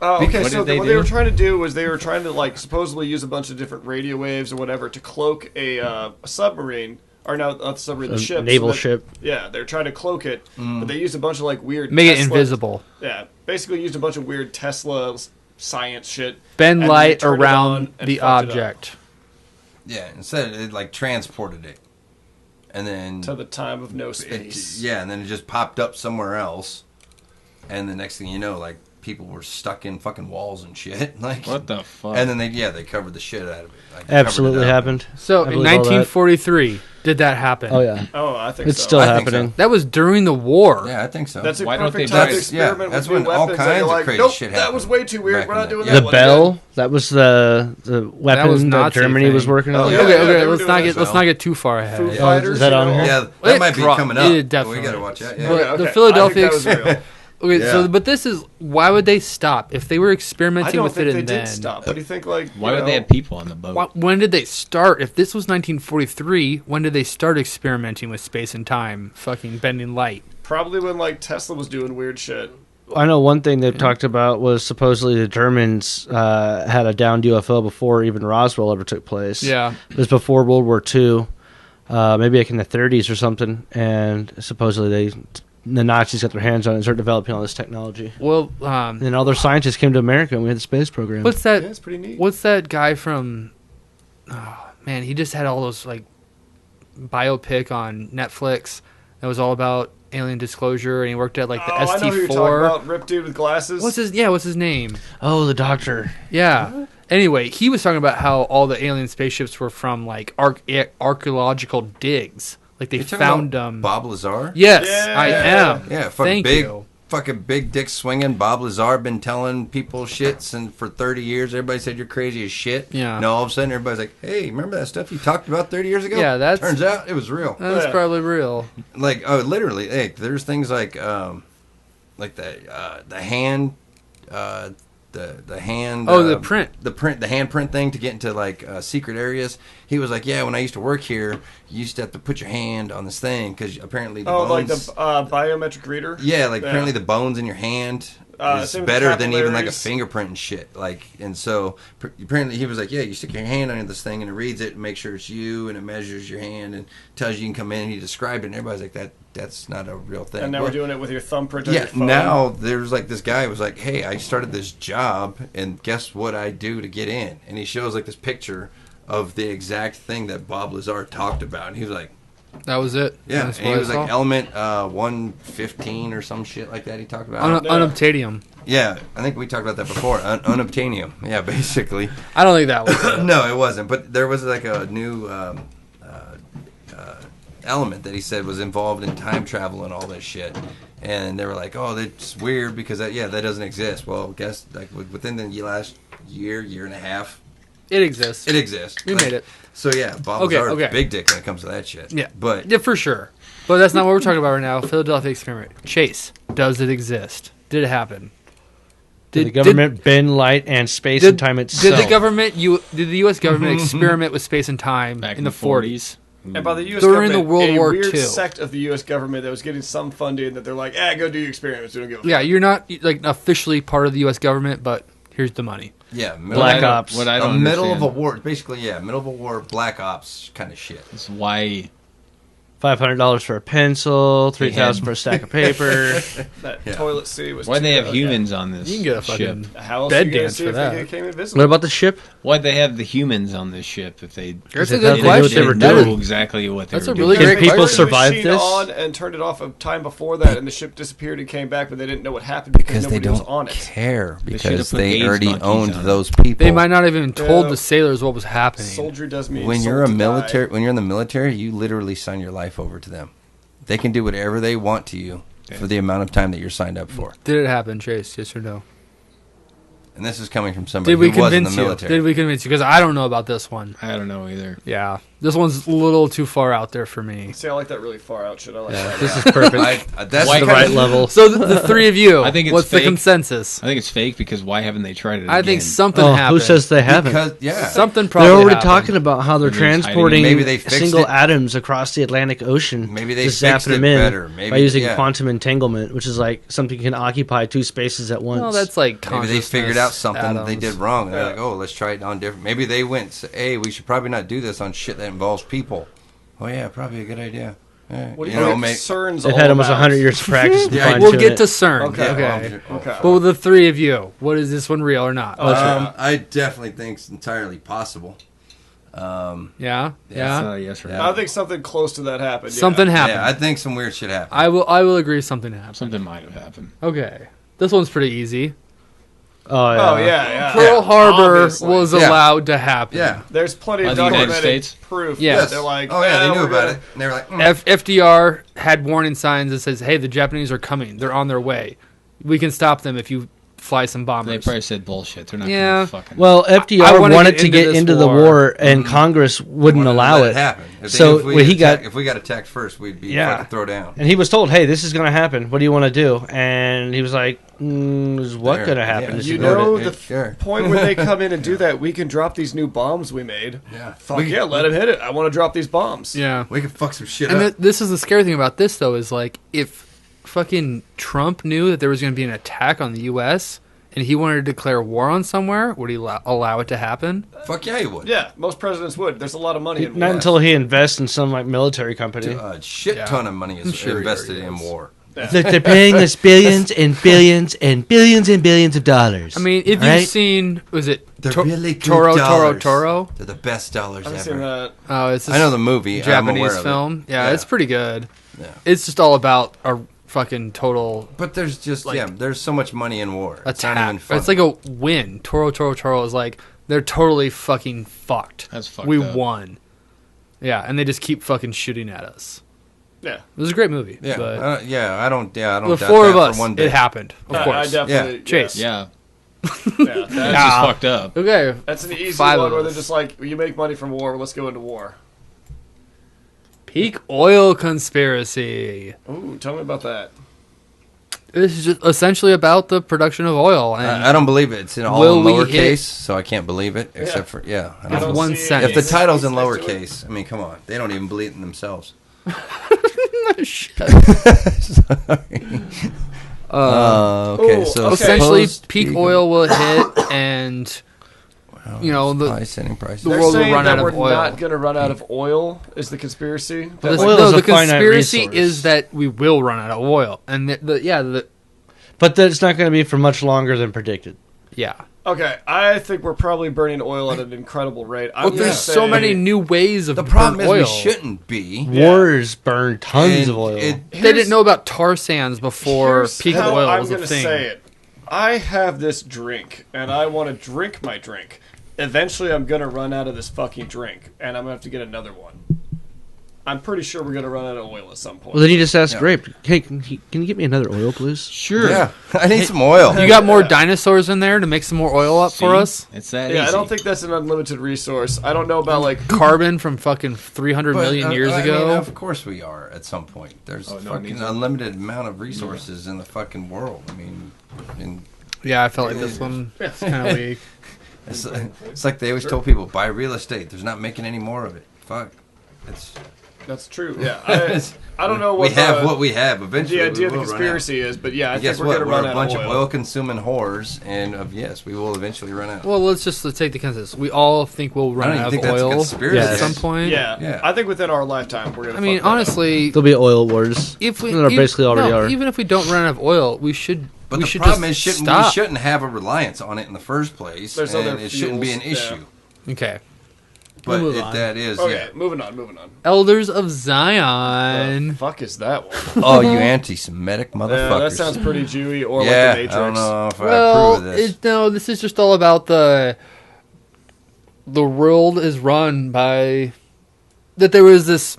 Oh, okay. What So did they what they do? were trying to do was they were trying to like supposedly use a bunch of different radio waves or whatever to cloak a submarine. Or not the submarine, the A ship. naval so that- ship. Yeah, they're trying to cloak it, but they used a bunch of like weird. Make it Tesla- invisible. Yeah, basically used a bunch of weird Tesla science shit. Bend and then light they turned it around on and the fucked it up object. Yeah, instead it like transported it, and then to the time of no it- space. yeah, and then it just popped up somewhere else, and the next thing you know, like people were stuck in fucking walls and shit. Like What the fuck? And then they covered the shit out of it. Like, covered it Absolutely up. happened. So I in believe all that. 1943, did that happen? Oh yeah, Oh, I think it's so. still I think happening. That was during the war. Yeah, I think so. That's a Why don't perfect they time to just- yeah, experiment that's with new when all weapons. and kinds you're of like, crazy nope, shit that was happened way too weird. back We're not in doing the- that The one bell, again. that was the weapon was that Nazi Germany thing. was working Oh, on. yeah. Okay, okay. they were Let's doing not that get let's well. not get too far ahead. Foo Yeah. Fighters, is that you on know? here? Yeah, It that might be dro- coming it up. did definitely. We gotta watch out. Yeah. But Okay, the okay. Philadelphia I think that was real. Okay, so Yeah. but this is why would they stop if they were I experimenting don't with it think they and did then stop. What do you think? Like, Why you would they know, have people on the boat? when did they start? If this was 1943, when did they start experimenting with space and time, fucking bending light? probably when like Tesla was doing weird shit. I know one thing they've talked about was supposedly the Germans had a downed UFO before even Roswell ever took place. Yeah. It was before World War II, maybe like in the 30s or something, and supposedly the Nazis got their hands on it and started developing all this technology. Well, And then all their scientists came to America and we had the space program. what's Yeah, that? it's pretty neat. What's that guy from? Oh, man, he just had all those like biopic on Netflix that was all about alien disclosure, and he worked at like the I know who you're talking ST4. about. Ripped dude with glasses. What's his name? Oh, the doctor. Yeah. Anyway, he was talking about how all the alien spaceships were from like archaeological digs. Like they You talking found about them. Bob Lazar. Yes, Yeah. I am. Yeah, fucking Thank big, you. fucking big dick swinging. Bob Lazar been telling people shits, and for 30 years, everybody said you're crazy as shit. Yeah. Now all of a sudden, everybody's like, "Hey, remember that stuff you talked about 30 years ago?" Yeah, that's- turns out it was real. That's Yeah. probably real. Like, oh, literally, hey, there's things like the hand. The hand Oh, the print. the handprint thing to get into like secret areas. He was like, yeah, when I used to work here, you used to have to put your hand on this thing because apparently the Oh, like bones, the biometric reader. yeah, like Yeah. apparently the bones in your hand is same with better than even like a capillaries. fingerprint and shit. Like, and so apparently he was like, yeah, you stick your hand on this thing and it reads it and makes sure it's you and it measures your hand and tells you can come in. And he described it and everybody's like, that's not a real thing. And now Well, we're doing it with your thumbprint on your yeah, phone. now there's like this guy who was like, hey, I started this job and guess what I do to get in? And he shows like this picture of the exact thing that Bob Lazar talked about. And he was like, That was it. yeah. That's And what he I was like saw. element 115 or some shit like that he talked about. Unobtainium. Yeah, I think we talked about that before. Unobtainium. Yeah, basically. I don't think that was it. No, it wasn't. But there was like a new element that he said was involved in time travel and all this shit. And they were like, "Oh, that's weird because that doesn't exist." Well, guess like within the last year and a half, It exists. It exists. We made it. So yeah, Bob Okay, Lazar okay. big dick when it comes to that shit. Yeah. But Yeah, for sure. But that's not what we're talking about right now. Philadelphia experiment. Chase, does it exist? Did it happen? Did the government bend light and space and time itself? Did the U.S. government experiment with space and time Back in the 40s? And by the U.S. During government, the World a War weird II. sect of the U.S. government that was getting some funding that they're like, go do your experiments. We don't give a Yeah, fuck. you're not like officially part of the U.S. government, but here's the money. yeah, Black Ops. What I the don't middle of a understand war, basically. Yeah, middle of a war, Black Ops kind of shit. is why $500 for a pencil, $3,000 for a stack of paper. That Yeah. toilet seat was why'd they have $2. humans on this You can get a ship? fucking How else bed are you gonna dance see for if that. they came What invisible? about the ship? Why'd they have the humans on this ship if they That's They a good knew what they question. were That doing. know is- exactly what they That's were a really doing? great Can people question. survive machine this? on and turned it off a time before that, and the ship disappeared and came back, but they didn't know what happened because Because they nobody was don't on it. care They should've because put they AIDS already monkeys owned on it. those people. They might not have even told Yeah. the sailors what was happening. Soldier does mean When sold you're a to military, die. when you're in the military, you literally sign your life over to them. They can do whatever they want to you for the amount of time that you're signed up for. Did it happen, Chase? Yes or no? And this is coming from somebody Did we who was in the convince you? military. Did we convince you? Because I don't know about this one. I don't know either. Yeah, this one's a little too far out there for me. See, I like that really far out shit. I like that. This is perfect. That's Why the can't- right level. So the three of you, I think it's what's the fake. consensus? I think it's fake because why haven't they tried it I again? think something Oh, happened. who says they haven't? because yeah, something probably They're already happened. talking about how they're Maybe it's hiding transporting it. Maybe they fixed single it. atoms across the Atlantic Ocean. Maybe they just fixed zapping them it in better. Maybe- by using yeah. quantum entanglement, which is like something you can occupy two spaces at once. Well, that's like maybe they figured out something that they atoms. did wrong. And they're Yeah. like, oh, let's try it on different. Maybe they went, hey, we should probably not do this on shit that involves people. Oh yeah, probably a good idea. Yeah. What do You you know, think may- CERN's They've all had almost about? 100 years of practice. to Yeah, fine We'll tune get it. to CERN. Okay. Okay. Okay. But with the three of you, what is this one real or not? I definitely think it's entirely possible. Yeah. Yeah. yes or Yeah. no. I think something close to that happened. Something happened. Yeah, I think some weird shit happened. I will agree something happened. Something might have happened. Okay. This one's pretty easy. Oh, yeah. Oh yeah. Pearl Harbor Obviously. was Yeah. allowed to happen. yeah. There's plenty By of the United documented States? proof. Yes. that they're like, Oh yeah, they knew we're about gonna- it. And they were like, FDR had warning signs that says, "Hey, the Japanese are coming. They're on their way. We can stop them if you fly some They bombers." probably said bullshit. They're not Yeah. going to fucking. Well, I FDR wanna wanted get to into get this into the war. war, and Congress wouldn't wanted to allow let it. happen. So If we when he attack- got- if we got attacked first, we'd be Yeah. fucking throw down. And he was told, "Hey, this is going to happen. What do you want to do?" And he was like, "Is what There. going to happen?" Yeah. Just You ignored know it. the Sure. point where they come in and do that, we can drop these new bombs we made. Yeah. Fuck We- yeah, let him hit it. I want to drop these bombs. Yeah. We could fuck some shit And up. this is the scary thing about this, though, is like if fucking Trump knew that there was going to be an attack on the U.S. and he wanted to declare war on somewhere, would he allow it to happen? Fuck yeah, he would. Yeah, most presidents would. There's a lot of money in Not war. until he invests in some like military company. A shit Yeah. ton of money is sure he invested already in is. war. Look, they're paying us billions and billions and billions and billions of dollars. I mean, if Right? you've seen, was it They're To- really good Toro, dollars. Toro? They're the best dollars I haven't ever. seen that. Oh, it's this I know the movie. I'm Japanese aware of film. It. Yeah, it's pretty good. Yeah. It's just all about a fucking total But there's just Like- there's so much money in war. It's attack. not even fun. It's like a win. Toro is like they're totally fucking fucked. That's fucked We up. won. Yeah, and they just keep fucking shooting at us. Yeah. It was a great movie. yeah, but I don't the doubt four that of us, for one day. it happened. Of I course. definitely. Chase. Yeah. Yeah, That's that's, just fucked up. Okay. that's an easy Five one of where us. they're just like, you make money from war, let's go into war. Peak oil conspiracy. Ooh, tell me about that. This is just essentially about the production of oil. And I don't believe it. It's in all Will in we lowercase, hit- so I can't believe it. Except for I I don't don't one see sentence. If the any title's in next to it. lowercase, I mean, come on, they don't even believe in themselves. Okay, Ooh, so okay. essentially, supposed peak peak- oil will hit, and you know, the- supply setting prices. the They're world will saying run that out of we're oil. not going to run out of oil, is the conspiracy. the, That, Oil no, is the a finite conspiracy resource. is that we will run out of oil, and but that's not going to be for much longer than predicted. yeah. okay, I think we're probably burning oil at an incredible rate. I'm Well, gonna there's say, so many new ways of The problem burn is oil. we shouldn't be. Wars burn tons And of oil. They didn't know about tar sands before Here's peak how oil I'm was a gonna thing. say it. I have this drink, and I want to drink my drink. Eventually, I'm going to run out of this fucking drink, and I'm going to have to get another one. I'm pretty sure we're going to run out of oil at some point. Well, then you just ask Grape, hey, can you get me another oil, please? Sure. Yeah, I need some oil. You got more dinosaurs in there to make some more oil up for us? It's that Yeah, easy. I don't think that's an unlimited resource. I don't know about, like... Carbon from fucking 300 million years I ago? mean, of course we are at some point. There's fucking unlimited amount of resources in the fucking world. I mean, Yeah, I felt like this one was kind of weak. it's like they always told people, buy real estate. There's not making any more of it. Fuck. That's true. Yeah, I don't know we what have what we have. Eventually, the idea we of the will run out. conspiracy is, but yeah, I think Guess we're what? going to run We're a out bunch of of oil-consuming whores, and yes, we will eventually run out. Well, let's just take the consensus. We all think we'll run out of oil at some point. Yeah, I think within our lifetime we're going to. I mean, honestly, there'll be oil wars. If we there basically already are. Even if we don't run out of oil, we should. But we the should problem just is, stop. we shouldn't have a reliance on it in the first place, There's and other it shouldn't be an fuels, issue. Okay. But We'll move if on. that is, Okay, moving on. Elders of Zion. The fuck is that one? Oh, you anti-Semitic motherfuckers! That sounds pretty Jewy, or yeah, like the Matrix. I don't know if I Well, approve of this. no, this is just all about the world is run by that. There was this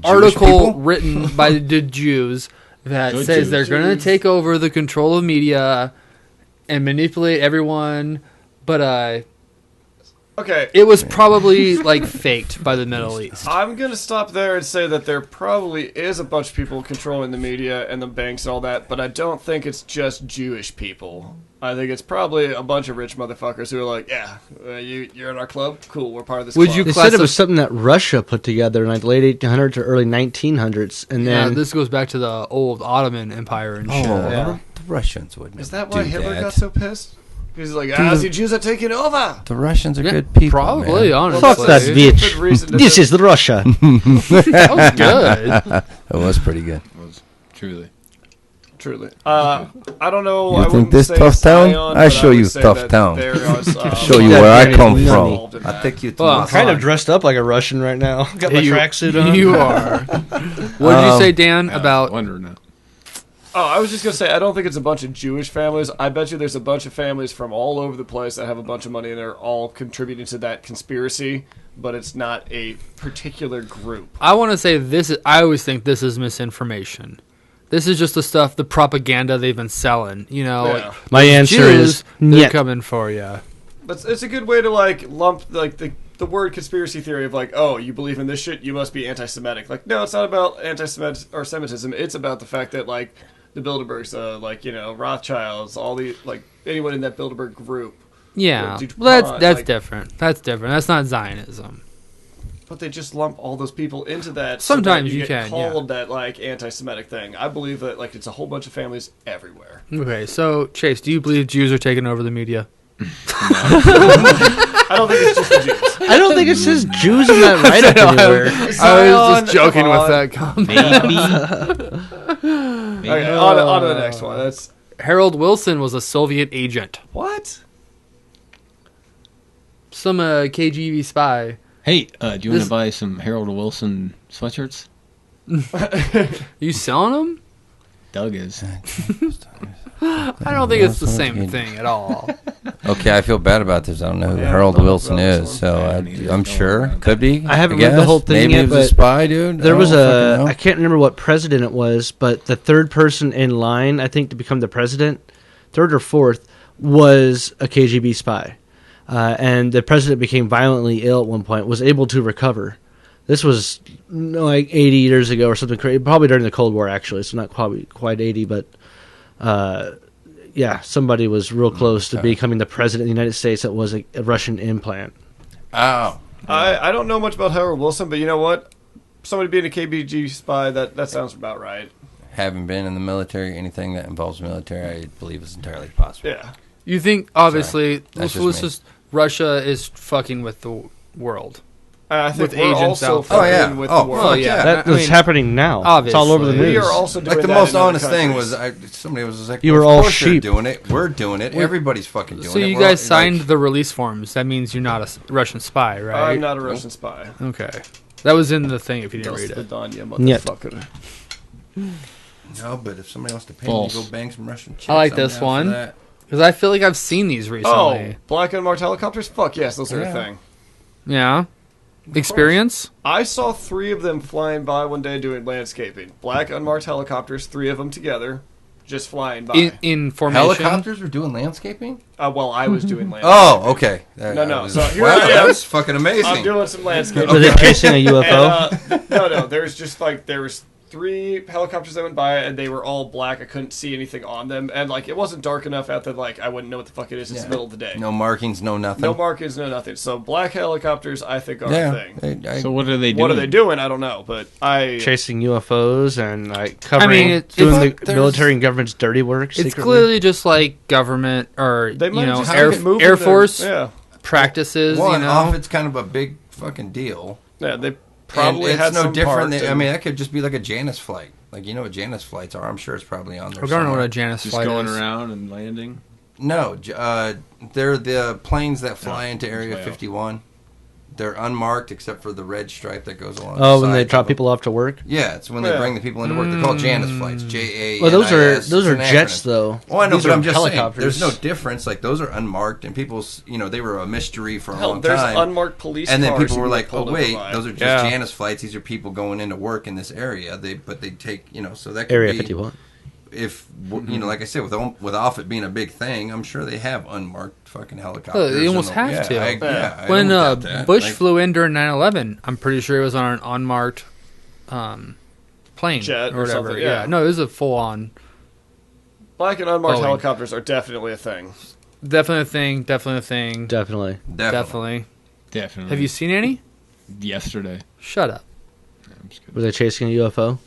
article people? written by the Jews that Good says Jews. they're going to take over the control of media and manipulate everyone, but Okay, it was probably like faked by the Middle East. I'm going to stop there and say that there probably is a bunch of people controlling the media and the banks and all that, but I don't think it's just Jewish people. I think it's probably a bunch of rich motherfuckers who are like, yeah, you're in our club? Cool, we're part of this Would club. you They class said it of- was something that Russia put together in like the late 1800s or early 1900s, and Yeah, then this goes back to the old Ottoman Empire and shit. Oh, the Russians wouldn't. Is that why do Hitler that. got so pissed? He's like, the Jews are taking over! The Russians are Yeah, good people. probably, man. honestly. fuck that Good bitch. reason to This say- is Russia. That was good. It was pretty good. It was truly. Truly. I don't know. You I think wouldn't this say tough town? Zion, I but show would you say tough that town. there is, Show you where I come involved from. in I'll that. take you to Well, my Kind farm. of dressed up like a Russian right now. Got my you, tracksuit on. You are. What did you say, Dan, about... Wonder now. Oh, I was just going to say, I don't think it's a bunch of Jewish families. I bet you there's a bunch of families from all over the place that have a bunch of money and they're all contributing to that conspiracy, but it's not a particular group. I want to say this. I always think this is misinformation. This is just the stuff, the propaganda they've been selling. You know, Yeah. like, My answer Jews, is they're niet. coming for you. But it's a good way to, like, lump, like, the word conspiracy theory of, like, oh, you believe in this shit, you must be anti-Semitic. Like, no, it's not about anti-Semitic or Semitism. It's about the fact that, like, the Bilderbergs, like, you know, Rothschilds, all the, like, anyone in that Bilderberg group. Yeah, DuPont, well, that's like- different. That's different. That's not Zionism. But they just lump all those people into that. Sometimes so that you get can, called that, like, anti-Semitic thing. I believe that, like, it's a whole bunch of families everywhere. Okay, so Chase, do you believe Jews are taking over the media? I don't think it's just the Jews. I don't think it says Jews in that write-up anywhere. I was just joking come with on. that comment. Okay, on to the next one. That's Harold Wilson was a Soviet agent. what? Some KGB spy. Hey, do you want This- to buy some Harold Wilson sweatshirts? You selling them? Doug is. I don't think it's the same thing at all. Okay, I feel bad about this. I don't know who Yeah, Harold I don't know Wilson about is, this so I'm sure could be. I haven't read the guess. whole thing Maybe yet, he was a but spy, dude. There I was don't a, fucking know. I can't remember what president it was, but the third person in line, I think, to become the president, third or fourth, was a KGB spy. And the president became violently ill at one point, was able to recover. This was like 80 years ago or something crazy, probably during the Cold War, actually, so not quite 80, but yeah, somebody was real close to becoming the president of the United States that was a Russian implant. Oh, I don't know much about Harold Wilson, but you know what? Somebody being a KBG spy, that sounds about right. having been in the military, anything that involves military, I believe is entirely possible. Yeah. You think, obviously, That's let's just me. just Russia is fucking with the world. I think With we're agents also out there. fucking Oh, yeah. with Oh, the world. well, yeah. That's I mean, happening now. It's all over the obviously. news. We are also doing Like the that most in other honest thing countries. was, somebody was like, You well, were of all course they're sheep. doing it. We're doing it. Everybody's fucking doing So it. you We're guys all- signed like, the release forms. That means you're not a Russian spy, right? I'm not a Russian spy. Okay. That was in the thing if you didn't read it. Vidania, motherfucker. No, but if somebody wants to pay False. me to go bang some Russian chicks, I like I'm this down for one. that. Because I feel like I've seen these Oh, recently. black unmarked helicopters? Fuck yes, those are a thing. Yeah. experience? I saw 3 of them flying by one day doing landscaping. Black unmarked helicopters, 3 of them together, just flying by. In formation? Helicopters were doing landscaping? Well, I was doing landscaping. Oh, okay. No. So here wow, I am. that's fucking amazing. I'm doing some landscaping. Were they chasing a UFO? And, no. There's just there was 3 helicopters that went by, and they were all black. I couldn't see anything on them, and it wasn't dark enough out that I wouldn't know what the fuck it is. It's the middle of the day. No markings, no nothing. No markings, no nothing. So black helicopters, I think, are a thing. So what are they doing? What are they doing? I don't know, but chasing UFOs and covering doing the military and government's dirty work. It's secretly. clearly just like government or they might just Air Force yeah. practices. Well, you know, off it's kind of a big fucking deal. Yeah, they probably and had it's no some different. part I mean, that could just be like a Janus flight. Like, you know what Janus flights are? I'm sure it's probably on there. I don't know what somewhere. a Janus Just flight going is. around and landing? No, they're the planes that fly into way Area off. 51. They're unmarked except for the red stripe that goes along. Oh, the when they sides drop of them. people off to work. Yeah, it's when they bring the people into work. They're called Janus flights. JANIS. Well, those are It's those are an jets, acronym. though. Oh, I know, These but are I'm just saying, helicopters. there's no difference. Like, those are unmarked, and people's, they were a mystery for a Hell, long there's time. unmarked police and then cars people you were can like, get "Oh pulled over wait, by. those are just Yeah. Janus flights. These are people going into work in this area. But they take, so that could Area be 51. if like I said, with off it being a big thing, I'm sure they have unmarked fucking helicopters. They almost and have to. I When don't doubt that. Bush Like, flew in during 9/11, I'm pretty sure it was on an unmarked plane Jet or or whatever. something, yeah. No, it was a full-on. Black and unmarked Boeing. helicopters are definitely a thing. Definitely a thing. Definitely a thing. Definitely. Definitely. Definitely. Have you seen any? Yesterday. Shut up. I'm just kidding. Were they chasing a UFO?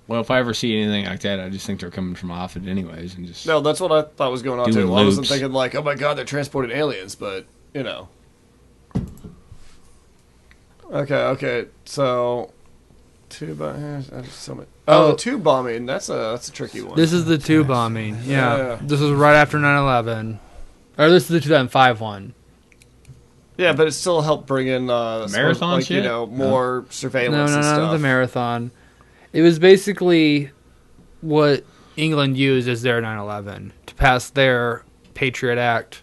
Well, if I ever see anything like that, I just think they're coming from off it anyways, and just No, that's what I thought was going on Doing too. I wasn't loops. thinking oh my god, they're transporting aliens, but Okay. So, tube the tube bombing. That's a tricky one. This is the tube bombing. Yeah. Yeah. This was right after 9/11. Or this is the 2005 one. Yeah, but it still helped bring in marathon shit? more surveillance No, and stuff. the marathon. It was basically what England used as their 9/11 to pass their Patriot Act.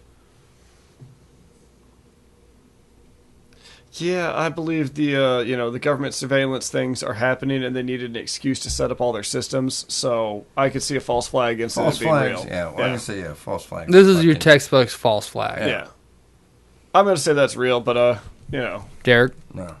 Yeah, I believe the government surveillance things are happening, and they needed an excuse to set up all their systems. So I could see a false flag against false it being flags. real. Yeah, well, I say false flags. This is your Fucking- textbook's false flag. Yeah. I'm gonna say that's real, but Derek? No.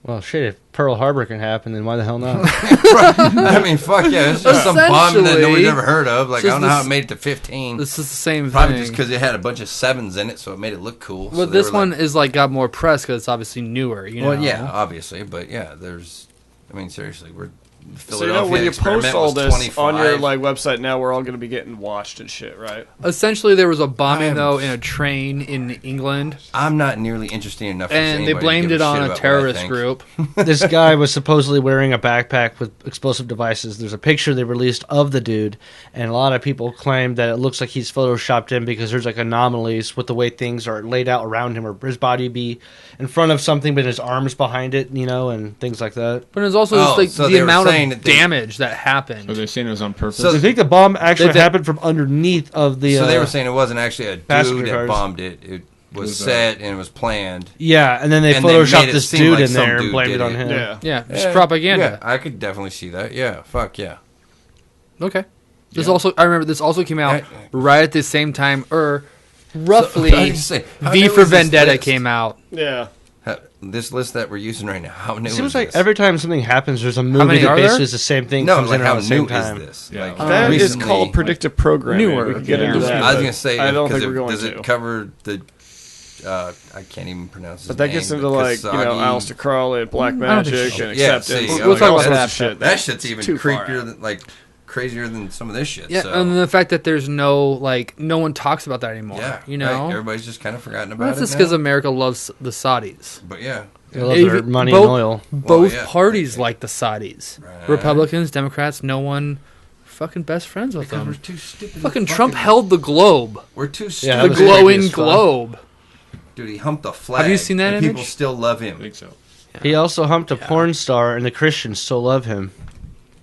Well, shit. If Pearl Harbor can happen, then why the hell not? I mean, fuck yeah, it's just some bombing that nobody's ever heard of. Like, I don't know how it made it to 15. This is the same Probably thing. just because it had a bunch of 7s in it, so it made it look cool. Well, So they this were one like, is got more press because it's obviously newer. You know? Well, yeah, obviously, but yeah, seriously, we're so Philadelphia when you experiment post all was this 25. on your website now, we're all gonna be getting watched and shit, right? Essentially, there was a bombing I'm- though in a train in England, I'm not nearly interested enough. To and they anybody to blamed give it a shit on a about what I terrorist think. group. This guy was supposedly wearing a backpack with explosive devices. There's a picture they released of the dude, and a lot of people claim that it looks like he's photoshopped in because there's anomalies with the way things are laid out around him, or his body be in front of something but his arms behind it, and things like that. But it was also just so the they were amount saying of that they- damage that happened. So they're saying it was on purpose. So I think the bomb actually They- happened from underneath of the. So they were saying it wasn't actually a passenger dude that cars. bombed it. It was was, set and it was planned. Yeah, and then they And they made photoshopped it this seem dude like in some there and dude blamed it did on it. him. Yeah. Yeah, just Yeah, propaganda. Yeah, I could definitely see that. Yeah, fuck yeah. Okay. This Yeah. I remember this also came out I- right at the same time, or roughly. So, I was just saying, how V new for is this Vendetta list? came out. Yeah. This list that we're using right now, how new It is seems like this? every time something happens, there's a many movie that are there? basically is the same thing No, comes like in how around the same new time. is this? Yeah. Like, That is recently- called predictive programming. Newer. We can get Yeah. into that. I was but gonna say, I don't because think we're going does to. it cover the? I can't even pronounce his But that name, gets into Kasagi. Aleister Crowley and black don't think magic so. and Yeah, acceptance. see, and we'll talk all about sorts that. of shit. That shit's even too far creepier out. than crazier than some of this shit. Yeah, so. and the fact that there's no no one talks about that anymore. Yeah, you know, right. Everybody's just kind of forgotten about that's it. just now. because America loves the Saudis. But yeah, They love their Even- money both- and oil. Both yeah. parties like the Saudis. Right. Republicans, Democrats, no one fucking best friends with because we're them. too stupid. Fucking Trump held the globe, We're too Yeah, stupid. that the was glowing creepy as fuck. globe. Dude, he humped a flag. Have you seen that and image? People still love I him. think so. He also humped a porn star, and the Christians still love him.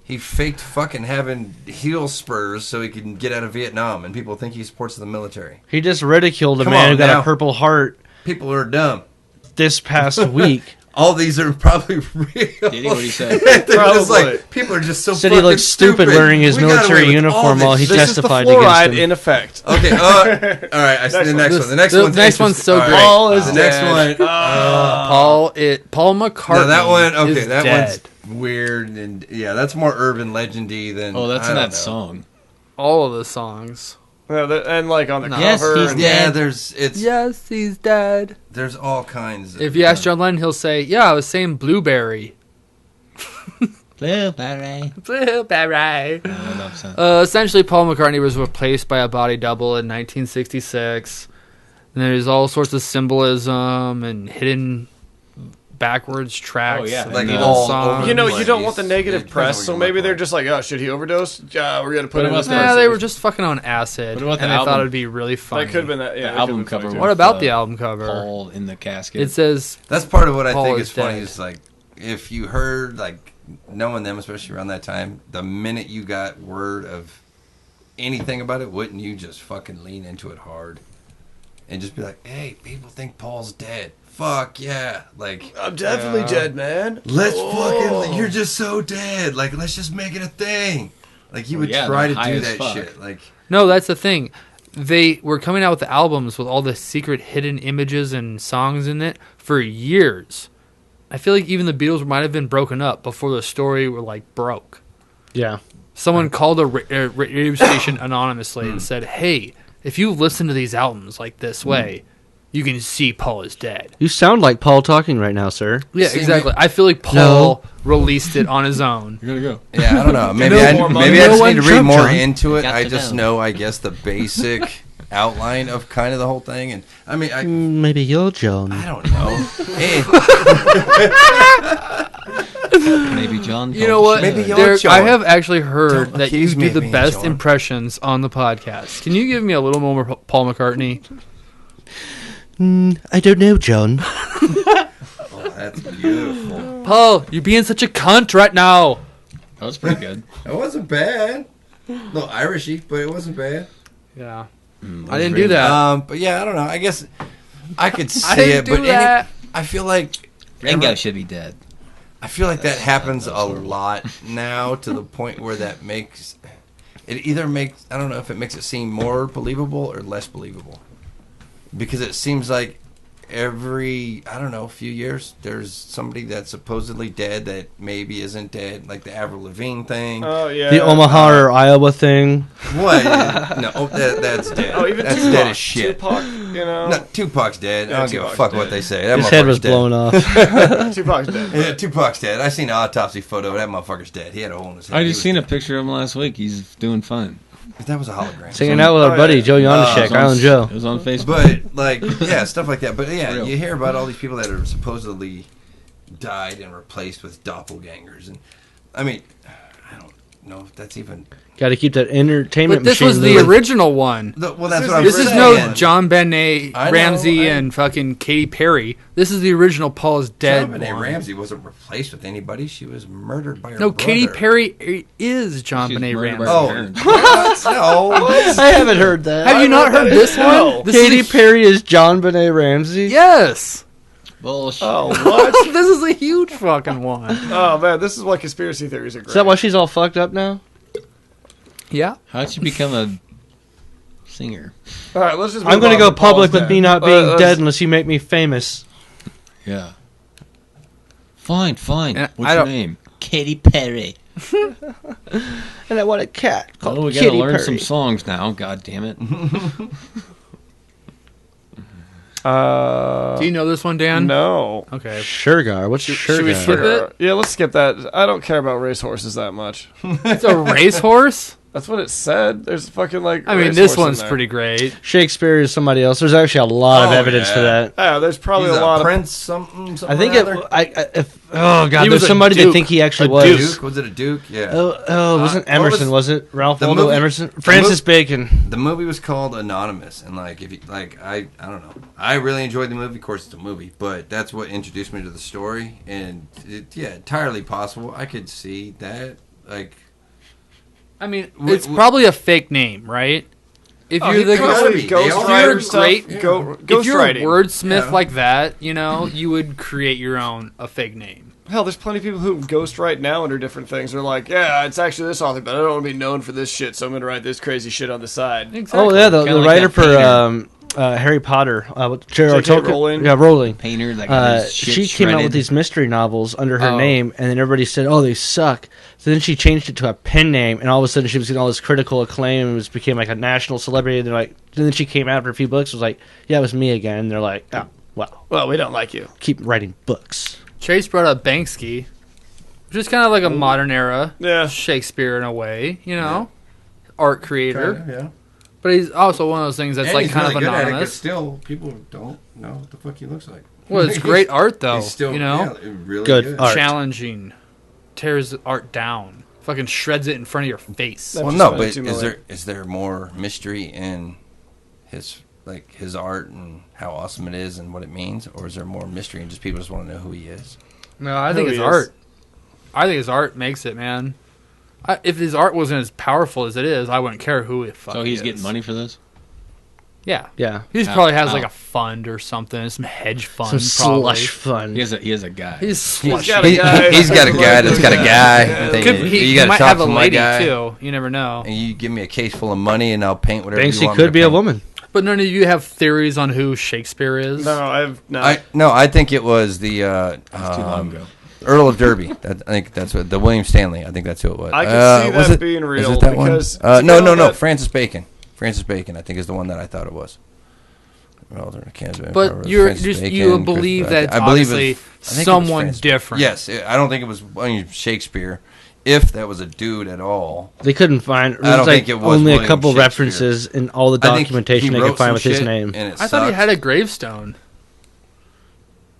He faked fucking having heel spurs so he could get out of Vietnam, and people think he supports the military. He just ridiculed a Come man on who got now. a Purple Heart people are dumb. This past week, All these are probably real. Did he? What did he say? They're just Probably. like, people are just so said fucking he looked stupid wearing his We got away military with uniform all while he this This is the testified against fluoride him. in effect. Okay, all right. I see the next one. The next The one's next one's so interesting. great. All right. Paul is The next dead. one. Paul McCartney. Now that one, okay, is that dead. one's weird, and yeah, that's more urban legendy than. Oh, that's I in don't that know. song. All of the songs. Yeah, and like on the Yes, cover. he's and- Yeah, dead. Yes, he's dead. there's all kinds. If you ask John Lennon, he'll say, "Yeah, I was saying blueberry." Blueberry. Blueberry. enough said. Essentially, Paul McCartney was replaced by a body double in 1966. And there's all sorts of symbolism and hidden backwards tracks. Oh, yeah. of Like Beatles all songs. over You know, the you don't place. want the negative It depends press, what so you maybe look they're like. just like, oh, should he overdose? Yeah, we're gonna put What him in about this. the- Nah, they were just fucking on acid. What about the and I thought album? it'd be really funny. That could have been that. Yeah, The that album could've been cover. funny, too. What about the album cover? Paul in the casket. It says, That's part of what I Paul think is is funny dead. is like if you heard like knowing them, especially around that time, the minute you got word of anything about it, wouldn't you just fucking lean into it hard and just be like, "Hey, people think Paul's dead. Fuck yeah!" Like, I'm definitely dead, man. let's fucking. You're just so dead. Like, let's just make it a thing. Like, you would yeah, try they're to high do as that fuck. shit. Like, no, that's the thing. They were coming out with the albums with all the secret hidden images and songs in it for years. I feel like even the Beatles might have been broken up before the story were like broke. Yeah. Someone called a radio station anonymously and said, "Hey, if you listen to these albums like this way, you can see Paul is dead." You sound like Paul talking right now, sir. Yeah, See, exactly. I feel like Paul released it on his own. You're gonna go. yeah, I don't know. Maybe know I more maybe money. I just No need to one read Trump, more John. into it. Got I to just know. know, I guess, the basic outline of kind of the whole thing, and I mean, I Maybe you're John. I don't know. Maybe John. You know what? Maybe you're Derek, John. I have actually heard Don't that you accuse me do of the being best John. impressions on the podcast. Can you give me a little more Paul McCartney? I don't know, John. Oh, that's beautiful. Paul, you're being such a cunt right now. That was pretty good. It wasn't bad. A little Irishy, but it wasn't bad. Yeah. I didn't do that. But yeah, I don't know. I guess I could see I didn't it, do but that. I feel like Ringo should be dead. I feel like that happens a lot now to the point where that makes it either makes I don't know if it makes it seem more believable or less believable. Because it seems like every I don't know few years there's somebody that's supposedly dead that maybe isn't dead, like the Avril Lavigne thing. Oh yeah. The Omaha or Iowa thing. What? No, that's dead. Oh, even that's Tupac. dead as shit. Tupac, you know. No, Tupac's dead. Yeah, I don't give a Tupac's fuck dead. what they say. That His head was motherfucker's dead. blown off. Tupac's dead. Yeah, Tupac's dead. I seen an autopsy photo. That motherfucker's dead. He had a hole in his head. I He just was seen a dead. picture of him last week. He's doing fine. That was a hologram. Singing out with our Oh, buddy yeah. Joe It Yonashek, was on- Island Joe. It was on Facebook. But like, yeah, stuff like that. But yeah, Real. you hear about all these people that are supposedly died and replaced with doppelgangers, and I mean, I don't know if that's even. Got to keep that entertainment But this machine was the moving. original one. Well, that's This what I'm This saying. is no John Benet I know, Ramsey I- and fucking Katy Perry. This is the original Paul's dead John Benet one. Ramsey wasn't replaced with anybody. She was murdered by her No, brother. Katy Perry is John She's Benet murdered by Ramsey. her Oh, parents. what? No. I haven't heard that. Have you not heard this No. one? This Katy is a- Perry is John Benet Ramsey? Yes. Bullshit. Oh what? This is a huge fucking one. Oh man, this is why conspiracy theories are great. Is that why she's all fucked up now? Yeah. How'd you become a singer? All right, let's just. I'm going to go public with dead. me not being Let's- dead unless you make me famous. Yeah. Fine. And What's I your don't- name? Katy Perry. And I want a cat called Oh, we gotta Kitty learn Perry. some songs now. God damn it. Do you know this one, Dan? No. Okay. Sugar. What's should we Sugar? skip it? Yeah, let's skip that. I don't care about racehorses that much. It's a racehorse? That's what it said. There's fucking like. I mean, racehorse this in one's there. pretty great. Shakespeare is somebody else. There's actually a lot of Oh, evidence for yeah. that. Yeah, there's probably He's a lot of. Prince something. I think or it. other? Oh god, He there's was a somebody that duke. think he actually A was. duke. Duke. Was it a Duke? Yeah. Oh, it wasn't what Emerson, was- was it? Ralph the Waldo movie- Emerson, Francis Bacon. The movie was called Anonymous, and like if you like, I don't know. I really enjoyed the movie. Of course, it's a movie, but that's what introduced me to the story, and yeah, entirely possible. I could see that. Like, I mean, it's probably a fake name, right? if Oh, you're he the probably They ghost all writer do. stuff. Great- Yeah. if Ghost you're writing. a wordsmith Yeah. like that, you would create your own a fake name. Hell, there's plenty of people who ghostwrite now under different things. They're like, yeah, it's actually this author, but I don't want to be known for this shit, so I'm going to write this crazy shit on the side. Exactly. Oh yeah, the Kinda like writer that for Harry Potter, J.K. Rowling? Yeah, Rowling. Painter that got his shit She came out with shredded. these mystery novels under her Oh. name, and then everybody said, "Oh, they suck." So then she changed it to a pen name, and all of a sudden she was getting all this critical acclaim. And became like a national celebrity. And they're like, then she came out after a few books, was like, "Yeah, it was me again." And they're like, "Oh, well, Well, we don't like you. keep writing books." Chase brought up Banksy, which is kind of like a modern era Yeah. Shakespeare in a way, art creator. Kind of, yeah. But he's also one of those things that's And like he's kind really of good at it, but anonymous. still, people don't know what the fuck he looks like. Well, it's great art though. He's still, Yeah, really Good art. challenging, tears the art down, fucking shreds it in front of your face. That- Well, just no, spent but $2 million. is there more mystery in his art and how awesome it is and what it means, or is there more mystery and just people just want to know who he is? No, I think Who his he is. art. I think his art makes it, man. If his art wasn't as powerful as it is, I wouldn't care who it fucking So he's is. getting money for this? Yeah. Yeah, He How- probably has how? like a fund or something, some hedge some fund, probably. slush fund. He has a guy. He's slush. got a guy. He's got a guy that's got a guy. Yeah. They- Could, he you got to might talk have to a my lady guy, too. You never know. and you give me a case full of money, and I'll paint whatever you Banksy want me could to be a paint. woman. But none of you have theories on who Shakespeare is. No, I've not. I think it was the Too long ago. Earl of Derby. I think that's what the William Stanley. I think that's who it was. I can see was that it- being is real it that one? because No. that- Francis Bacon. Francis Bacon, I think, is the one that I thought it was. But you believe that it's obviously someone different. Yes, I don't think it was Shakespeare. If that was a dude at all, They couldn't find. I There's don't like think it was only a William couple Shakespeare. references in all the I think documentation he they wrote could find some with his shit, name. and it I thought he sucked. had a gravestone.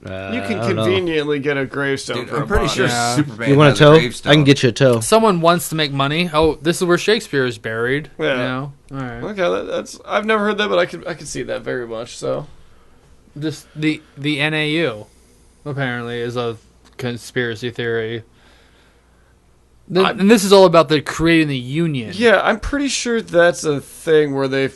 you I can don't know. conveniently get a gravestone Dude, for I'm a pretty body. sure Yeah. Superman. You want has a toe? gravestone. I can get you a toe. Someone wants to make money. Oh, this is where Shakespeare is buried. Yeah. All right. Okay, that's I've never heard that, but I could see that very much. So This the NAU apparently is a conspiracy theory. And this is all about the creating the union. yeah, I'm pretty sure that's a thing where they've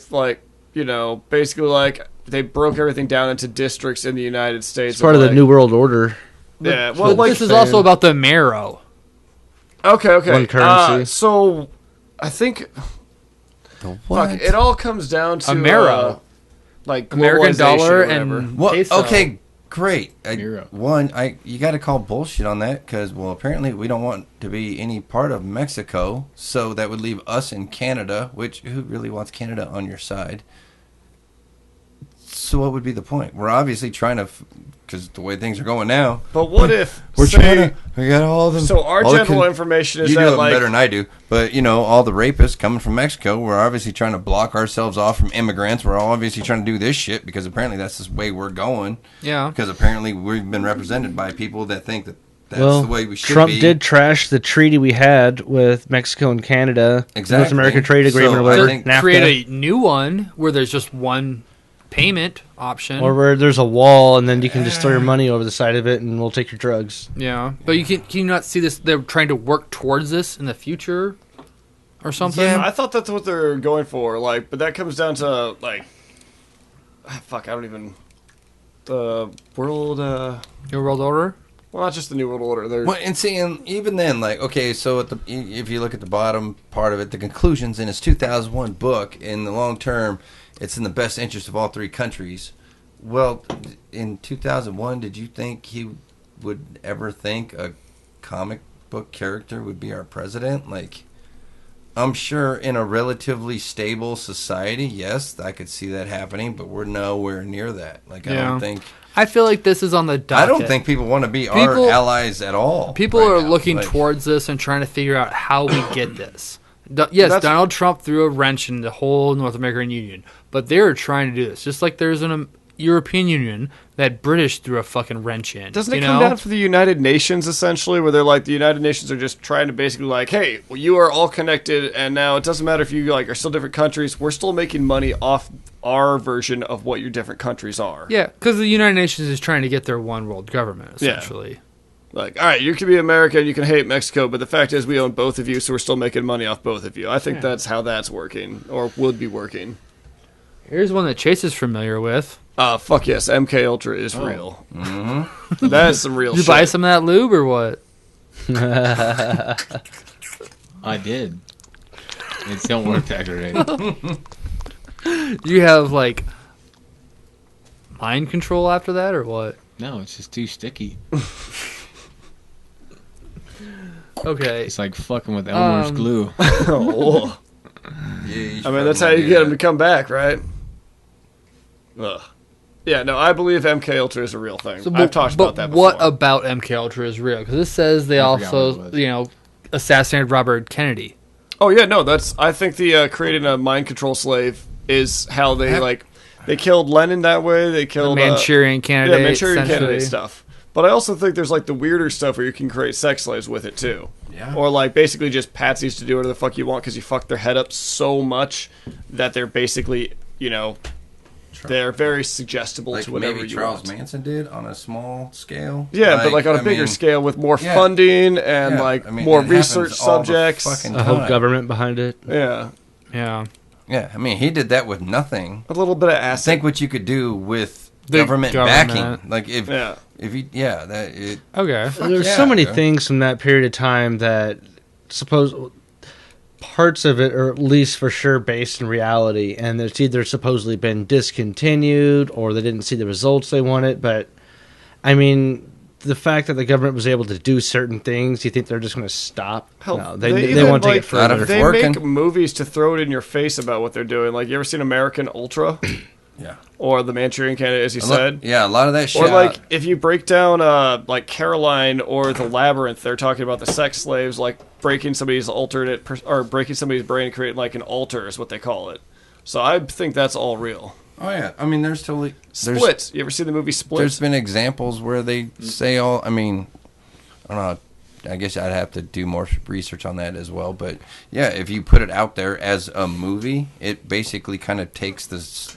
basically they broke everything down into districts in the United States. It's part of the New World Order. Yeah, Well, well, this is also about the Amero. okay. One currency. So I think What? fuck, it all comes down to Amero. like American globalization dollar or whatever. and Well, peso. okay, great. Hero. You got to call bullshit on that because, well, apparently we don't want to be any part of Mexico, so that would leave us in Canada. Which who really wants Canada on your side? So what would be the point? We're obviously trying to, because the way things are going now, But what if we're say, trying to. We got all the. so our all the general information is you do that it like better than I do, but all the rapists coming from Mexico. We're obviously trying to block ourselves off from immigrants. We're all obviously trying to do this shit because apparently that's the way we're going. Yeah. Because apparently we've been represented by people that think that that's Well, the way we should Trump be. did trash the treaty we had with Mexico and Canada, Exactly. North American Trade Agreement So or whatever, I think NAFTA, Create a new one where there's just one payment option. or where there's a wall and then you can just throw your money over the side of it and we'll take your drugs. Yeah, but can you not see this? They're trying to work towards this in the future, or something. Yeah, I thought that's what they're going for. But that comes down to fuck. I don't even the world. New World Order. Well, not just the New World Order. They're Well, and seeing even then, okay, so if you look at the bottom part of it, the conclusions in his 2001 book, in the long term, it's in the best interest of all three countries. Well, in 2001, did you think he would ever think a comic book character would be our president? I'm sure in a relatively stable society, yes, I could see that happening, but we're nowhere near that. I don't think. I feel like this is on the docket. I don't think people want to be our allies at all. People right are now. looking towards this and trying to figure out how we get this. Yes, That's- Donald Trump threw a wrench in the whole North American Union, but they're trying to do this. Just like there's an European Union that British threw a fucking wrench in. doesn't it you come know? down to the United Nations essentially, where they're the United Nations are just trying to basically hey, well, you are all connected, and now it doesn't matter if you are still different countries. We're still making money off our version of what your different countries are. Yeah, because the United Nations is trying to get their one world government, Yeah. essentially. All right, you can be American, you can hate Mexico, but the fact is we own both of you, so we're still making money off both of you. I think that's how that's working, or would be working. Here's one that Chase is familiar with. Fuck yes, MK Ultra is real. Mm-hmm. That's some real Did you shit. buy some of that lube or what? I did. It don't work that great. You have, like, mind control after that or what? No, it's just too sticky. Okay. It's like fucking with Elmer's glue. Oh. Yeah, I mean, that's how you get them to come back, right? Ugh. Yeah, no, I believe MK Ultra is a real thing. So, I've talked about that before. What about MK Ultra is real? Because this says they I forgot what also, it was. assassinated Robert Kennedy. Oh yeah, no, I think the creating a mind control slave is how they they killed Lenin that way. They The killed Manchurian candidate. yeah, Manchurian essentially. candidate stuff. But I also think there's like the weirder stuff where you can create sex slaves with it too. Yeah. Or like basically just patsies to do whatever the fuck you want because you fuck their head up so much that they're basically, they're very suggestible Like to whatever maybe you Charles want. Manson did on a small scale. Yeah, but like on a bigger scale with more funding and more research subjects. A whole government behind it. Yeah. Yeah. Yeah, I mean, he did that with nothing. A little bit of acid. Think what you could do with The government government. backing. Like if you Okay. There's yeah, so many dude. things from that period of time that parts of it are at least for sure based in reality, and it's either supposedly been discontinued or they didn't see the results they wanted. But I mean, the fact that the government was able to do certain things, you think they're just going to stop? Hell, No, they want to take it further. They working. make movies to throw it in your face about what they're doing. Like, you ever seen American Ultra? Yeah. Or The Manchurian Candidate, as you said? Yeah, a lot of that shit. Or, like, if you break down, like, Caroline or The Labyrinth, they're talking about the sex slaves, like, breaking somebody's or breaking somebody's brain and creating, like, an altar is what they call it. So I think that's all real. Oh yeah, I mean, there's Split. You ever see the movie Split? There's been examples where they say all. I mean, I don't know. I guess I'd have to do more research on that as well. But yeah, if you put it out there as a movie, it basically kind of takes this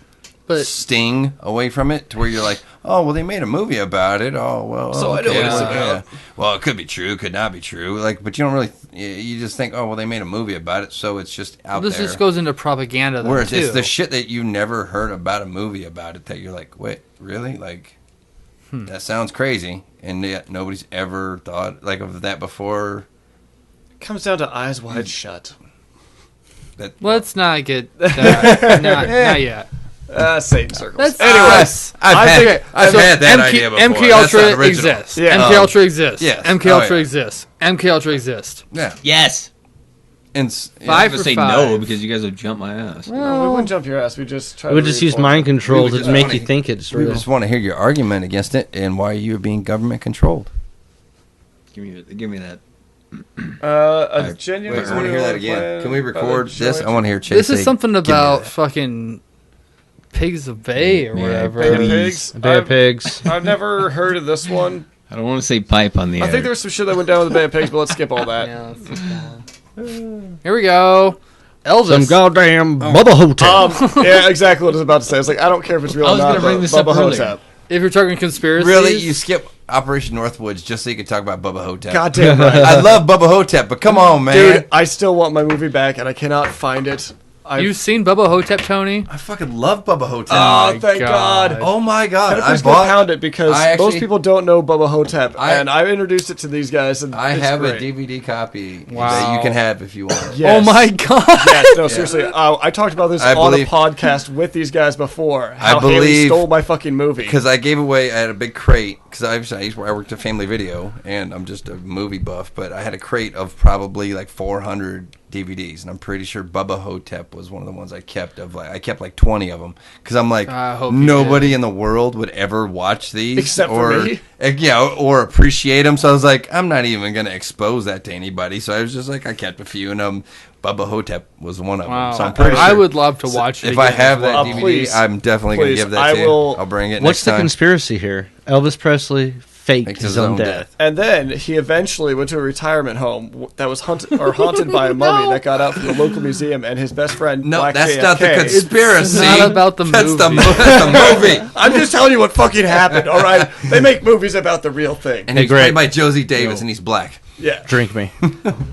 sting away from it to where you're like, oh well, they made a movie about it. Oh well, so I know what it's about. Yeah. Well, it could be true, could not be true. Like, but you don't really. You just think, oh well, they made a movie about it, so it's just out This there. just goes into propaganda. Where too. it's the shit that you never heard about a movie about it that you're like, wait, really? Like, that sounds crazy, and yet nobody's ever thought like of that before. It comes down to Eyes Wide Shut. Let's not get that. not yet. Satan circles. That's Anyways, I've had that idea before. MK That's not Ultra original. exists. Yeah. MK Ultra exists. yes. MK Oh, Ultra yeah. exists. MK Ultra exists. Yeah, Yes. and Five I'm gonna for say 5. no because you guys have jumped my ass. no, we wouldn't jump your ass. We just try We to just use reinforce mind control We would to just make wanna- you think it's we real. just want to hear your argument against it and why you're being government controlled. Give me that. a genuine. I want to hear that again. plan Can we of a record this? joint- I want to hear Chase. This is say, something "Give me about that." fucking Pigs of Bay or Yeah, whatever. Bay of Please. Pigs. A Bay of Pigs. I've never heard of this one. I don't want to say pipe on the air. I think there was some shit that went down with the Bay of Pigs, but let's skip all that. Yeah, let's just go on. Here we go. Elvis. Some goddamn Bubba Hotel. Yeah, exactly what I was about to say. I was like, I don't care if it's real I or was not. gonna bring but this up Bubba earlier. Hotep. If you're talking conspiracies, Really, you skip Operation Northwoods just so you can talk about Bubba Hotep? Goddamn right. I love Bubba Hotep, but come on, man. Dude, I still want my movie back, and I cannot find it. You've seen Bubba Hotep, Tony? I fucking love Bubba Hotep. Oh, my thank God. God. Oh my god! I'm I just gonna bought. pound it because I actually- most people don't know Bubba Hotep, I- and I introduced it to these guys. And I it's have great. a DVD copy Wow. that you can have if you want. Yes. Oh my God. Yes, no, seriously. I talked about this I on believe- a podcast with these guys before. How believe- Haley stole my fucking movie. Because I gave away, I had a big crate, because I worked at Family Video, and I'm just a movie buff, but I had a crate of probably like 400 DVDs, and I'm pretty sure Bubba Hotep was one of the ones I kept I kept like 20 of them, because I'm like, I hope you nobody in the world would ever watch these. Except for or, me. or appreciate them, so I was like, I'm not even going to expose that to anybody, so I was just like, I kept a few, and Bubba Hotep was one of Wow. them, so I'm pretty sure. I would love to watch it. If I again have as well. that DVD, please. I'm definitely going to Please. give that I to you. will- I'll bring it What's next the time. conspiracy here? Elvis Presley faked his own death. And then he eventually went to a retirement home that was haunted by a mummy that got out from the local museum, and his best friend. No, Black that's JFK. not the conspiracy. It's not about the That's movie. that's the movie. I'm just telling you what fucking happened. All right, they make movies about the real thing. And he's great. played by Josie Davis, and he's black. Yeah. Drink me.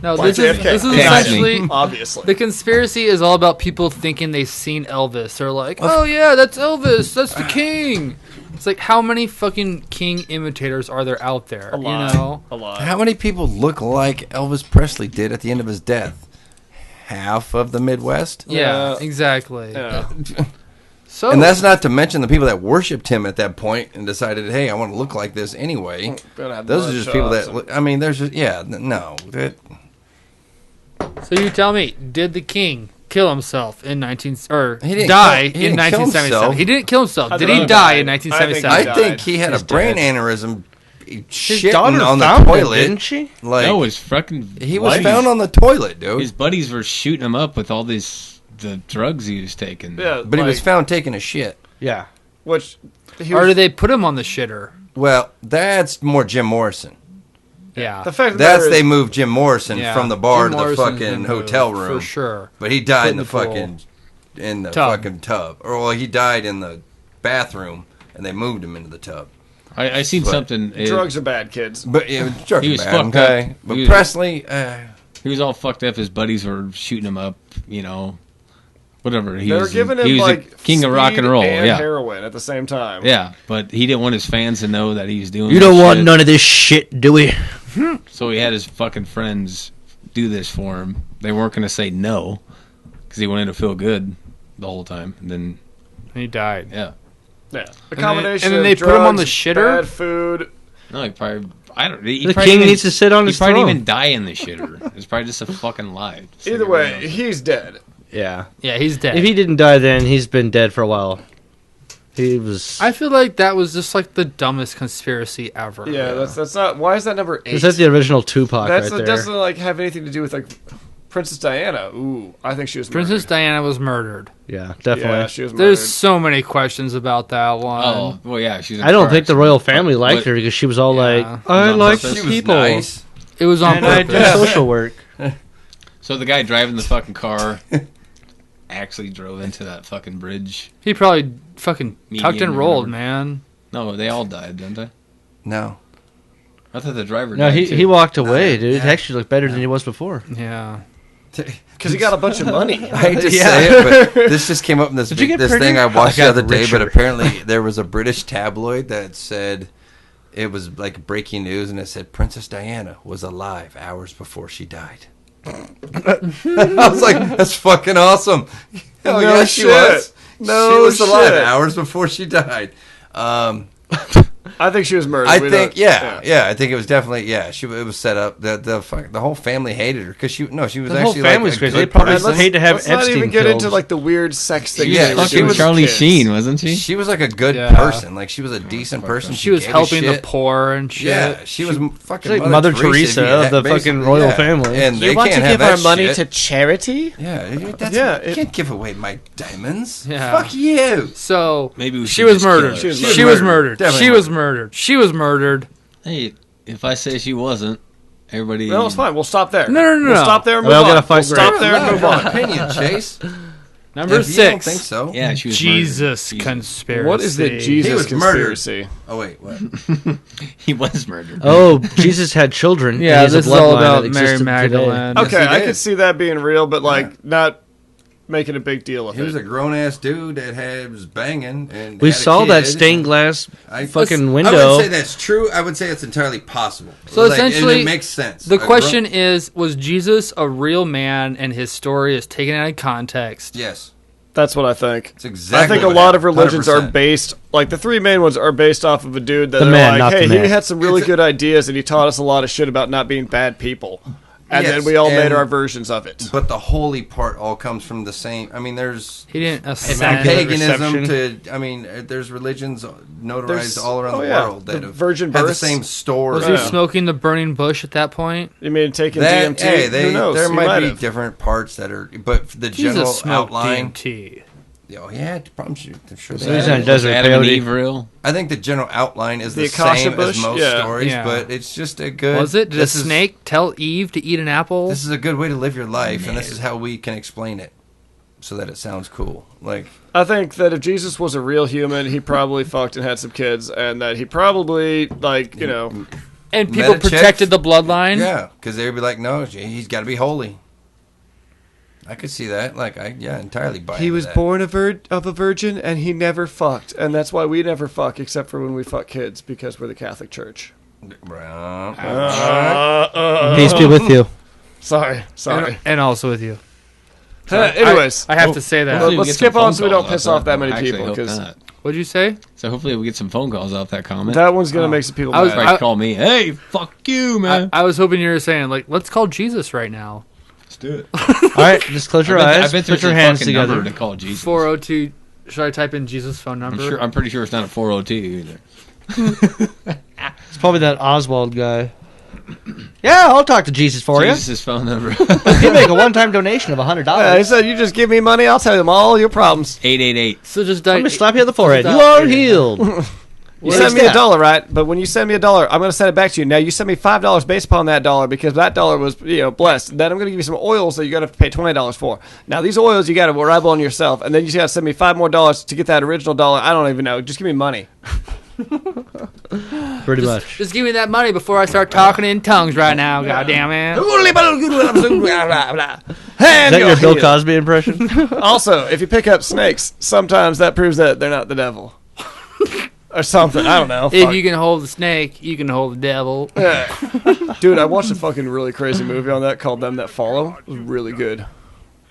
No, Why this is JFK? essentially Obviously. the conspiracy is all about people thinking they've seen Elvis. They're like, oh yeah, that's Elvis. That's the king. It's like, how many fucking king imitators are there out there? A lot. You know? A lot. How many people look like Elvis Presley did at the end of his death? Half of the Midwest? Yeah, Yeah. exactly. Yeah. So And that's not to mention the people that worshipped him at that point and decided, hey, I want to look like this anyway. Gonna have Those are blood just people shots that, and- I mean, there's just, no. So you tell me, did the king kill himself in He didn't die kill- he in didn't kill 1977? himself. He didn't kill himself. I Did think he he die died. in I think 1977? I died. think he had He's a brain dead. aneurysm His shitting daughter on the found him, toilet. didn't she? Like, No, his fucking. he was buddies- found on the toilet, dude. His buddies were shooting him up with all the drugs he was taking. Yeah, But he was like, found taking a shit. Yeah. which he Or was, did they put him on the shitter? Well, that's more Jim Morrison. Yeah. the fact of the That's matter they is, moved Jim Morrison Yeah. from the bar Jim to the Morrison's fucking been hotel moved, room. for sure. But he died Put in the in the pool. fucking Tub. fucking tub. Or well, he died in the bathroom and they moved him into the tub. I seen But something. drugs are bad, kids. But yeah, drugs He are was bad, fucked okay? up. But He was- Presley, He was all fucked up. His buddies were shooting him up. You know, whatever. He They were was. giving he him was like a king of rock speed and roll. and Yeah, heroin at the same time. yeah. But he didn't want his fans to know that he was doing. You don't this want shit. none of this shit, do we? So he had his fucking friends do this for him. They weren't going to say no because he wanted to feel good the whole time. And then, He died. yeah. Yeah. A then- combination and then of they put him on the drugs, shitter? bad food. No, he probably. I don't. He The probably king even- needs to sit on He his probably throne. didn't even die in the shitter. It's probably just a fucking lie. Just Either like way, everyone else. he's dead. Yeah. Yeah, he's dead. If he didn't die then, he's been dead for a while. He was... I feel like that was just like the dumbest conspiracy ever. Yeah, that's not. Why is that number 8? Is that the original Tupac right there? doesn't like have anything to do with like Princess Diana. Ooh, I think she was Princess murdered. Diana was murdered. Yeah, definitely. Yeah, she was murdered. There's so many questions about that one. Oh, well, yeah. She's. in I don't car think the accident. royal family liked What- her because she was all Yeah. like, Was I on like purpose? she was people. nice. It was on And I do purpose. social work. So the guy driving the fucking car actually drove into that fucking bridge. He probably fucking tucked Median and or rolled, whatever. man. No, they all died, didn't they? No. I thought the driver No, died he too. walked away, dude. yeah. He actually looked better than he was before. Yeah. Because he got a bunch of money. I hate to Yeah. say it, but this just came up in this Did you get this prettier? thing I watched I the got other day. But richer. apparently there was a British tabloid that said it was like breaking news, and it said Princess Diana was alive hours before she died. I was like, that's fucking awesome. Hell No yeah, she shit. was. No she was alive shit. hours before she died. I think she was murdered. I We think, don't- yeah, I think it was definitely, it was set up. The whole family hated her because she was The whole actually family like was a crazy. good They probably person. hate to have Let's not Epstein even get killed. into like the weird sex things. Yeah, they were she doing Fucking with Charlie kids. Sheen, wasn't she? She was like a good Yeah. person. Like she was a decent person. She was gave a helping the shit. poor and shit. Yeah, she was fucking She's like Mother Teresa yeah, of the fucking basically, royal family. And they can't have that shit. charity? Yeah, you it- can't give away my diamonds. Yeah. Fuck you. So Maybe we she should was just kill murdered. her. She She was was murdered. murdered. She was murdered. She was murdered. Hey, if I say she wasn't, everybody. No, it's fine. We'll stop there. No, no, no, We'll no. stop there and We move all on. gotta fight We'll stop Greg. there and move on. Opinion, Chase. Number If you don't 6. think so. Yeah, she was Jesus murdered. conspiracy. What is the He Jesus was murdered. conspiracy? Oh wait, what? He was murdered. Oh, Jesus had children. Yeah, and he's a this is all bloodline about that Mary existed Magdalene. Yes, Okay, he I did. could see that being real, but like not making a big deal of He was a it. grown ass dude that was banging and We had a saw that kid. stained glass I- fucking I window. would say that's true. I would say it's entirely possible. So Like, essentially, it makes sense. The A question is, was Jesus a real man and his story is taken out of context? yes, That's what I think. it's exactly. I think a what lot of happened, religions are 100%. based, like the three main ones are based off of a dude that The they're man, like, not hey, the he man. had some really It's a- good ideas and he taught us a lot of shit about not being bad people. And Yes, then we all made and- our versions of it. But the holy part all comes from the same. I mean, there's He didn't Immaculate ascend. paganism reception. to. I mean, there's religions notarized There's- all around oh, the yeah, world the that have virgin had the births. same story. Was he smoking the burning bush at that point? You mean taking That, DMT? hey, Who knows? there He might be have. different parts that are, but the Jesus general smoked outline. DMT. Oh yeah, I'm sure So they he's have. on a desert Adam and peyote. Eve real? I think the general outline is The the Akasha same bush? as most Yeah. stories, Yeah. but it's just a good. Was it? Did a this is- snake tell Eve to eat an apple? This is a good way to live your life, and this is how we can explain it, so that it sounds cool. Like I think that if Jesus was a real human, he probably fucked and had some kids, and that he probably, like, you know, And people Meta chicks, protected the bloodline. Yeah, because they'd be like, no, he's got to be holy. I could see that. Like, entirely buy He into was that. born of a virgin, and he never fucked, and that's why we never fuck, except for when we fuck kids, because we're the Catholic Church. Peace be with you. Sorry. And also with you. Anyways, I have to say that. Hopefully we let's get skip some on phone so we don't calls piss off off that that. many Actually, people, hope because not. What'd you say? So hopefully we get some phone calls off that comment. that one's gonna make some people I was- mad. Probably call me, hey, fuck you, man. I was hoping you were saying, like, let's call Jesus right now. Let's do it. All right, just close your eyes. Put your hands together. To call Jesus. 402. Should I type in Jesus' phone number? I'm pretty sure it's not a 402 either. It's probably that Oswald guy. Yeah, I'll talk to Jesus for you. Jesus' phone number. You make a one-time donation of $100. He said, "You just give me money, I'll tell them all your problems." 888. So just I'm gonna slap you on the forehead. You are healed. You send me $1, right? But when you send me $1, I'm going to send it back to you. Now you send me $5 based upon that dollar because that dollar was, blessed. Then I'm going to give you some oils that you got to pay $20 for. Now these oils you got to rub on yourself, and then you got to send me $5 more to get that original dollar. I don't even know. Just give me money. Pretty much. Just give me that money before I start talking in tongues right now. God damn it. Is that your Bill Cosby impression? Also, if you pick up snakes, sometimes that proves that they're not the devil. Or something. I don't know. If Fuck. you can hold the snake, you can hold the devil. Dude, I watched a fucking really crazy movie on that called Them That Follow. It was really good.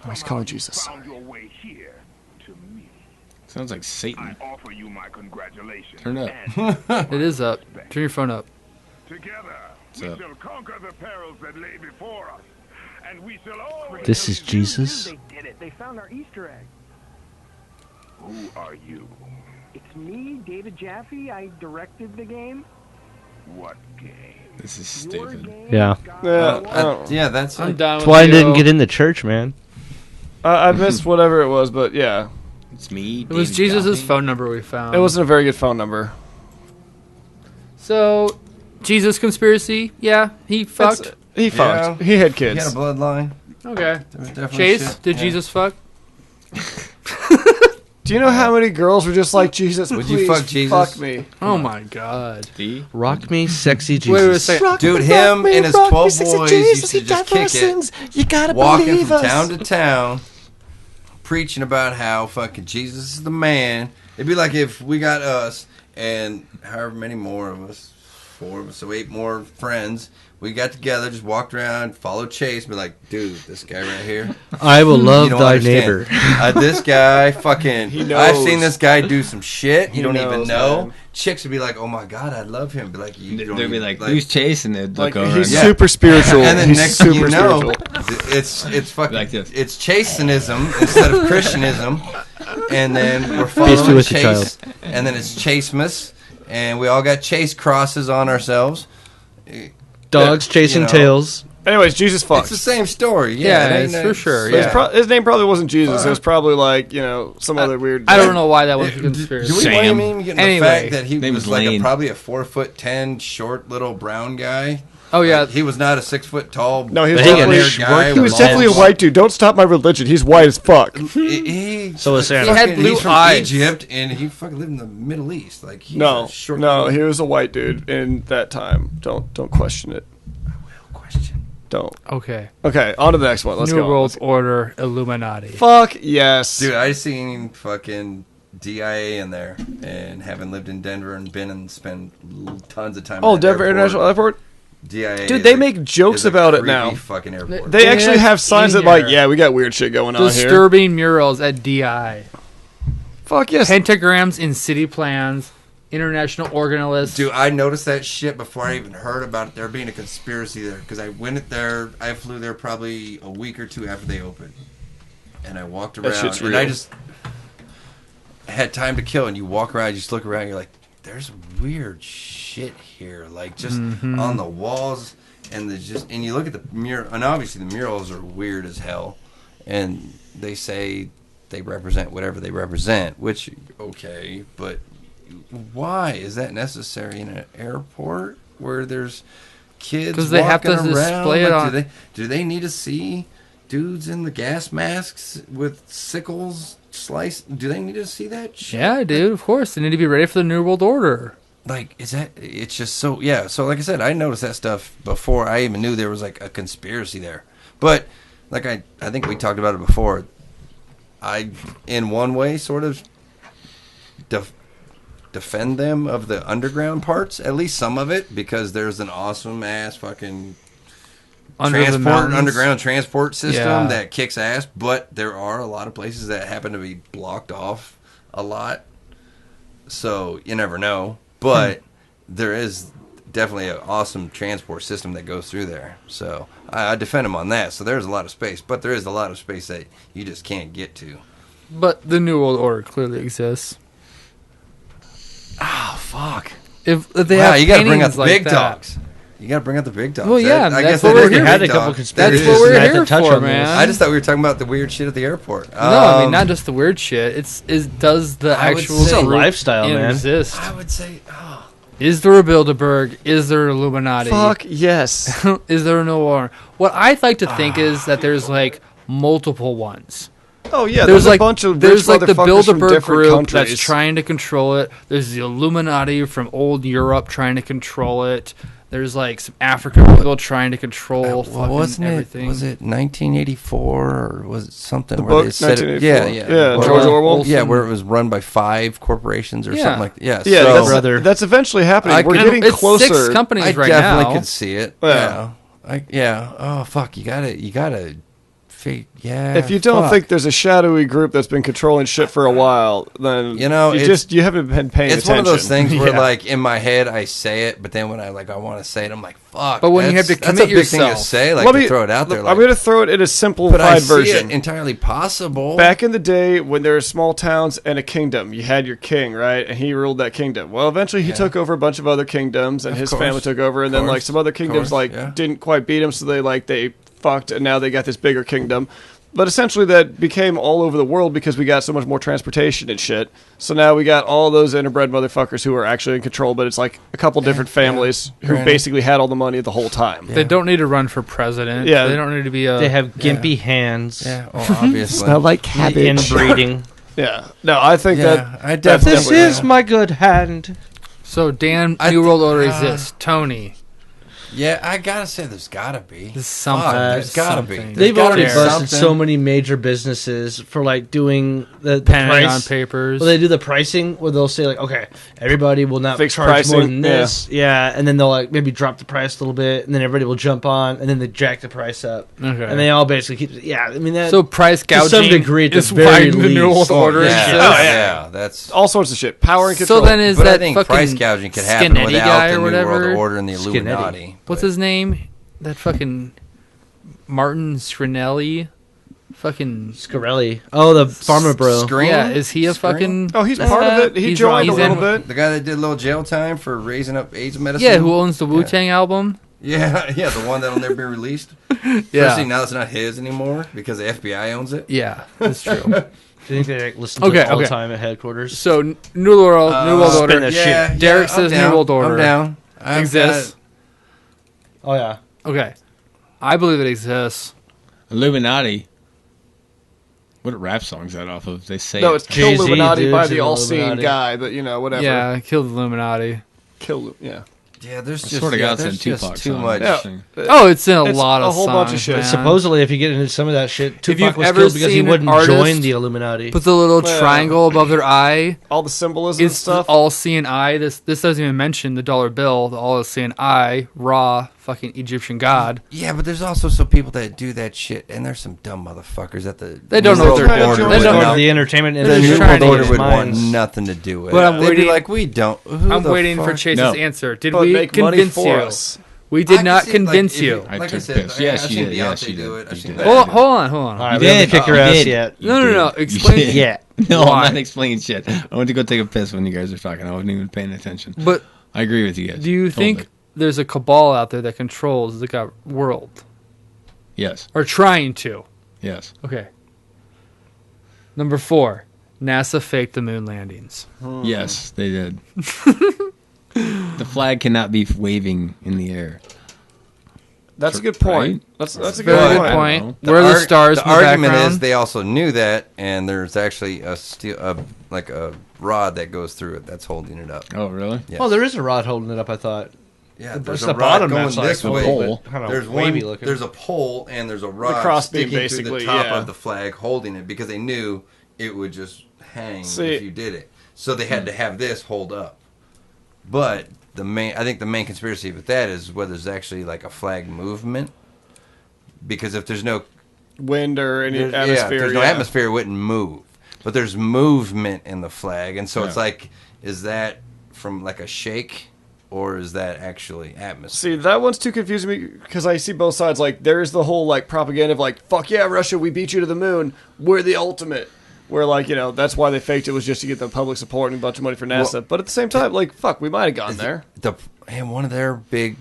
Oh, he's calling Jesus. Found your way here to me. Sounds like Satan. I offer you my congratulations. Turn up. And It is up. Turn your phone up. together What's we up? shall conquer the perils that lay before us, and we shall always. This is Jesus. They did it. They found our Easter egg. Who are you? It's me, David Jaffe. I directed the game. What game? This is Your stupid. game. Yeah. Yeah, that's I'm it. done That's why I with didn't you. get in the church, man. I missed whatever it was, but yeah. It's me. It was David Jesus' Jaffe. phone number we found. It wasn't a very good phone number. So, Jesus conspiracy? Yeah, he fucked. He fucked. He had kids. He had a bloodline. Okay. There was definitely Chase, shit. did Yeah. Jesus fuck? Do you know how many girls were just like, Jesus, Would you please fuck Jesus? fuck me? Oh my god. D? Rock me, sexy Jesus. Wait a second. Dude, him and his 12 boys used to just kick it, You gotta walking from town to town, preaching about how fucking Jesus is the man. It'd be like if we got us and however many more of us, 4 of us, so 8 more friends, we got together, just walked around, followed Chase, and be like, dude, this guy right here, I will love you don't thy understand. neighbor. This guy, fucking, He I've knows. seen this guy do some shit you He don't even knows, know. man. Chicks would be like, oh my god, I love him. Be like, you They'd don't be even, like, who's chasing it? Like, Look over. he's Yeah. super spiritual. And then he's next super thing you know, spiritual. it's fucking Like this. it's Chasenism instead of Christianism, and then we're Peace be following with you, Chase, and then it's Chasemas, and we all got Chase crosses on ourselves. Dogs chasing You know. tails. Anyways, Jesus fucked. It's the same story. Yeah, it ain't it's that- for sure, But yeah. his name probably wasn't Jesus. It was probably like, some other weird. I don't know why that was a Do conspiracy. we Sam. blame him getting Anyway, the fact that he name was is like Lane. probably a 4'10" short little brown guy? Oh yeah, He was not a 6 foot tall. No, he was But he got definitely, his guy he was with definitely a long- white dude. Don't stop my religion. He's white as fuck. So was Sam. He had blue he's from eyes. Egypt, and he fucking lived in the Middle East. Like he's No, a short no, he was a white dude in that time. Don't question it. question. Don't. okay. Okay, on to the next one. Let's New go. World Order, Illuminati. Fuck yes. Dude, I seen fucking DIA in there, and having lived in Denver and been and spent tons of time. Oh, in that Denver airport, International Airport. DIA. Dude, is they a- make jokes is a about it creepy now. Fucking airport. They actually have signs in that like, here. yeah, we got weird shit going on here. Disturbing murals at DI. Fuck yes. Pentagrams in city plans. International organalists. Dude, I noticed that shit before I even heard about it. There being a conspiracy there because I went there. I flew there probably a week or 2 after they opened, and I walked around. shit's and real. I just had time to kill. And you walk around, you just look around. You're like, there's weird shit here, like just on the walls, and and you look at the mural, and obviously the murals are weird as hell, and they say they represent whatever they represent, which okay, but. Why is that necessary in an airport where there's kids? 'Cause they have to walking around? display it on- Do they need to see dudes in the gas masks with sickles slice? Do they need to see that shit? Yeah, dude, of course. They need to be ready for the New World Order. like, is that? It's just so So like I said, I noticed that stuff before I even knew there was like a conspiracy there. But like I think we talked about it before. I, in one way, sort of defend them of the underground parts, at least some of it, because there's an awesome ass fucking underground transport system that kicks ass. But there are a lot of places that happen to be blocked off a lot, so you never know. But there is definitely an awesome transport system that goes through there, so I defend them on that. So there's a lot of space, but there is a lot of space that you just can't get to. But the New World Order clearly exists. Oh fuck! If they have, you got to bring up the like big that. dogs. You got to bring up the big dogs. Well, yeah, I that's guess what we're here. Had a couple conspiracies. That's what we're and I had here to touch for, on man. this. I just thought we were talking about the weird shit at the airport. No, I mean not just the weird shit. Does the I would actual say- group lifestyle, man. exist? I would say, Is there a Bilderberg? Is there an Illuminati? Fuck yes. Is there no war? What I'd like to think is that there's like multiple ones. Oh yeah, There's a like bunch of there's rich like the motherfuckers from Bilderberg different group countries. that's trying to control it. There's the Illuminati from old Europe trying to control it. There's like some African people trying to control fucking wasn't everything. it? Was it 1984 or was it something The where they book, said it? 1984. Yeah. George Orwell. Yeah, where it was run by 5 corporations or Yeah. something like that. Yeah, Yeah, so that's eventually happening. We're And getting it's closer. 6 companies I right definitely now. could see it. Yeah. Yeah. Oh fuck! You gotta. Yeah. If you don't fuck. think there's a shadowy group that's been controlling shit for a while, then You know, you haven't been paying it's attention. one of those things where, Yeah. like, in my head, I say it, but then when I want to say it, I'm like, fuck. But when you have to that's commit a big thing yourself. to say, like, Let to me- throw it out there. I'm Like, going to throw it in a but I simplified see version. it entirely possible. Back in the day, when there were small towns and a kingdom, you had your king, right? And he ruled that kingdom. Well, eventually he took over a bunch of other kingdoms, and Of his course. family took over, and then Course. like some other kingdoms Course, yeah. didn't quite beat him, so they fucked, and now they got this bigger kingdom. But essentially, that became all over the world because we got so much more transportation and shit. So now we got all those interbred motherfuckers who are actually in control, but it's like a couple different families who Granted. basically had all the money the whole time. They don't need to run for president. Yeah. They don't need to be a. They have gimpy hands. Yeah, oh, obviously. Smell like cabbage. Inbreeding. Yeah. No, I think Yeah, I that's This definitely is my good hand. So Dan, I New World Order th- exists. Tony, Yeah, I gotta say, there's gotta be. There's something. Fuck, there's gotta Something. be. There's They've gotta already be busted something. so many major businesses for like doing the Pentagon price. Papers. Well, they do the pricing where they'll say like, okay, everybody will not Fixed charge more pricing, than this, yeah, and then they'll like maybe drop the price a little bit, and then everybody will jump on, and then they jack the price up, Okay. and they all basically keep, yeah. I mean that. So price to gouging some degree, at the is very why the New least. World Order yeah, exists. Oh, yeah, that's. all sorts of shit. Power and So control. then is But I that think fucking price gouging could happen Skinetti without guy the or New whatever? World Order and the Skinetti. Illuminati. What's but- his name? That fucking Martin Scrinelli. Fucking Scarelli. Oh, the farmer bro. Scream? yeah. Is he a Scream? fucking? Oh, he's part of it. He He's joined a in- little bit. The guy that did a little jail time for raising up AIDS medicine? Yeah, who owns the Wu Tang album? Yeah, yeah, the one that'll never be released. Yeah. Especially now it's not his anymore because the FBI owns it. Yeah, that's true. Do you think they like, listen to Okay, it all the okay. time at headquarters? So New World spin Order. that Yeah, shit. Derek I'm says down. New World Order I'm down. I've exists. Oh yeah. Okay, I believe it exists. Illuminati. What rap song is that off of? They say No, it. it's Kill Jay-Z, Illuminati dudes by and the all-seeing Illuminati. guy, but you know, whatever. Yeah, kill the Illuminati. Kill. Yeah. Yeah, there's I just, swear to God, it's there's in Tupac just too song. much. Yeah. Oh, it's in a It's lot of a whole bunch of songs, shit. man. Supposedly, if you get into some of that shit, If you've Tupac was ever killed because he seen an wouldn't artist join the Illuminati. Put the little Well, triangle above their eye. All the symbolism and It's stuff. all seeing eye. This doesn't even mention the dollar bill. The all seeing eye, Ra, fucking Egyptian god. Yeah, but there's also some people that do that shit, and there's some dumb motherfuckers at the They don't New know what World they're doing. Order They would don't Go know. to the entertainment They're The just industry. New trying World to Order get would want minds. nothing to do with But it. I'm They'd be waiting- like, we don't. Who I'm the waiting for fuck? Chase's No. answer. Did but we make money convince for you? us. We I did can not see, convince if you. I Like I took said, piss. Yes, I've you seen did. Yes, Beyonce you do did. it. I've You seen did. that. Hold on. All right, You we haven't did. kicked your You ass did. yet. You No. did. Explain You did. Yeah. No, Why? I'm not explaining shit. I went to go take a piss when you guys were talking. I wasn't even paying attention. But I agree with you guys. do you think Totally. there's a cabal out there that controls the world? Yes. Or trying to? Yes. Okay. Number 4. NASA faked the moon landings. Yes, they did. The flag cannot be waving in the air. That's a good point. Right? That's a Very good good point. point. point. Where are the stars The in the argument background? is they also knew that, and there's actually a rod that goes through it that's holding it up. Oh, really? Yes. Oh, there is a rod holding it up, I thought. Yeah, There's there's the a rod bottom going that's like this a way. little bit kind of There's wavy one. looking. There's a pole and there's a rod crossbeam, sticking through the basically, top yeah. of the flag, holding it because they knew it would just hang See- if you did it. So they had to have this hold up. But I think the main conspiracy with that is whether there's actually like a flag movement. Because if there's no Wind or any if atmosphere. there's no atmosphere, it wouldn't move. But there's movement in the flag, and so it's Yeah. like, is that from like a shake, or is that actually atmosphere? See, that one's too confusing me because I see both sides. Like, there's the whole like propaganda of like, "Fuck yeah, Russia, we beat you to the moon. We're the ultimate." Where like, that's why they faked it, was just to get the public support and a bunch of money for NASA. Well, but at the same time, like, fuck, we might have gone there. And one of their big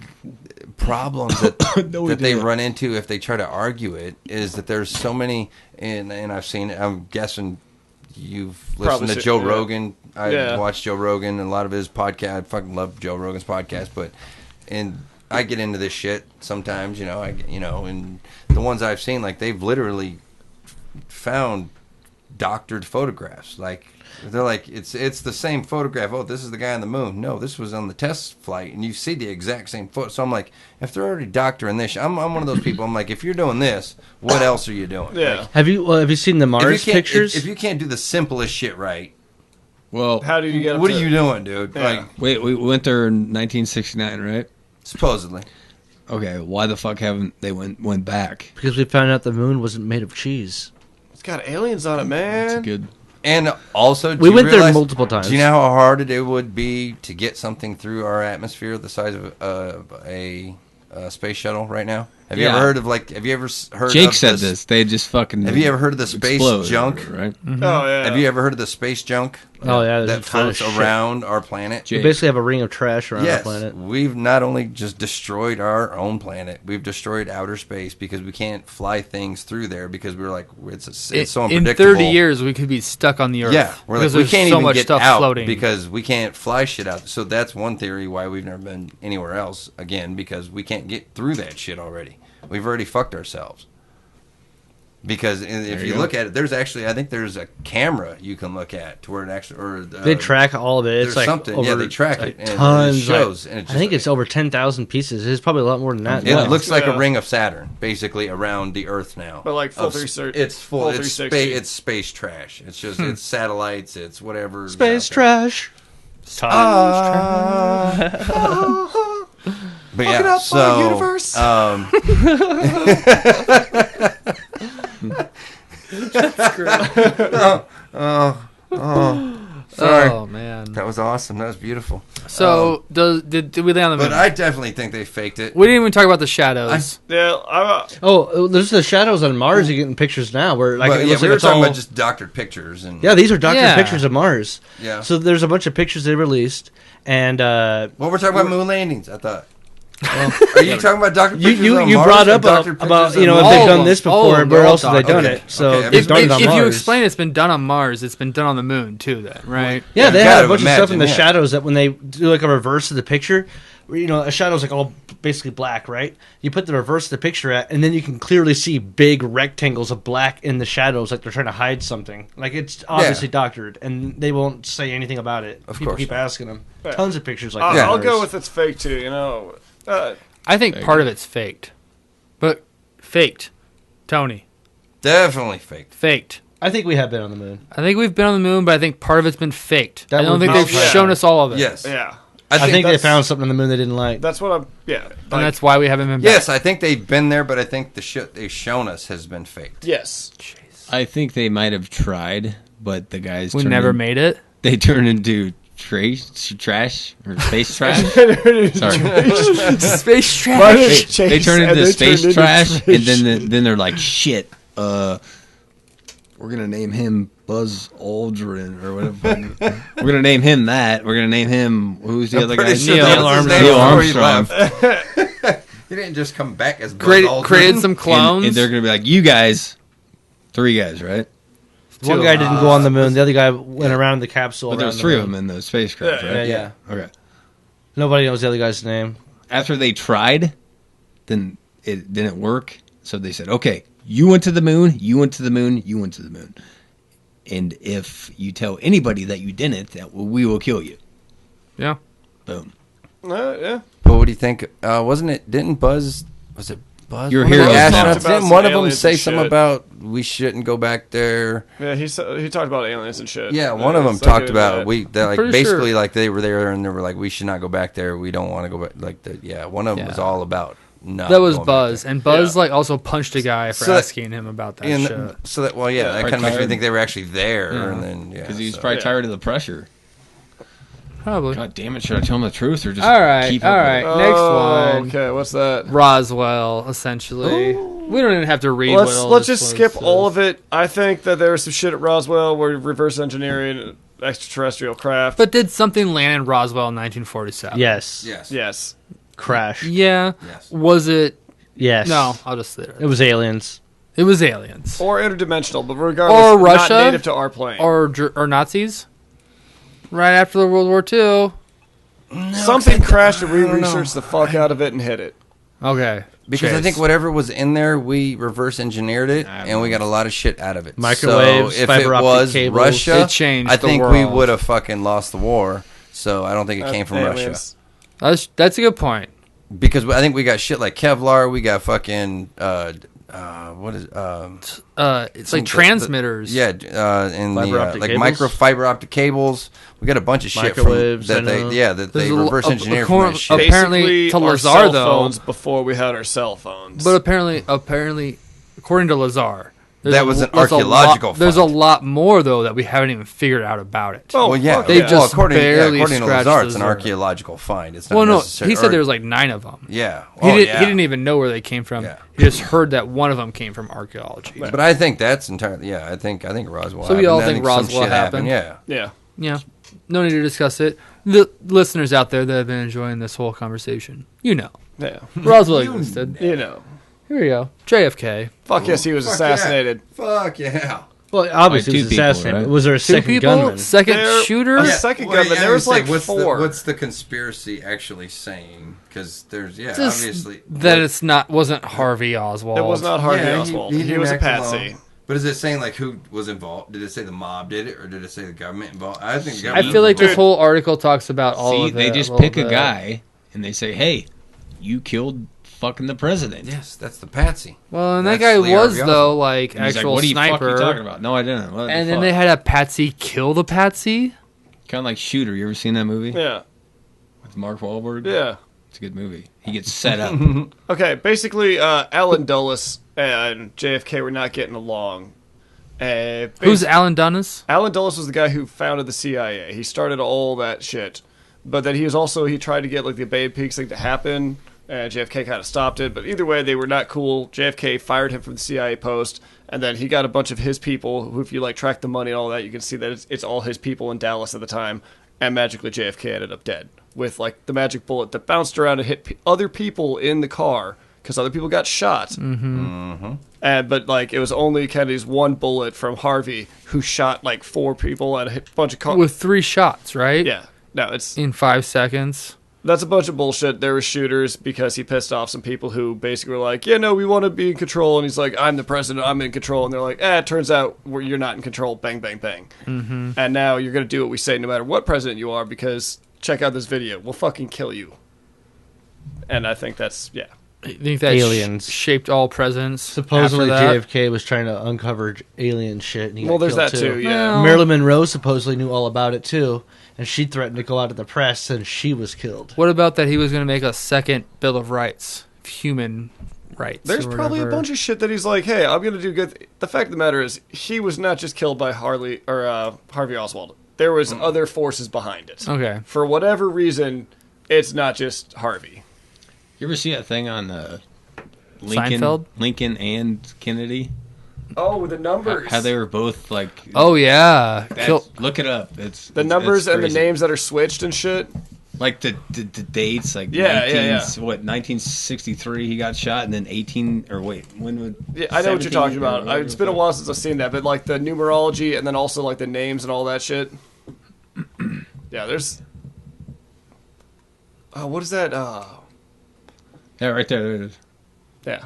problems that that they run into if they try to argue it is that there's so many, and I've seen it. I'm guessing you've listened to Joe Rogan. I watched Joe Rogan and a lot of his podcast. I fucking love Joe Rogan's podcast, and I get into this shit sometimes. And the ones I've seen, like they've literally found doctored photographs. Like they're like, it's the same photograph. Oh, this is the guy on the moon. No, this was on the test flight, and you see the exact same photo. So I'm like, if they're already doctoring this, I'm one of those people. I'm like, if you're doing this, what else are you doing? Yeah. Like, Have you seen the Mars pictures? If you can't do the simplest shit right, well, how did you get? What are you doing, dude? Yeah. Like, wait, we went there in 1969, right? Supposedly. Okay, why the fuck haven't they went back? Because we found out the moon wasn't made of cheese. It's got aliens on it, man. That's good. And also, We went there multiple times. Do you know how hard it would be to get something through our atmosphere the size of a space shuttle right now? Have you ever heard of Have you ever heard? Jake of said this. They just fucking. Have you ever heard of the space junk? Right. Mm-hmm. Oh yeah. Have you ever heard of the space junk? Oh yeah, that floats around our planet. We basically have a ring of trash around Yes, our planet. we've not only just destroyed our own planet, we've destroyed outer space because we can't fly things through there because we're like it's so unpredictable. In 30 years, we could be stuck on the Earth. Yeah, we're like, because we there's can't so even much get stuff out floating because we can't fly shit out. So that's one theory why we've never been anywhere else again, because we can't get through that shit already. We've already fucked ourselves. Because if you look at it, there's actually, I think there's a camera you can look at to where it actually, they track all of it. It's like something, over, they track like it and tons. it shows. And I think it's over 10,000 pieces. It's probably a lot more than that. It looks like a ring of Saturn, basically around the Earth now. But like full 360. It's full. It's 360. It's space trash. It's just it's satellites. It's whatever. Space trash. But yeah, up, so universe. That's great. Sorry. Oh man, that was awesome. That was beautiful. So did we land on the moon? But I definitely think they faked it. We didn't even talk about the shadows. There's the shadows on Mars. You're getting pictures now where like it looks we like were it's talking all... about just doctored pictures and these are doctored pictures of Mars. Yeah. So there's a bunch of pictures they released, and well, we're talking about moon landings. I thought. Are you talking about doctored pictures you on Mars brought up doctored about pictures if on they've Mars? done this before, where else have they done it? So they've done it on if Mars. you explain it's been done on Mars, it's been done on the moon too. Then right? Yeah, they had a bunch of stuff in the shadows that when they do like a reverse of the picture, where, a shadow's like all basically black, right? You put the reverse of the picture at, and then you can clearly see big rectangles of black in the shadows, like they're trying to hide something. Like it's obviously doctored, and they won't say anything about it. People keep asking them. Tons of pictures like that. I'll go with it's fake too. I think part of it's faked, but faked, Tony. Definitely faked. Faked. I think we have been on the moon. I think we've been on the moon, but I think part of it's been faked. That I don't would think be they've fair. shown us all of it. Yes. Yeah. I think they found something on the moon they didn't like. That's what I'm. Yeah. And that's why we haven't been back. Yes, I think they've been there, but I think the shit they've shown us has been faked. Yes. Jeez. I think they might have tried, but the guys made it. They turned into trash or space trash. Sorry, space trash. They turned into space trash, and then they're like, shit. We're gonna name him Buzz Aldrin or whatever. We're gonna name him that. We're gonna name him who's the other guy? Sure Neil Armstrong. He didn't just come back as Buzz Aldrin. Created some clones. And they're gonna be like, you guys, 3 guys, right? One guy didn't go on the moon. The other guy went around in the capsule. But there's 3 of them in the spacecraft, right? Yeah. Okay. Nobody knows the other guy's name. After they tried, then it didn't work. So they said, okay, you went to the moon, you went to the moon, you went to the moon. And if you tell anybody that you didn't, we will kill you. Yeah. Boom. Yeah. But what do you think? Wasn't it? Didn't Buzz? Was it Buzz? Your One of the heroes now. astronauts, didn't Some one of them aliens say and something shit. about we shouldn't go back there? Yeah, he talked about aliens and shit. Yeah, one of them So talked good about that. they're like pretty basically sure- like they were there and they were like we should not go back there. We don't want to go back. Like one of them was Yeah. all about no. That was Buzz, and Buzz Yeah. like also punched a guy for So- asking him about that And shit. so that that Yeah. kind of makes me Tired. think they were actually there, Yeah. and then Because he's so- probably Yeah. tired of the pressure. Probably. God damn it! Should I tell him the truth or just All right, keep all up with right. it? Next Oh, one. Okay, what's that? Roswell, essentially. We don't even have to read. Let's just skip all of it. I think that there was some shit at Roswell where reverse engineering extraterrestrial craft. But did something land in Roswell in 1947? Yes. Yes. Crash. Yeah. Yes. Was it? Yes. No, I'll just say it. It was aliens. It was aliens Or interdimensional, but regardless, Or Russia, not native to our plane. or Nazis. Right after the World War II. Something crashed and we researched the fuck out of it and hit it. Okay. Because I Chase. think whatever was in there, we reverse engineered it, I and we got a lot of shit out of it. Microwaves, so if fiber it optic was cables. Russia, It changed I the think we world. would have fucking lost the war. So I don't think it came from Aliens. Russia. That's a good point. Because I think we got shit like Kevlar, we got fucking what is It's like transmitters. and Fiber the optic like cables? microfiber optic cables. We got a bunch of shit Microwaves, from I know. that they There's a reverse l- engineered a- from a- that shit. Apparently, Basically, to our Lazar, cell though- phones before we had our cell phones. But apparently, according to Lazar, That was an archaeological There's a find. lot more though that we haven't even figured out about it. Oh, Well, yeah, fuck They yeah. just according barely to scratched Lazar, the it's an surface. archaeological find. It's not Well, no, necessary- he said or- there was like 9 of them. Yeah, He yeah. didn't even know where they came from. Yeah. He just heard that one of them came from archaeology. But I think that's entirely. Yeah, I think Roswell. So we happened. all I think some Roswell shit happened? Yeah. Yeah. Yeah, no need to discuss it. The listeners out there that have been enjoying this whole conversation, Yeah. Roswell existed. You know. Here we go. JFK. Fuck yes, he was assassinated. Fuck yeah. Well, obviously Like it was two people, assassinated. right? Was there a 2 second people, gunman? second There- shooter. a second gunman. There was like what's 4. what's the conspiracy actually saying? Because there's Just obviously that it's wasn't Harvey Oswald. It was not Harvey Yeah, Oswald. he He, didn't was a act patsy. alone. But is it saying like who was involved? Did it say the mob did it, or did it say the government involved? I think the I government feel like was this whole article talks about all See, of it. they just little pick a bit. guy and they say, "Hey, you killed fucking the president." involved. Yes, that's the patsy. Well, and that That's guy Lee was Harvey though Oswald. like And he's actual like, "What are you sniper. fucking talking about?" No, I didn't. What And then they had a patsy kill the patsy. kind of like Shooter. You ever seen that movie Yeah. with Mark Wahlberg? Yeah. It's a good movie. He gets set up. Okay, basically, Alan Dulles and JFK were not getting along. Who's Alan Dulles? Alan Dulles was the guy who founded the CIA. He started all that shit. But then he tried to get like the Bay of Pigs thing to happen, and JFK kind of stopped it. But either way, they were not cool. JFK fired him from the CIA post, and then he got a bunch of his people, who if you like track the money and all that, you can see that it's all his people in Dallas at the time, and magically JFK ended up dead. With like the magic bullet that bounced around and hit other people in the car, because other people got shot. But like it was only Kennedy's one bullet from Harvey who shot like 4 people and hit a bunch of cars. With 3 shots, right? Yeah, no, it's In 5 seconds. that's a bunch of bullshit. There were shooters because he pissed off some people who basically were like, "Yeah, no, we want to be in control," and he's like, "I'm the president, I'm in control," and they're like, "It turns out you're not in control." Bang, bang, bang. Mm-hmm. And now you're gonna do what we say, no matter what president you are, because check out this video. We'll fucking kill you. And I think that's I think that Aliens. shaped all presidents. Supposedly after that. JFK was trying to uncover alien shit. And he Well, got there's killed that too, yeah. Well- Marilyn Monroe supposedly knew all about it too, and she threatened to go out to the press, and she was killed. What about that he was going to make a second Bill of Rights, human rights? There's or probably a whatever. bunch of shit that he's like, "Hey, I'm gonna do good." The fact of the matter is, he was not just killed by Harvey Oswald. There was other forces behind it. Okay. For whatever reason, it's not just Harvey. You ever see that thing on Seinfeld? Lincoln and Kennedy? Oh, with the numbers. How they were both like. Oh yeah, That's- look it up. It's The numbers it's and the crazy. names that are switched and shit. Like the dates, like Yeah, 1963 he got shot, and then 18 or wait, when would? Yeah, I know what you're 17 talking or about. whatever It's been a the fuck. while since I've seen that, but like the numerology and then also like the names and all that shit. Yeah, there's. What is that? Yeah, right there. There it is. Yeah.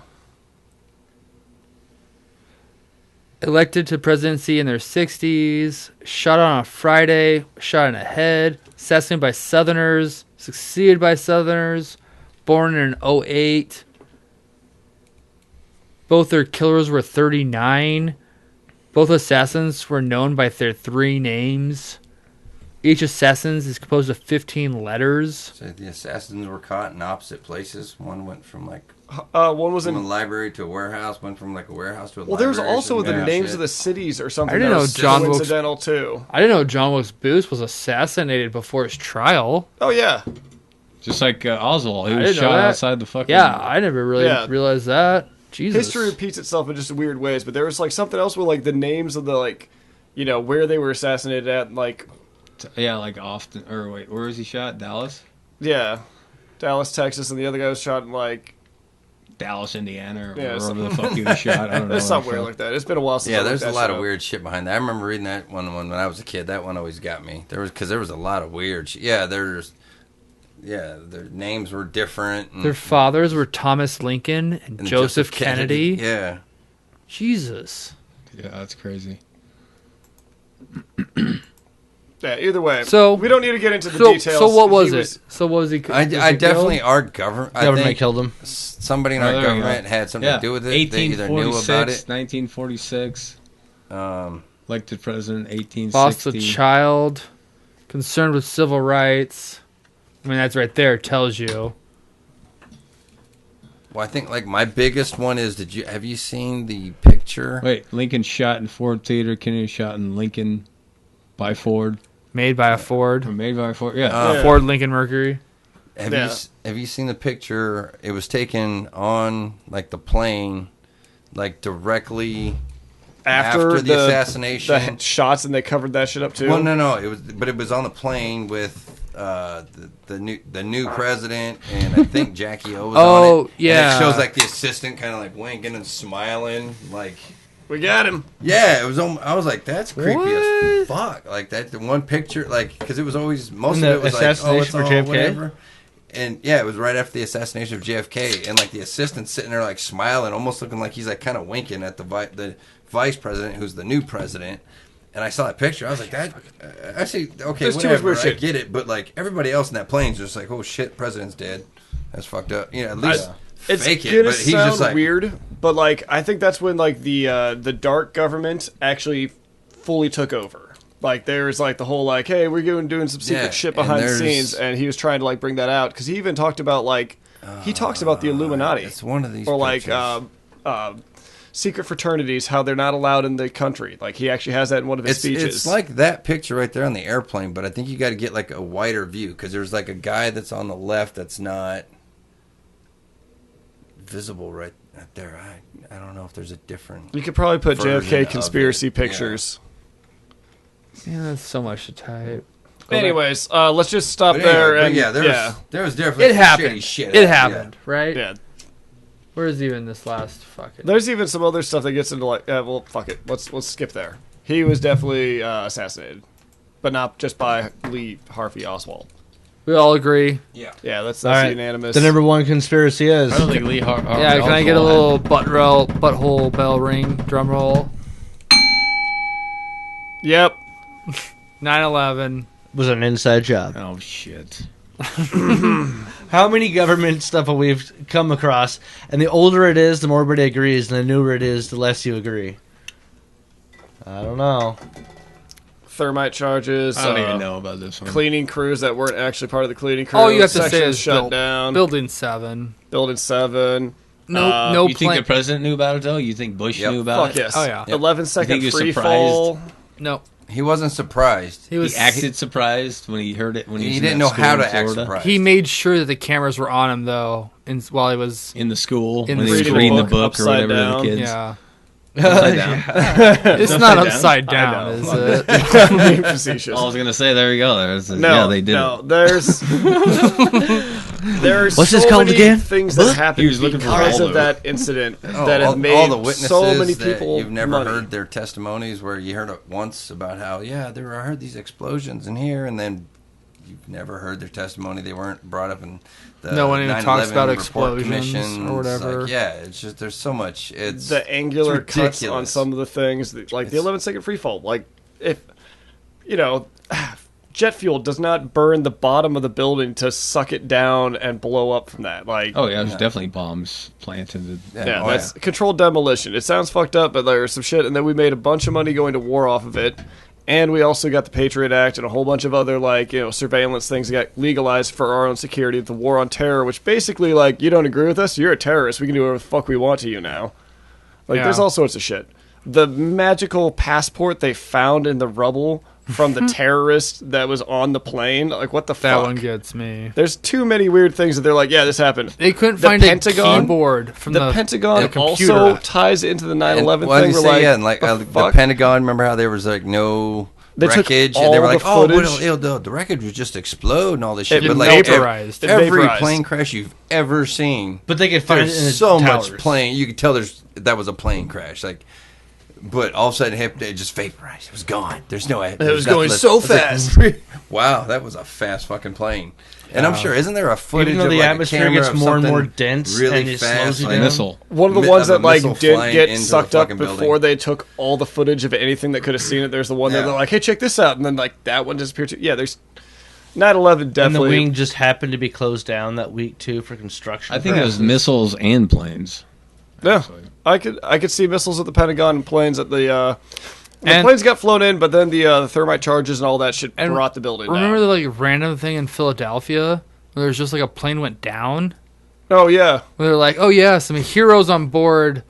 elected to presidency in their 60s, shot on a Friday, shot in the head, assassinated by Southerners, succeeded by Southerners, born in 08. Both their killers were 39. Both assassins were known by their 3 names. Each assassin is composed of 15 letters. So the assassins were caught in opposite places. One went from like one was from in a library to a warehouse. One from like a warehouse to a well, library. there was also the names shit. of the cities or something. I didn't that know was John Wilkes- coincidental too. I didn't know John Wilkes Booth was assassinated before his trial. Oh yeah, Just like Oswald, he I was didn't know shot that. outside the fucking. Yeah, I never really realized that. Jesus. history repeats itself in just weird ways. But there was like something else with like the names of the like, you know, where they were assassinated at, and, like. Yeah, like Austin, or wait, where was he shot? Dallas? Yeah, Dallas, Texas, and the other guy was shot in like Dallas, Indiana, or Yeah, wherever the fuck he was shot. I don't know. It's somewhere like that. It's been a while since. Yeah, I there's looked a that lot shit of up. weird shit behind that. I remember reading that one when I was a kid. That one always got me. There was a lot of weird shit. Yeah, their names were different. And, Their fathers were Thomas Lincoln and Joseph Kennedy. Yeah. Jesus. Yeah, that's crazy. Yeah, either way. So we don't need to get into the so, details. So what was it? So what was he? I definitely our government. Government killed him. Somebody in Oh, our there we government go. had something to do with it. They either knew about it. 1946. Elected president, 1860. Lost a child. Concerned with civil rights. I mean, that's right there. Tells you. Well, I think like my biggest one is have you seen the picture? Wait, Lincoln shot in Ford Theater. Kennedy shot in Lincoln by Ford. Made by a Ford. Or made by a Ford. Yeah. Ford Lincoln Mercury. Have you seen the picture? It was taken on like the plane, like directly after the assassination. The shots, and they covered that shit up too. Well, no, it was on the plane with the new president, and I think Jackie O was on it. Yeah. And it shows like the assistant kind of like winking and smiling, like we got him. Yeah, it was. I was like, that's creepy as fuck. Like that, the one picture, like because it was always most of it was like, oh, it's for all JFK? whatever. And yeah, it was right after the assassination of JFK, and like the assistant's sitting there like smiling, almost looking like he's like kind of winking at the vice president, who's the new president. And I saw that picture. I was like, that. Actually, okay, There's too much whatever. weird I shit. get it, but like everybody else in that plane's just like, oh shit, president's dead. That's fucked up. You know, at least It's fake it. gonna But he's sound just like weird, but like I think that's when like the dark government actually fully took over. Like there's like the whole like, hey, we're doing some secret shit behind the scenes, and he was trying to like bring that out because he even talked about like he talks about the Illuminati. It's one of these or like pictures. secret fraternities, how they're not allowed in the country. Like he actually has that in one of his speeches. It's like that picture right there on the airplane, but I think you got to get like a wider view because there's like a guy that's on the left that's not visible right there. I don't know if there's a different. You could probably put version JFK of conspiracy it. pictures. Yeah, that's so much to type. Anyways, let's just stop But there. anyway, And there was definitely It happened. shitty shit. It happened, right? Yeah. Where's even this last fucking? There's even some other stuff that gets into like, well, fuck it. Let's skip there. He was definitely assassinated, but not just by Lee Harvey Oswald. We all agree. Yeah. Yeah, that's All right. unanimous. The number one conspiracy is. I don't think Lee Harvey. Yeah, can I get a little butthole bell ring, drum roll? Yep. 9/11. Was an inside job. Oh shit. How many government stuff have we come across? And the older it is, the more everybody agrees, and the newer it is, the less you agree. I don't know. Thermite charges. I don't even know about this one. Cleaning crews that weren't actually part of the cleaning crew. All you have to say Sections is shut down. Building 7. Building 7. No You think the president knew about it though? You think Bush knew about Fuck it? yes. Oh, yeah. Yep. 11-second You think he was free surprised? fall. No. He wasn't surprised. He was. He acted surprised when he heard it. When he was in didn't that know school how in to act Florida. surprised. He made sure that the cameras were on him though, while he was in the school In when the he was school. reading the Book book or upside whatever to down. the kids. Yeah. Upside down. It's not upside down, I is know. it? I'm being facetious. I was gonna say, there you go. No, yeah, they did. no. it. There's What's so this called many again? things that happened He was looking for because Waldo. of that incident that have all made the witnesses so many that people you've never money. heard their testimonies where you heard it once about how I heard these explosions in here and then you've never heard their testimony. They weren't brought up in the No one even 9/11 talks about report explosions commission. or whatever. Like, yeah, it's just there's so much. It's the angular it's cuts ridiculous. on some of the things, like the 11-second free fall. Like, if jet fuel does not burn the bottom of the building to suck it down and blow up from that. Like, Oh yeah, there's definitely bombs planted. yeah, that's controlled demolition. It sounds fucked up, but there's some shit. And then we made a bunch of money going to war off of it. And we also got the Patriot Act and a whole bunch of other, surveillance things that got legalized for our own security. The war on terror, which basically, you don't agree with us, you're a terrorist. We can do whatever the fuck we want to you now. There's all sorts of shit. The magical passport they found in the rubble from the terrorist that was on the plane. What the fuck? That one gets me. There's too many weird things that they're like, yeah, this happened. They couldn't The find Pentagon- a keyboard from The Pentagon computer. also ties into the 9/11 What did thing. you We're say? Yeah, like, and the the fuck? Pentagon. Remember how there was no They took wreckage, and all they were like, the "Oh, footage. the wreckage would just explode and all this shit." It But vaporized. It every vaporized. plane crash you've ever seen, But they could find it in the there's so towers. much plane. You could tell that was a plane crash. But all of a sudden, it just vaporized. It was gone. There's no. It was going so fast. Wow, that was a fast fucking plane. And I'm sure, isn't there a footage Even though of the a atmosphere camera gets of more and something more dense really and it fast, slows you A down? missile. One of the ones that missile didn't flying get into the sucked up fucking before building. they took all the footage of anything that could have seen it. There's the one that Yeah. they're like, hey, check this out, and then that one disappeared too. Yeah, there's 9/11 And the definitely. wing just happened to be closed down that week too for construction. I think it was missiles and planes. Yeah, I could see missiles at the Pentagon and planes at the. The And- planes got flown in, but then the thermite charges and all that shit brought the building Remember down. the random thing in Philadelphia where there's just a plane went down? Oh yeah, Where they're like, oh yeah, some heroes on board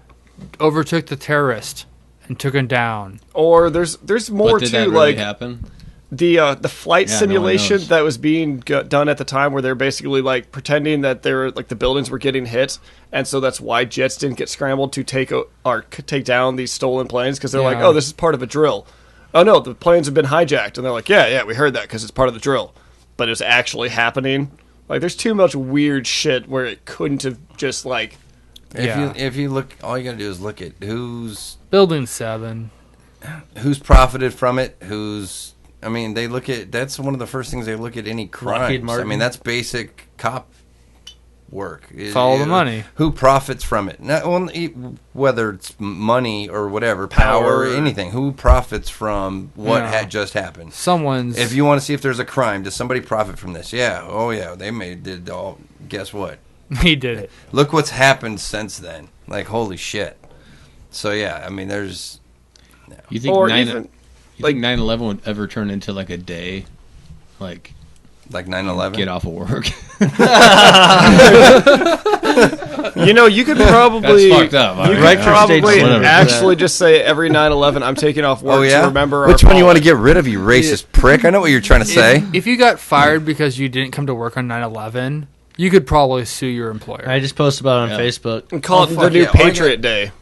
overtook the terrorist and took him down. or there's more But did too. that really happen? The flight Yeah, no one simulation knows. that was being done at the time, where they're basically pretending that they're the buildings were getting hit, and so that's why jets didn't get scrambled to take down these stolen planes, because they're like, Yeah. oh, this is part of a drill. Oh no, the planes have been hijacked, and they're like, yeah, we heard that because it's part of the drill, but it's actually happening. There's too much weird shit where it couldn't have just If you look, all you gotta do is look at who's Building 7. profited from it. They look at, that's one of the first things they look at any crimes. I Martin. mean, that's basic cop work. Follow the money. Who profits from it? Whether it's money or whatever, power, Power. anything. Who profits from what Yeah. had just happened? Someone's. If you want to see if there's a crime, does somebody profit from this? Yeah. Oh yeah, did all. Guess what? He did it. Look what's happened since then. Holy shit. So yeah, there's. You think Or 9 even, you think 9/11 would ever turn into a day, Like 9/11. get off of work? you could probably That's fucked up. You Right could for probably states, whatever. actually just say every 9/11 I'm taking off work Oh yeah. to remember. Which our one you want to fallen. get rid of, you racist prick? I know what you're trying to say. If you got fired because you didn't come to work on 9/11, you could probably sue your employer. I just posted about it on Yeah. Facebook. And call it the fuck new yeah. All I Patriot Day.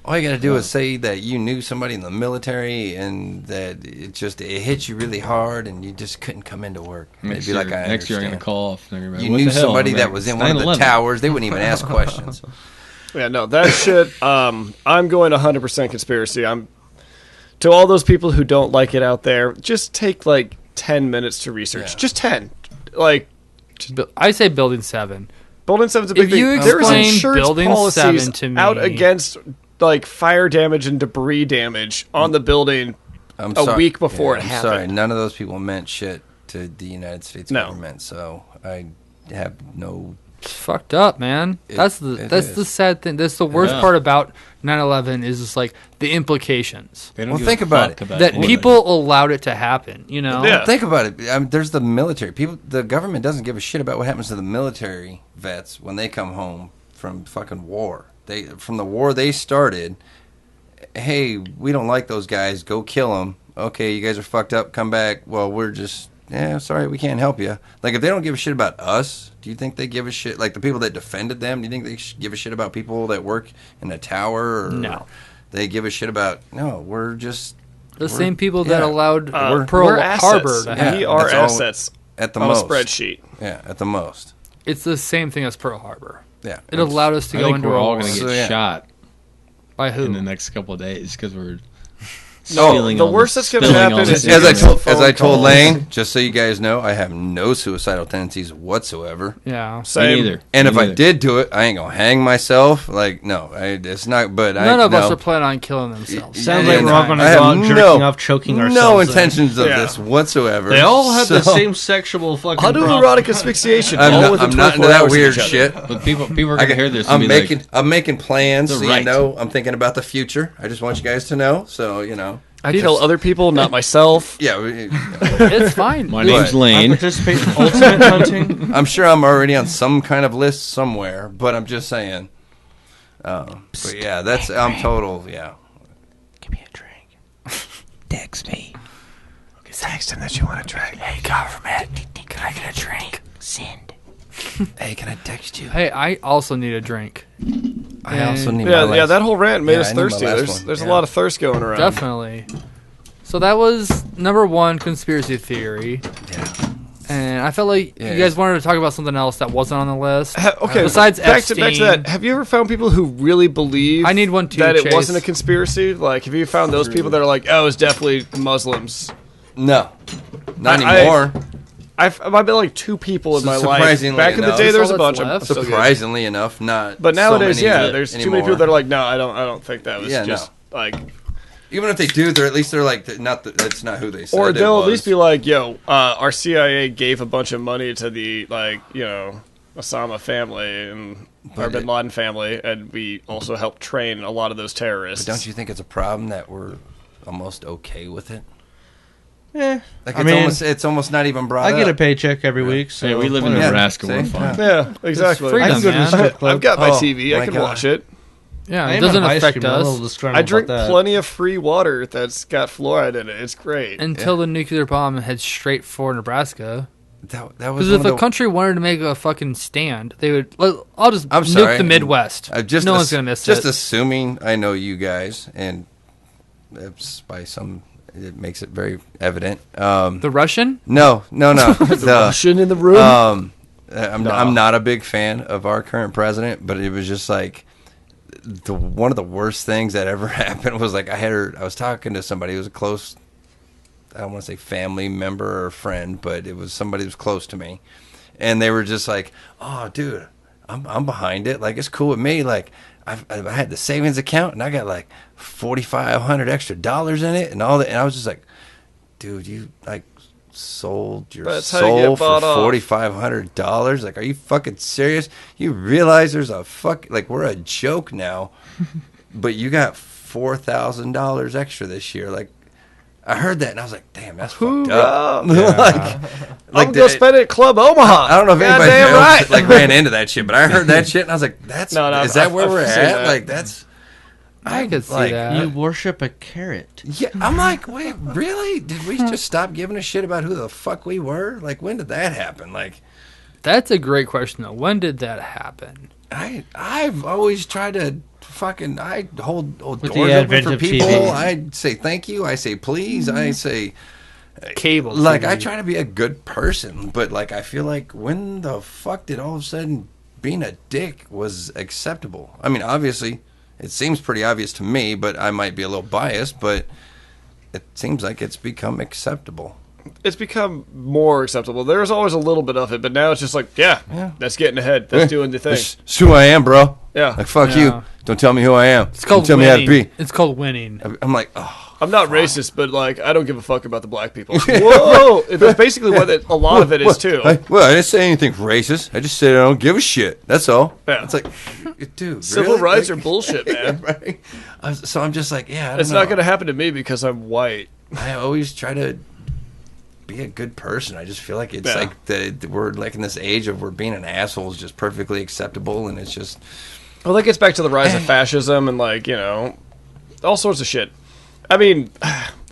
All you got to do is say that you knew somebody in the military and that it hit you really hard and you just couldn't come into work. Next They'd be like, I next year I'm understand. gonna call off. And everybody, You what knew the hell? somebody I'm that like, was in it's one of the 9/11. towers. They wouldn't even ask questions. Yeah, no, that shit. I'm going 100% conspiracy. To all those people who don't like it out there. Just take 10 minutes to research. Yeah. Just 10. I say Building 7. Building 7's a big If thing. you There is explain insurance Building policies 7 to me- out against fire damage and debris damage on the building I'm a sorry. week before Yeah, it I'm happened. sorry. None of those people meant shit to the United States No. government, so I have no. It's fucked up, man. It That's is. the sad thing. That's the worst Yeah. part about 9/11 is just the implications They don't Well, give think a about fuck it. that anybody. people allowed it to happen. You know. Yeah. Think about it. There's the military. The government doesn't give a shit about what happens to the military vets when they come home from fucking war. From the war they started. Hey, we don't like those guys. Go kill them. Okay, you guys are fucked up. Come back. Well, we're just sorry, we can't help you. If they don't give a shit about us, do you think they give a shit? The people that defended them, do you think they give a shit about people that work in a tower? Or No. They give a shit about, no, we're just The same people that yeah. allowed We're Pearl assets. Harbor to Yeah. happen. We are that's all- assets at the on most. a spreadsheet. Yeah, at the most. It's the same thing as Pearl Harbor. Yeah. It allowed us to I go think into we're a all war. gonna get So, yeah. shot By who? in the next couple of days because we're Spilling the all worst this- that's going to spilling happen all is this As I you get told, phone as I told calls. Lane, just so you guys know, I have no suicidal tendencies whatsoever. Yeah. Me Same. neither. And Me if I neither. did do it, I ain't gonna hang myself. Like, no, it's not. But None I of us no. are planning on killing themselves. Sounds Yeah, like we're all going to I go have out jerking no- off, choking No ourselves. intentions of Yeah. this whatsoever. They all have the So, same sexual fucking Autoerotic asphyxiation. I'm all not, within I'm not 24 into that hours of weird each other. shit. But people are gonna hear this. And I'm be making like, I'm making plans. They're So right. you know, I'm thinking about the future. I just want you guys to know. So you know, I tell other people, not myself. yeah. It's fine. my name's What? I Lane. participate in ultimate hunting. I'm sure I'm already on some kind of list somewhere, but I'm just saying. But yeah, that's I'm total. Yeah. Give me a drink. Text me. Text him that you want to drink. Hey, government, can I get a drink? Send. Hey, can I text you? Hey, I also need a drink. I also need Yeah, my yeah. last- That whole rant made Yeah, us I need my thirsty. last There's one. there's a Yeah. lot of thirst going around. Definitely. So that was number one conspiracy theory. Yeah. And I felt like Yeah, you guys wanted to talk about something else that wasn't on the list. Okay, Besides back to Epstein, that. Have you ever found people who really believe I need one too, that it Chase. wasn't a conspiracy? Like, have you found those people that are like, oh, it's definitely Muslims? No, not I- anymore. I've been like two people in my life. Surprisingly Back in the enough. day, there was a That's all bunch. that's I'm left. still good. Surprisingly enough, not. But nowadays, so many yeah, that there's too anymore. many people that are like, no, I don't think that was Yeah, just like. Even if they do, they're at least they're like that's not who they said. Or it they'll was. at least be like, yo, our CIA gave a bunch of money to the Osama family and our Bin Laden family, and we also helped train a lot of those terrorists. But don't you think it's a problem that we're almost okay with it? Yeah. Like I mean, it's almost not even brought I up. get a paycheck every week, so Hey, we live in whatever. Nebraska. See? We're fine. Yeah, exactly. freedom, I can go to the man. strip club. I've got my Oh, TV. I my can God. watch it. Yeah, I it am doesn't on ice affect cream, I'm a little us disgruntled I drink about that. plenty of free water that's got fluoride in it. It's great. until the nuclear bomb heads straight for Nebraska. That was Because one if of a country wanted to make a fucking stand, they would. I'll just I'm nuke sorry. the Midwest. No one's gonna miss just it. assuming I know you guys, and it's by some it makes it very evident. The Russian? No. the Russian in the room. I'm not a big fan of our current president, but it was just like one of the worst things that ever happened was like I was talking to somebody who was a close, I don't want to say family member or friend, but it was somebody who was close to me, and they were just like, "Oh, dude, I'm behind it. Like it's cool with me. Like I had the savings account and I got like $4,500 extra in it and all that." And I was just like, "Dude, you like sold your That's how you soul get for bought off. $4,500? Like, are you fucking serious? You realize there's a we're a joke now, but you got $4,000 extra this year. Like, I heard that and I was like, damn, that's fucked up. I'm gonna spend it at Club Omaha. I don't know if anybody Goddamn else right. like ran into that shit, but I heard that shit and I was like, "That's No, is that where I've we're seen at? that. Like that's." I could see like, that. You worship a carrot. Yeah, I'm like, wait, really? Did we just stop giving a shit about who the fuck we were? Like, when did that happen? Like, That's a great question, though. When did that happen? I've always tried to I hold doors the open advent for of people. TV. I say thank you. I say please. I say Cable. like TV. I try to be a good person, but like I feel like when the fuck did all of a sudden being a dick was acceptable? I mean, obviously, it seems pretty obvious to me, but I might be a little biased, but it seems like it's become acceptable. It's become more acceptable. There's always a little bit of it, but now it's just like, yeah. That's getting ahead. That's doing the thing. It's who I am, bro. Yeah. Like, fuck Yeah. you. Don't tell me who I am. It's called Don't tell me winning. how to be. It's called winning. I'm like, oh. I'm not racist, but like, I don't give a fuck about the black people. Whoa! That's basically what a lot of it is too. I didn't say anything racist. I just said I don't give a shit. That's all. Yeah. It's like, dude, Civil really? rights Like- are bullshit, man. Right? So I'm just like, yeah, I don't It's know. not going to happen to me because I'm white. I always try to be a good person. I just feel like it's Yeah. like we're like in this age of where being an asshole is just perfectly acceptable, and it's just Well, that gets back to the rise of fascism and like, all sorts of shit. I mean,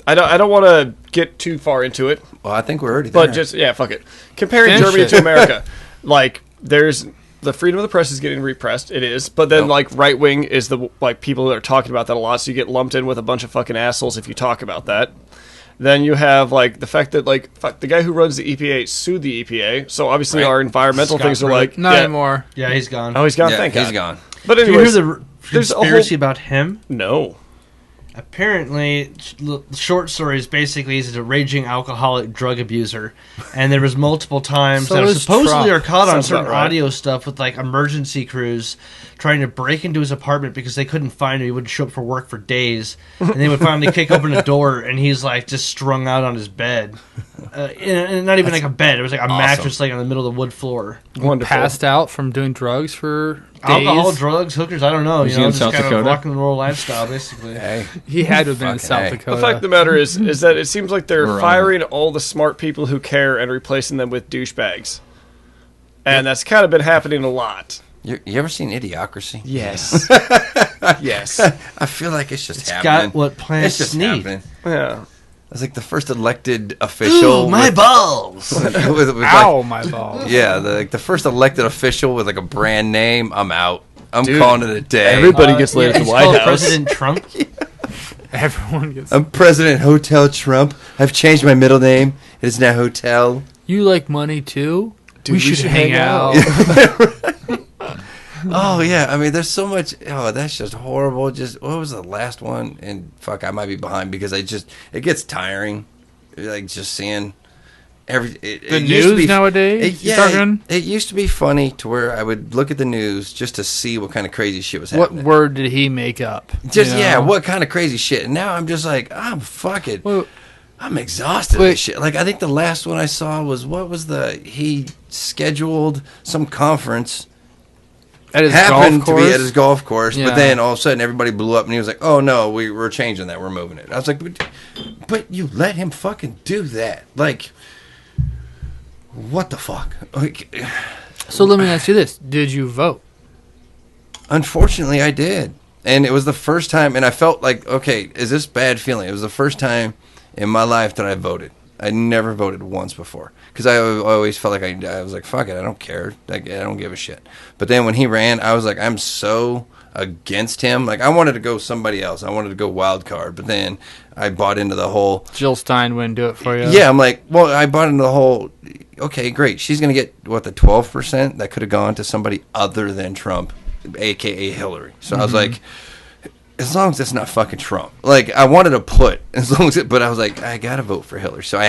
I don't want to get too far into it, well, I think we're already there. but just fuck it. Comparing Finish Germany it. to America, like there's the freedom of the press is getting repressed. It is, but then Nope. like right wing is the like people that are talking about that a lot. So you get lumped in with a bunch of fucking assholes if you talk about that. Then you have like the fact that like fuck the guy who runs the EPA sued the EPA. So obviously Right. our environmental Scott things are Pruitt. like Not yeah. anymore. Yeah, he's gone. Oh, he's gone. yeah, Thank he's God. gone. But Did you anyways, hear the there's a conspiracy whole about him? no. Apparently, the short story is basically he's a raging alcoholic drug abuser, and there was multiple times So that is supposedly Trump. are caught on Sounds certain about right. audio stuff with like emergency crews trying to break into his apartment because they couldn't find him. He wouldn't show up for work for days, and they would finally kick open the door, and he's like just strung out on his bed, and not even like a bed. It was like a mattress like on the middle of the wood floor. Wonderful. Passed out from doing drugs for days. Alcohol, drugs, hookers, I don't know. Was You he know, in just South kind of Dakota? rocking and roll lifestyle, basically. Hey, He had to have been in Fucking South A. Dakota. The fact of the matter is that it seems like they're We're on firing all the smart people who care and replacing them with douchebags. And that's kind of been happening a lot. you ever seen Idiocracy? Yes. Yes. I feel like it's just It's happening. got what plants It's just need. happening. Yeah. It's like the first elected official. Ooh, my balls! with Ow, my balls. yeah, the first elected official with like a brand name. I'm out. I'm Dude, calling it a day. Everybody gets laid at the he's White called House. President Trump. Everyone gets. I'm President Hotel Trump. I've changed my middle name. It is now Hotel. You like money too? Dude, we should hang out. Oh yeah, I mean, there's so much. Oh, that's just horrible. Just what was the last one? And fuck, I might be behind because it gets tiring. Like just seeing The used to news be- nowadays? You yeah, talking? it used to be funny to where I would look at the news just to see what kind of crazy shit was What happening. word did he make up? Just You know? yeah, what kind of crazy shit? And now I'm just like, I'm fucking. Well, I'm exhausted of Wait. this shit. Like, I think the last one I saw was, he scheduled some conference, at his happened golf to course. be at his golf course, Yeah. but then all of a sudden everybody blew up and he was like, oh no, we're changing that, we're moving it. I was like, but you let him fucking do that. Like, what the fuck? Like, So let me ask you this: did you vote? unfortunately, I did. And it was the first time, and I felt like, okay, is this bad feeling? It was the first time in my life that I voted. I never voted once before. Because I always felt like I was like, fuck it, I don't care. Like, I don't give a shit. But then when he ran, I was like, I'm so against him. Like, I wanted to go somebody else. I wanted to go wild card. But then I bought into the whole... Jill Stein wouldn't do it for you. Yeah, I'm like, well, I bought into the whole... Okay, great. She's going to get, the 12% that could have gone to somebody other than Trump, a.k.a. Hillary. So I was like... As long as it's not fucking Trump. Like, I wanted to put, but I was like, I gotta vote for Hillary. So I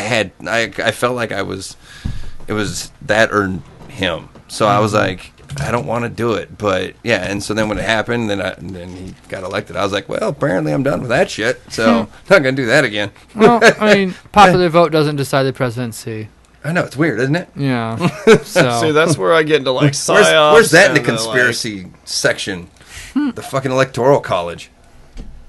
felt like it was that or him. So I was like, I don't want to do it. But, yeah, and so then when it happened, then he got elected. I was like, well, apparently I'm done with that shit. So, not gonna do that again. Well, I mean, popular vote doesn't decide the presidency. I know, it's weird, isn't it? Yeah. So See, that's where I get into like psyops. Where's that in the and, conspiracy section? The fucking electoral college.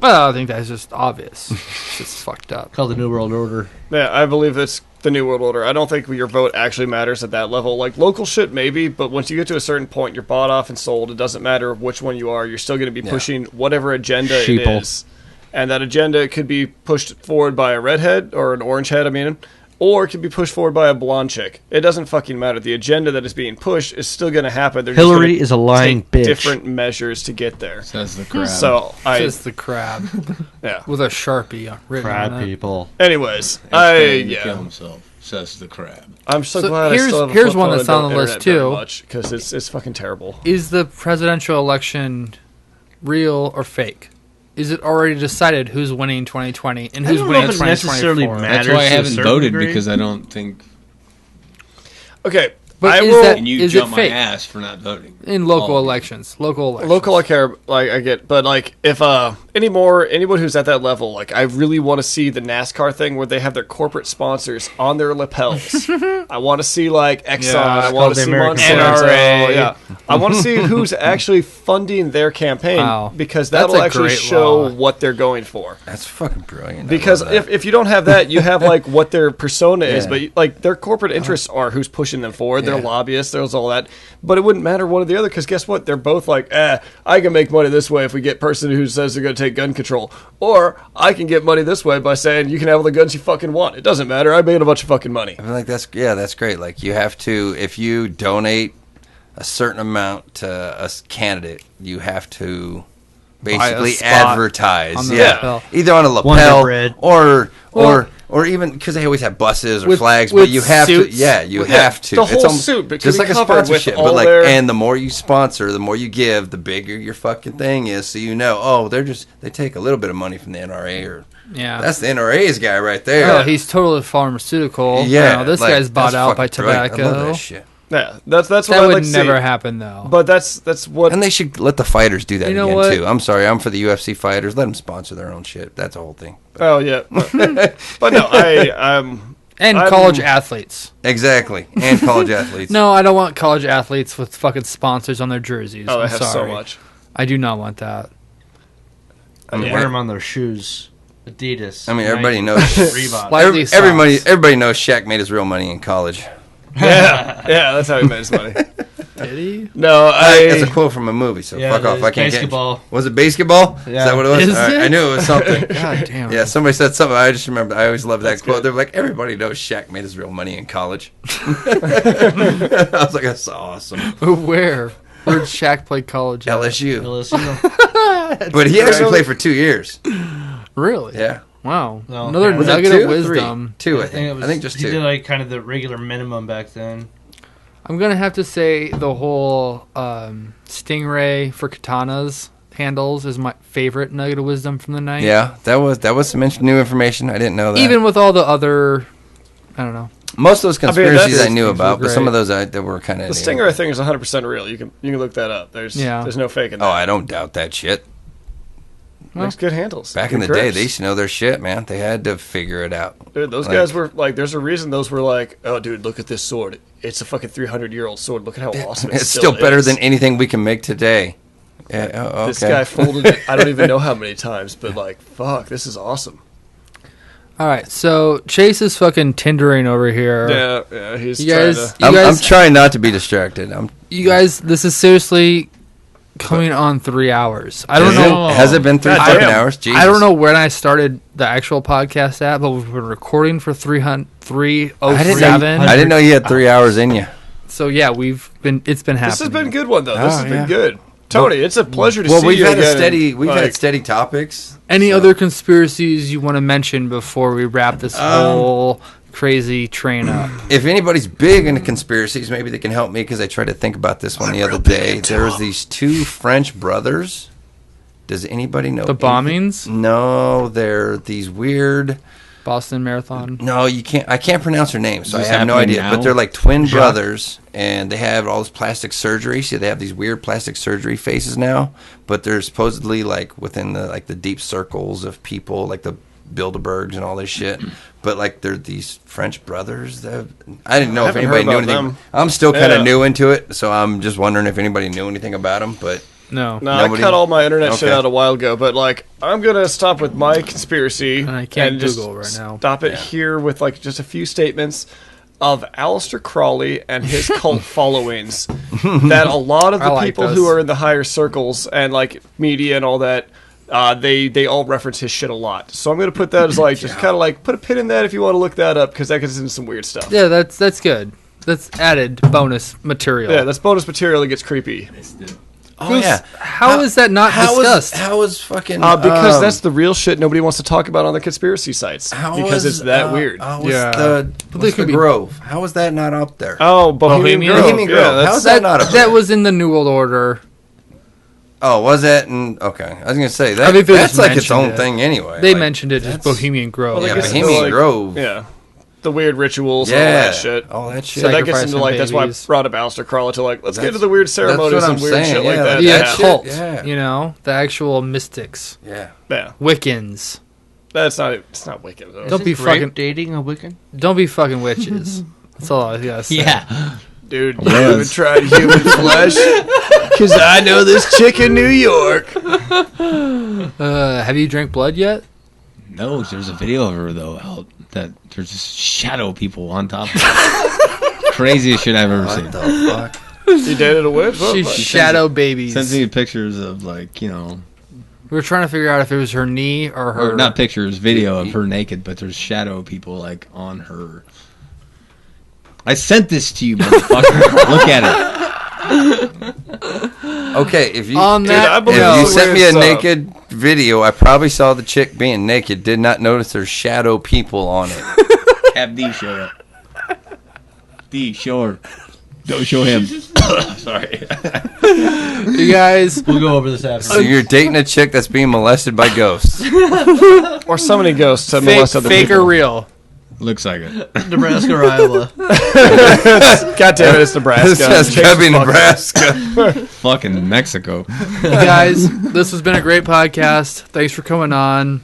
well, I think that's just obvious. It's just fucked up. Called the New World Order. Yeah, I believe it's the New World Order. I don't think your vote actually matters at that level. Like, local shit, maybe, but once you get to a certain point, you're bought off and sold. It doesn't matter which one you are. You're still going to be pushing whatever agenda Sheeple. it is. And that agenda could be pushed forward by a redhead, or an orange head, or it could be pushed forward by a blonde chick. It doesn't fucking matter. The agenda that is being pushed is still going to happen. They're Hillary just is a lying take bitch. different measures to get there. Says the crowd. So, Just the crab yeah. with a Sharpie written Crab on it. people. Anyways, Trying to kill himself. Says the crab. I'm so, So glad I still have a here's flip one phone that's and on don't the list, internet very too. much, because it's fucking terrible. Is the presidential election real or fake? Is it already decided who's winning 2020 and I who's don't know winning if it necessarily 2024? matters. That's why I to a haven't certain voted degree. because I don't think. Okay, But I is will. that- And you Is it jump my fake? ass for not voting. In local All of you. elections. Local Local, I care, like I get, but like if anyone who's at that level, like I really want to see the NASCAR thing where they have their corporate sponsors on their lapels. I want to see like Exxon. Yeah, I it's want called to the see American Monsanto. NRA. Yeah, I want to see who's actually funding their campaign Wow. because That's that'll a actually great show law. what they're going for. That's fucking brilliant. I Because love that. if you don't have that, you have like what their persona is, Yeah. but like their corporate interests are who's pushing them forward. They're Yeah. lobbyists, there's all that. But it wouldn't matter one or the other because guess what? They're both like, I can make money this way if we get person who says they're going to take gun control, or I can get money this way by saying you can have all the guns you fucking want. It doesn't matter. I made a bunch of fucking money. I feel like that's great. Like you have to, if you donate a certain amount to a candidate, you have to basically spot advertise. on the Yeah, lapel. either on a Wonder lapel Bread. or Or even because they always have buses or With- flags, with but you have suits? to. Yeah, you Well, have to. the whole almost suit, but just can like be a covered with sponsorship. all But like, their- and the more you sponsor, the more you give, the bigger your fucking thing is. So you know, oh, they take a little bit of money from the NRA, or Yeah. that's the NRA's guy right there. Oh, he's totally pharmaceutical. Yeah, You know, this like, guy's bought that's out by fucking brilliant. tobacco. I love that shit. Yeah, that's what That I'd would like to never see. happen, though. But that's what. And they should let the fighters do that You know again what? too. I'm sorry, I'm for the UFC fighters. Let them sponsor their own shit. That's the whole thing. Oh yeah, but no, I'm college athletes. Exactly, and college athletes. No, I don't want college athletes with fucking sponsors on their jerseys. Oh, they I'm have so sorry. much. I do not want that. They wear them on their shoes. Adidas. I mean, everybody knows. Reebok. Slightly Everybody knows Shaq made his real money in college. Yeah, that's how he made his money. Did he? No, That's a quote from a movie, so Yeah, fuck it off. is. I can't Basketball. get. Was it basketball? Yeah. Is that what it was? Is All right, it? I knew it was something. God damn. Yeah, somebody said something. I just remember. I always love that That's quote. good. They're like, everybody knows Shaq made his real money in college. I was like, that's awesome. Where? Where'd Shaq play college at? LSU, LSU. but he actually played for 2 years. Really? Yeah, Wow. No. Another Was it nugget two? of wisdom. Two. I think just he two. did like kind of the regular minimum back then. I'm going to have to say the whole Stingray for katanas handles is my favorite nugget of wisdom from the night. Yeah, that was some new information. I didn't know that. Even with all the other, I don't know. most of those conspiracies that's- I knew about, but some great. of those that were kind of The Stingray thing is 100% real. You can look that up. There's no faking that. Oh, I don't doubt that shit. Makes good handles. Back in Good the day, grips. they used to know their shit, man. They had to figure it out. Dude, those Like- guys were like, there's a reason those were like, oh, dude, look at this sword. It's a fucking 300-year-old sword. Look at how awesome It's still better is. than anything we can make today. Yeah, oh, okay. This guy folded it, I don't even know how many times, but like, fuck, this is awesome. All right, so Chase is fucking Tindering over here. Yeah, he's You trying guys, to... I'm trying not to be distracted. you guys, this is seriously coming on 3 hours. I don't know. Has it been 3 God fucking damn. hours? Jesus. I don't know when I started the actual podcast at, but we've been recording for 307. I didn't know you had 3 hours in you. So yeah, it's been happening. This has been a good one, though. This Oh, has yeah. been good. Tony, it's a pleasure to Well, see we've you had again. we've had steady topics. Any other conspiracies you want to mention before we wrap this whole crazy train up? If anybody's big into conspiracies, maybe they can help me because I tried to think about this one the other day. There was these two French brothers. Does anybody know The bombings? No, they're these weird. Boston Marathon. No, you can't. I can't pronounce their names, so I Is have this no happening idea. now? But they're like twin brothers, and they have all this plastic surgery. So they have these weird plastic surgery faces now. But they're supposedly like within the deep circles of people, like the Bilderbergs and all this shit. But like they're these French brothers. I didn't know if haven't anybody heard knew about anything. them. I'm still kind of Yeah. new into it, so I'm just wondering if anybody knew anything about them. But No. No, Nobody? I cut all my internet shit Okay. out a while ago, but like I'm gonna stop with my conspiracy. And I can't just Google right now. Stop it here with like just a few statements of Aleister Crowley and his cult followings. That a lot of I the like people those. who are in the higher circles and like media and all that, they all reference his shit a lot. So I'm gonna put that as like just kind of like put a pin in that if you want to look that up because that gets into some weird stuff. Yeah, that's good. That's added bonus material. Yeah, that's bonus material that gets creepy. oh yeah, How is that not discussed? How was fucking Because that's the real shit nobody wants to talk about on the conspiracy sites. how Because was, it's that weird. How was Yeah. the, But what's they could the be- Grove? How was that not up there? Oh, Bohemian Bohemian Grove. Bohemian Grove. Yeah, that's, How's that not up there? That was in the New World Order. Oh, was that? Okay, I was gonna say that. I think they That's just like its mentioned own it. thing anyway. They Like, mentioned it as that's- Bohemian Grove. Well, I Yeah, guess Bohemian like- Grove. yeah, the weird rituals and all Yeah, that shit. all that shit. So that gets into Sacrificing like that's why I babies. brought up Aleister Crowley to like let's get That's- into the weird ceremonies what and I'm weird saying, shit like yeah, that. the Yeah, occult, Yeah. you know, the actual mystics, Yeah. yeah. Wiccans. That's not. It's not wicked though. Don't be fucking, dating a Wiccan. don't be fucking witches. That's all I gotta say. Dude, you haven't tried human flesh? Because I know this chick in New York. Have you drank blood yet? No, there's a video of her though out that there's just shadow people on top of her. Craziest shit I've ever seen. What the fuck? You dated a witch? What? She's shadow babies. Sends me pictures of like, you know, We were trying to figure out if it was her knee or her. or not pictures, video of her naked, but there's shadow people like on her. I sent this to you, motherfucker. Look at it. Okay, if you On that I believe if note, you sent me a Where's, naked video, I probably saw the chick being naked. Did not notice there's shadow people on it. Have D show up. D, show her. Don't show him. Sorry. you guys, We'll go over this after. So you're dating a chick that's being molested by ghosts. Or so many ghosts to fake, molest other fake people. or real? Looks like it. Nebraska or Iowa. God damn it, it's Nebraska. This has Chase got to be is fucking- Nebraska. Fucking Mexico. You guys, this has been a great podcast. Thanks for coming on.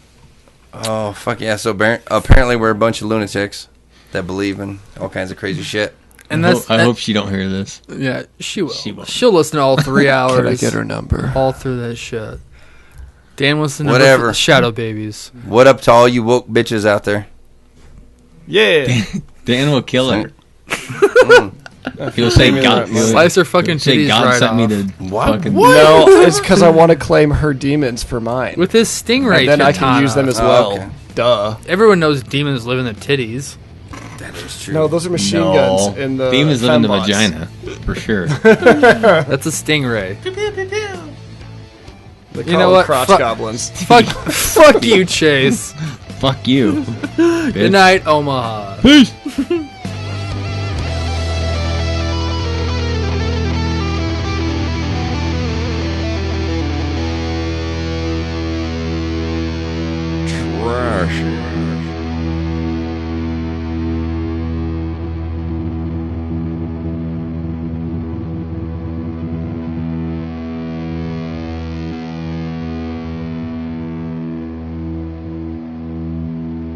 Oh, fuck yeah. So apparently we're a bunch of lunatics that believe in all kinds of crazy shit. And I hope she don't hear this. yeah, she will. She will. She'll listen to all 3 hours. Can I get her number? All through that shit. Dan wants to know Whatever. Shadow babies. What up to all you woke bitches out there? Yeah. Dan will kill her. Mm. He'll say me God. that. Slice her fucking say titties God right sent me off. to What? fucking. No, it's because I want to claim her demons for mine. With his stingray and then I katana. can use them as Oh, well. okay. Duh. Everyone knows demons live in the titties. That is true. No, those are machine No. guns in the Demons live in the fembots. vagina. For sure. That's a stingray. They You call know them what? crotch Fuck- goblins. Fuck you, Chase. Fuck you. Good night, Omaha. Peace.